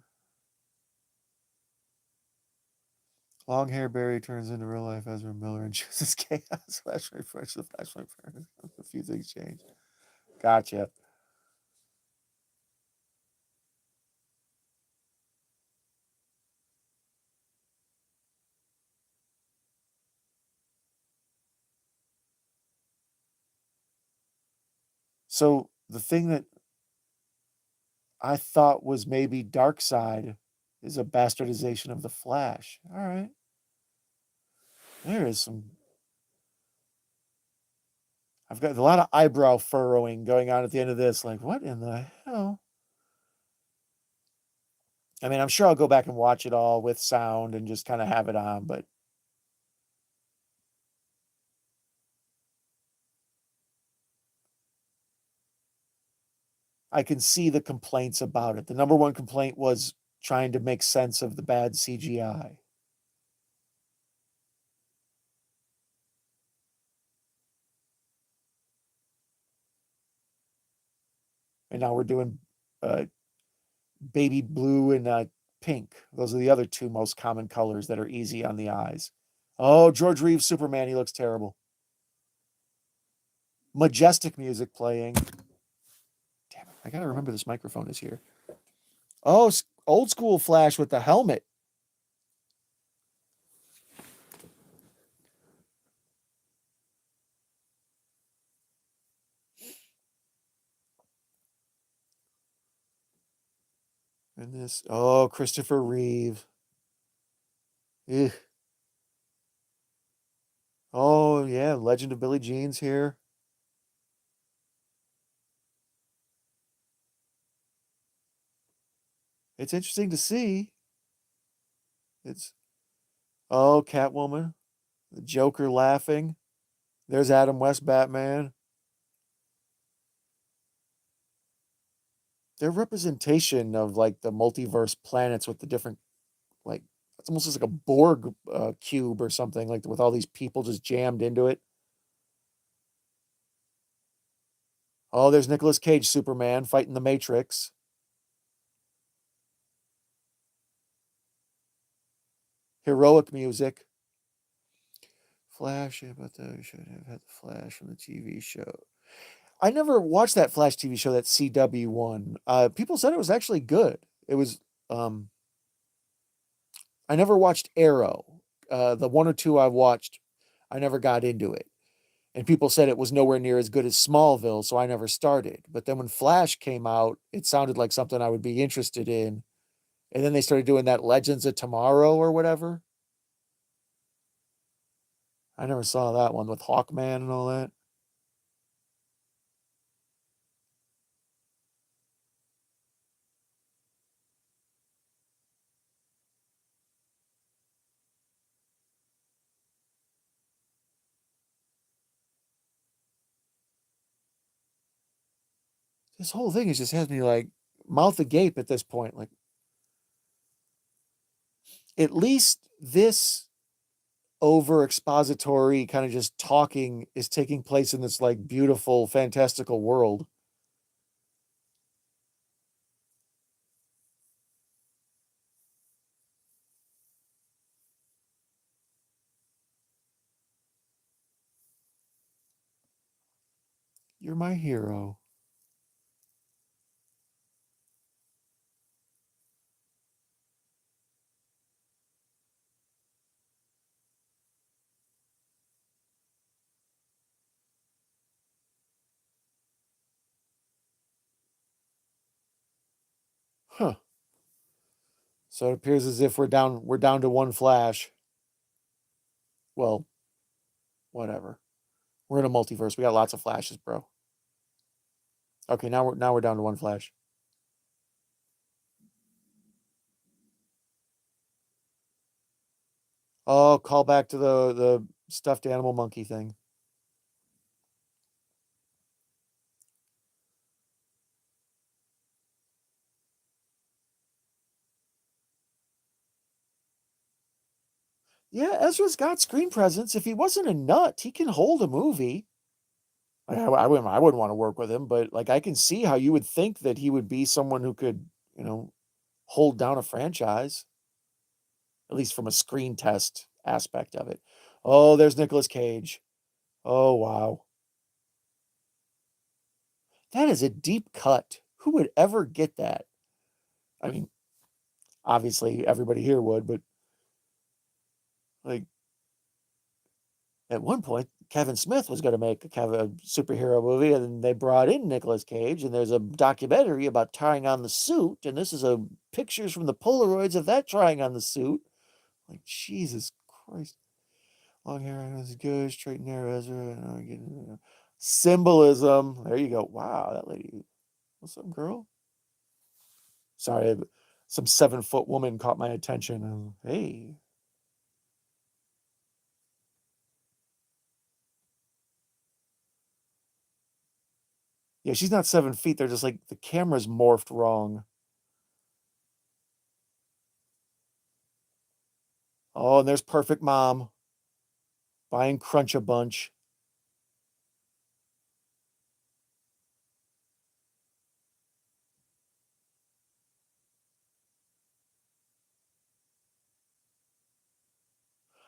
Long hair Barry turns into real life Ezra Miller and chooses chaos. Flash refresh the flashlight. A few things change. Gotcha. So the thing that I thought was maybe Dark Side is a bastardization of the Flash. All right. There is some. I've got a lot of eyebrow furrowing going on at the end of this. Like, what in the hell? I mean, I'm sure I'll go back and watch it all with sound and just kind of have it on, but I can see the complaints about it. The number one complaint was trying to make sense of the bad CGI. And now we're doing uh, baby blue and pink. Those are the other two most common colors that are easy on the eyes. Oh, George Reeves Superman, he looks terrible. Majestic music playing. Damn it, I gotta remember this microphone is here. Oh, old school Flash with the helmet. And this, oh, Christopher Reeve. Ugh. Oh, yeah, Legend of Billie Jean's here. It's interesting to see. It's, oh, Catwoman, the Joker laughing. There's Adam West Batman. Their representation of like the multiverse planets with the different, like, it's almost like a Borg cube or something, like with all these people just jammed into it. Oh, there's Nicolas Cage Superman fighting the Matrix. Heroic music. Flash, yeah, but should have had the Flash from the TV show. I never watched that Flash TV show, that CW one. People said it was actually good. It was. Um, I never watched Arrow. The one or two I watched, I never got into it. And people said it was nowhere near as good as Smallville, so I never started. But then when Flash came out, it sounded like something I would be interested in. And then they started doing that Legends of Tomorrow or whatever. I never saw that one with Hawkman and all that. This whole thing is just has me like mouth agape at this point. Like, at least this over expository kind of just talking is taking place in this like beautiful, fantastical world. You're my hero. Huh. So it appears as if we're down to one Flash. Well, whatever. We're in a multiverse. We got lots of Flashes, bro. Okay, now we're down to one Flash. Oh, call back to the stuffed animal monkey thing. Yeah, Ezra's got screen presence. If he wasn't a nut, he can hold a movie. I wouldn't want to work with him, but like I can see how you would think that he would be someone who could, hold down a franchise, at least from a screen test aspect of it. Oh, there's Nicolas Cage. Oh, wow. That is a deep cut. Who would ever get that? I mean, obviously everybody here would, but like at one point, Kevin Smith was going to make a superhero movie, and they brought in Nicolas Cage, and there's a documentary about trying on the suit, and this is a pictures from the Polaroids of that trying on the suit. Like Jesus Christ, long hair is good, straight hair, Ezra, symbolism. There you go. Wow, that lady. What's up, girl? Sorry, some 7-foot woman caught my attention. Hey, yeah, she's not 7 feet. They're just like the camera's morphed wrong. Oh, and there's Perfect Mom buying Crunch a Bunch.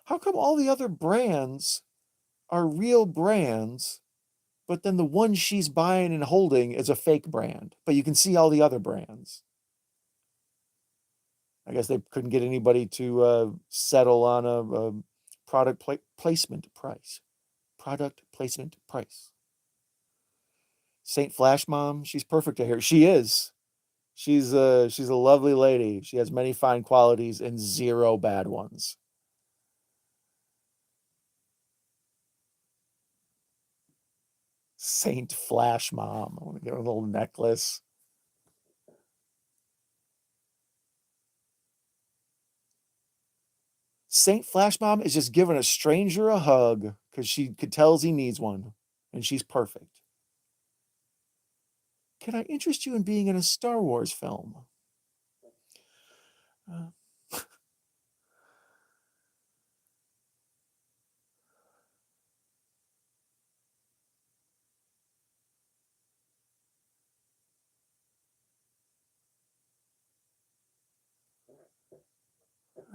How come all the other brands are real brands, but then the one she's buying and holding is a fake brand, but you can see all the other brands? I guess they couldn't get anybody to settle on a product placement price. Product placement price. Saint Flash Mom, she's perfect to her. She is. She's a lovely lady. She has many fine qualities and zero bad ones. Saint Flash Mom. I want to get her a little necklace. Saint Flash Mom is just giving a stranger a hug because she could tells he needs one, and she's perfect. Can I interest you in being in a Star Wars film? Uh,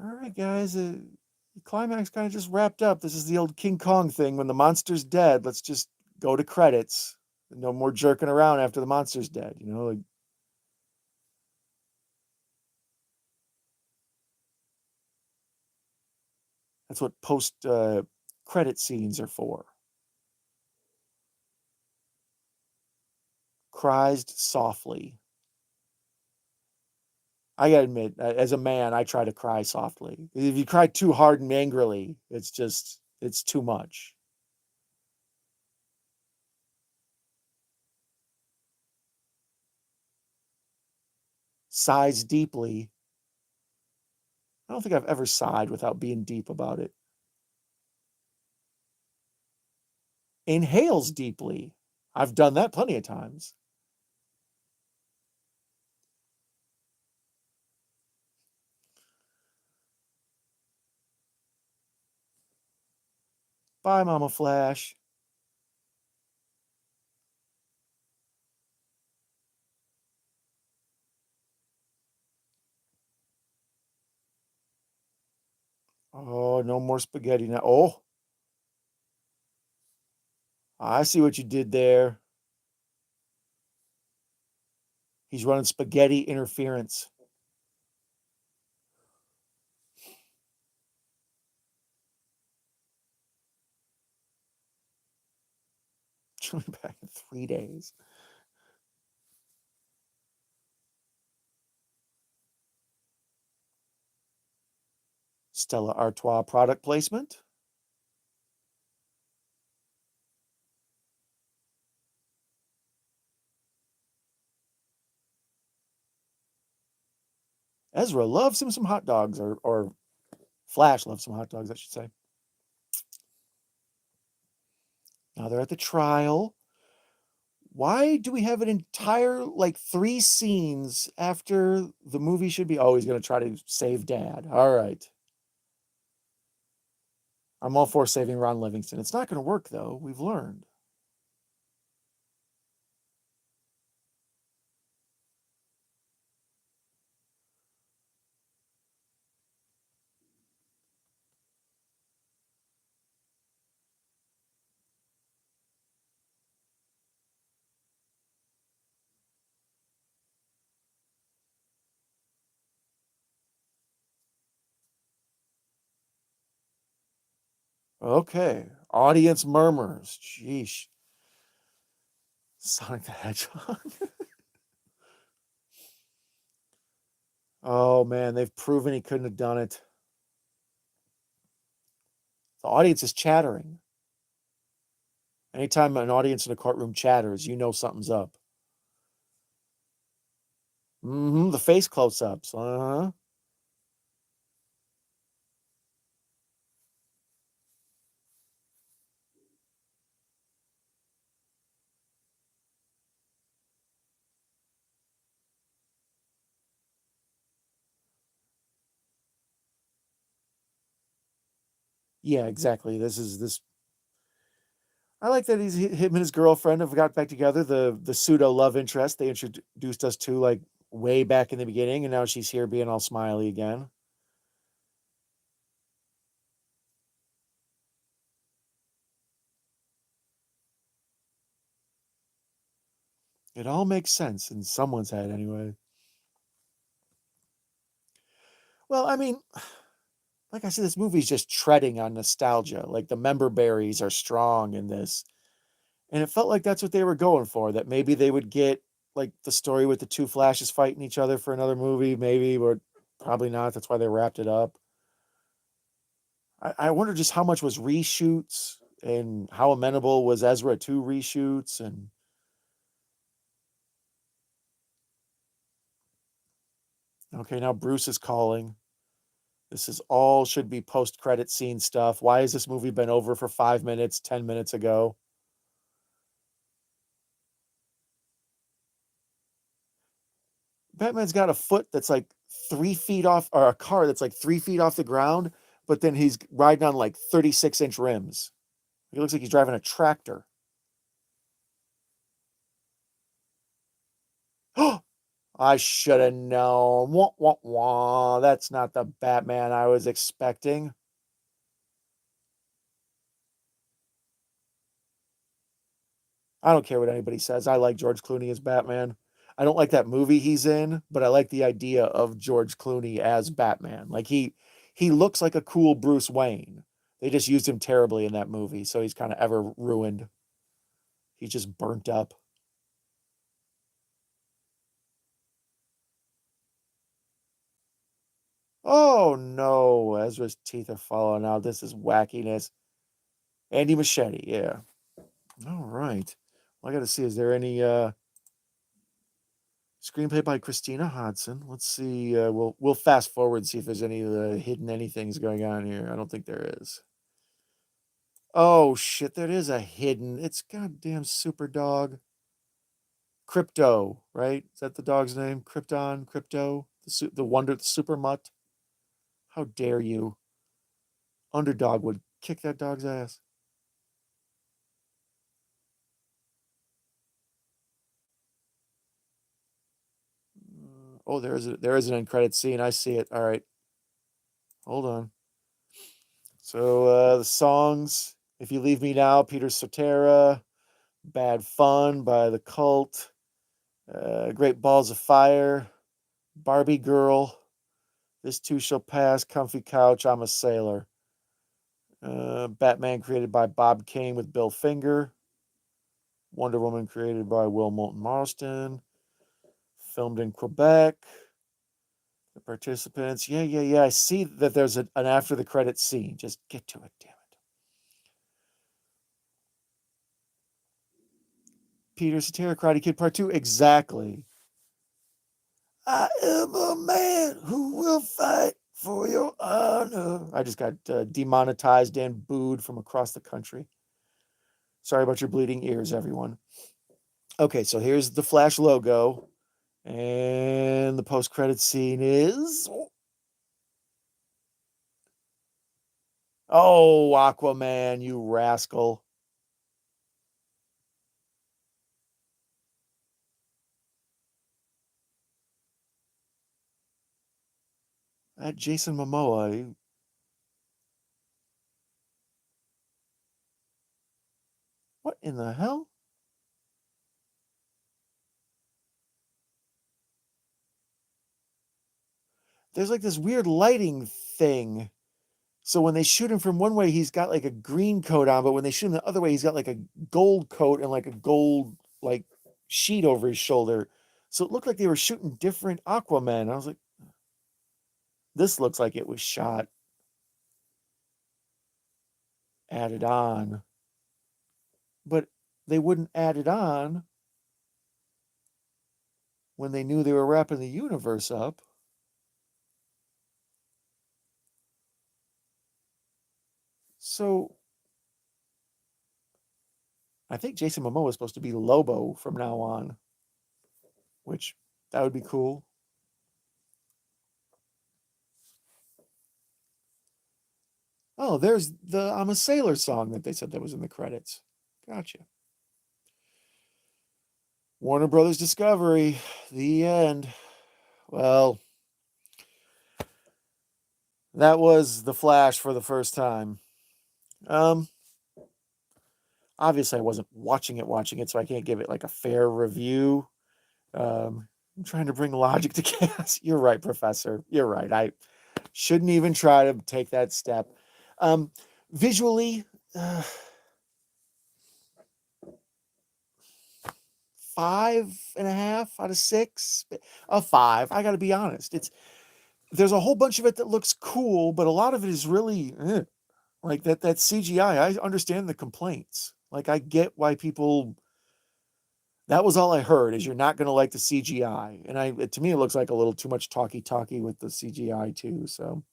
all right, guys. The climax kind of just wrapped up. This is the old King Kong thing. When the monster's dead, let's just go to credits. No more jerking around after the monster's dead. Like that's what post credit scenes are for. Cries softly. I gotta admit, as a man, I try to cry softly. If you cry too hard and angrily, it's just It's too much. Sighs deeply. I don't think I've ever sighed without being deep about it. Inhales deeply. I've done that plenty of times. Bye, Mama Flash. Oh, no more spaghetti now. Oh, I see what you did there. He's running spaghetti interference. She'll be back in 3 days. Stella Artois product placement. Ezra loves him some hot dogs, or Flash loves some hot dogs, I should say. Now they're at the trial. Why do we have an entire like 3 scenes after the movie should be? Oh, he's gonna try to save Dad. All right. I'm all for saving Ron Livingston. It's not gonna work though. We've learned. Okay. Audience murmurs. Sheesh. Sonic the Hedgehog. Oh man, they've proven he couldn't have done it. The audience is chattering. Anytime an audience in a courtroom chatters, you know something's up. The face close-ups. Uh-huh. Yeah, exactly. This. I like that him and his girlfriend have got back together. The pseudo love interest they introduced us to like way back in the beginning, and now she's here being all smiley again. It all makes sense in someone's head, anyway. Well, I mean, like I said, this movie's just treading on nostalgia. Like the member berries are strong in this. And it felt like that's what they were going for, that maybe they would get like the story with the two Flashes fighting each other for another movie, maybe, or probably not. That's why they wrapped it up. I wonder just how much was reshoots and how amenable was Ezra to reshoots. And okay, now Bruce is calling. This is all should be post credit scene stuff. Why has this movie been over for 5 minutes, 10 minutes ago? Batman's got a foot that's like 3 feet off, or a car that's like 3 feet off the ground, but then he's riding on like 36-inch rims. He looks like he's driving a tractor. I should have known. Wah, wah, wah. That's not the Batman I was expecting. I don't care what anybody says. I like George Clooney as Batman. I don't like that movie he's in, but I like the idea of George Clooney as Batman. Like he looks like a cool Bruce Wayne. They just used him terribly in that movie, so he's kind of ever ruined. He's just burnt up. Oh no, Ezra's teeth are falling out. This is wackiness. Andy Machete, yeah. All right. Well, I got to see, is there any screenplay by Christina Hodson? Let's see. We'll fast forward, see if there's any hidden anythings going on here. I don't think there is. Oh shit, there is a hidden. It's goddamn super dog. Crypto, right? Is that the dog's name? Krypton, Crypto, the wonder, the super mutt. How dare you? Underdog would kick that dog's ass. Oh, there is an end credit scene. I see it. All right, hold on. So the songs: "If You Leave Me Now," Peter Cetera; "Bad Fun" by The Cult; "Great Balls of Fire," Barbie Girl; "This Too Shall Pass," Comfy Couch, "I'm a Sailor." Batman created by Bob Kane with Bill Finger. Wonder Woman created by Will Moulton Marston. Filmed in Quebec. The participants. Yeah. I see that there's an after the credits scene. Just get to it, damn it. Peter Cetera, Karate Kid Part 2. Exactly. I am a man who will fight for your honor. I just got demonetized and booed from across the country. Sorry about your bleeding ears, everyone. Okay, so here's the Flash logo. And the post credit scene is. Oh, Aquaman, you rascal. That Jason Momoa. What in the hell? There's like this weird lighting thing. So when they shoot him from one way, he's got like a green coat on, but when they shoot him the other way, he's got like a gold coat and like a gold like sheet over his shoulder. So it looked like they were shooting different Aquaman. I was like, this looks like it was shot added on, but they wouldn't add it on when they knew they were wrapping the universe up. So I think Jason Momoa is supposed to be Lobo from now on, which that would be cool. Oh, there's the "I'm a Sailor" song that they said that was in the credits. Gotcha. Warner Brothers Discovery, the end. Well, that was The Flash for the first time. Um, Obviously I wasn't watching it, so I can't give it like a fair review. I'm trying to bring logic to chaos. You're right, Professor. You're right. I shouldn't even try to take that step. Um, Visually, 5.5 out of 6 of 5. I got to be honest. There's a whole bunch of it that looks cool, but a lot of it is really like that CGI. I understand the complaints. Like I get why people. That was all I heard is you're not going to like the CGI, and to me it looks like a little too much talky with the CGI too. So,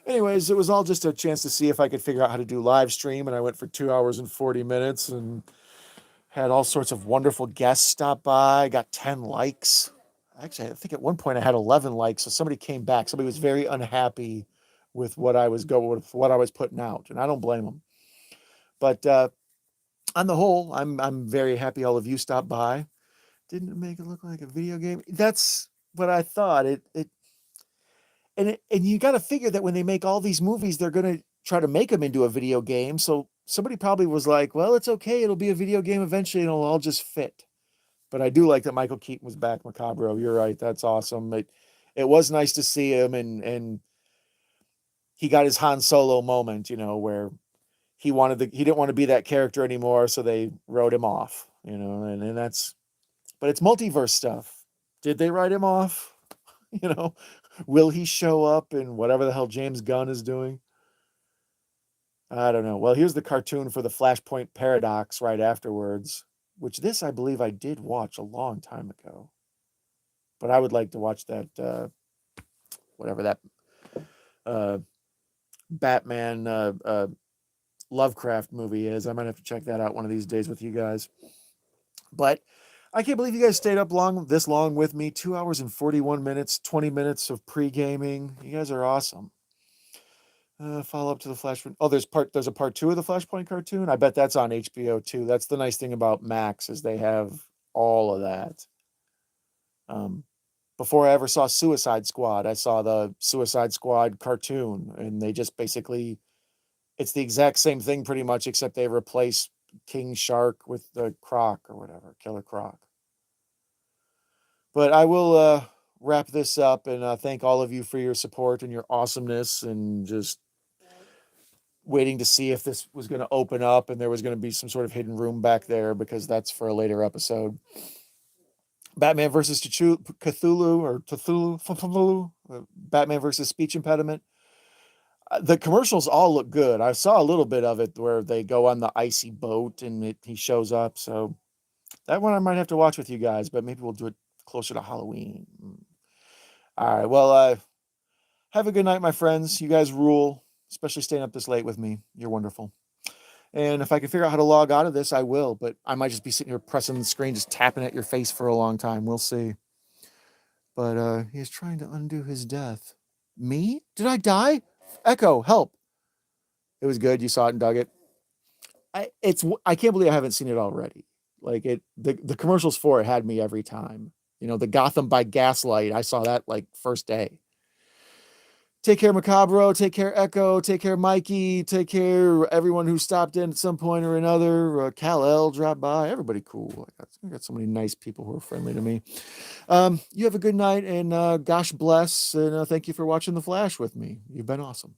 anyways, it was all just a chance to see if I could figure out how to do live stream, and I went for 2 hours and 40 minutes and had all sorts of wonderful guests stop by. Got 10 likes. Actually, I think at one point I had 11 likes. So somebody came back. Somebody was very unhappy with what I was putting out, and I don't blame them. But on the whole, I'm very happy all of you stopped by. Didn't make it look like a video game. That's what I thought. And you got to figure that when they make all these movies, they're gonna try to make them into a video game. So somebody probably was like, "Well, it's okay. It'll be a video game eventually, and it'll all just fit." But I do like that Michael Keaton was back, Macabro. You're right. That's awesome. It was nice to see him, and he got his Han Solo moment, where he didn't want to be that character anymore, so they wrote him off, and that's but it's multiverse stuff. Did they write him off? You know, will he show up in whatever the hell James Gunn is doing? I don't know. Well, here's the cartoon for the Flashpoint Paradox right afterwards, which this I believe I did watch a long time ago. But I would like to watch that whatever that uh Batman Lovecraft movie is. I might have to check that out one of these days with you guys. But I can't believe you guys stayed up this long with me. 2 hours and 41 minutes, 20 minutes of pre-gaming. You guys are awesome. Follow up to the Flashpoint. Oh, there's a part two of the Flashpoint cartoon. I bet that's on HBO too. That's the nice thing about Max is they have all of that. Before I ever saw Suicide Squad, I saw the Suicide Squad cartoon, and they just basically it's the exact same thing pretty much, except they replace King Shark with the Croc or whatever, Killer Croc. But I will wrap this up and thank all of you for your support and your awesomeness and just waiting to see if this was going to open up and there was going to be some sort of hidden room back there because that's for a later episode. Batman versus Cthulhu or Cthulhu, Batman versus speech impediment. The commercials all look good. I saw a little bit of it where they go on the icy boat and he shows up. So that one I might have to watch with you guys, but maybe we'll do it closer to Halloween. All right. Well, have a good night, my friends. You guys rule, especially staying up this late with me. You're wonderful. And if I can figure out how to log out of this, I will. But I might just be sitting here pressing the screen, just tapping at your face for a long time. We'll see. But he's trying to undo his death. Me? Did I die? Echo, help. It was good. You saw it and dug it. I can't believe I haven't seen it already. Like the commercials for it had me every time. You know, the Gotham by Gaslight. I saw that like first day. Take care, Macabro. Take care, Echo. Take care, Mikey. Take care, everyone who stopped in at some point or another. Kal-El dropped by. Everybody cool. I got so many nice people who are friendly to me. You have a good night and gosh bless. And thank you for watching The Flash with me. You've been awesome.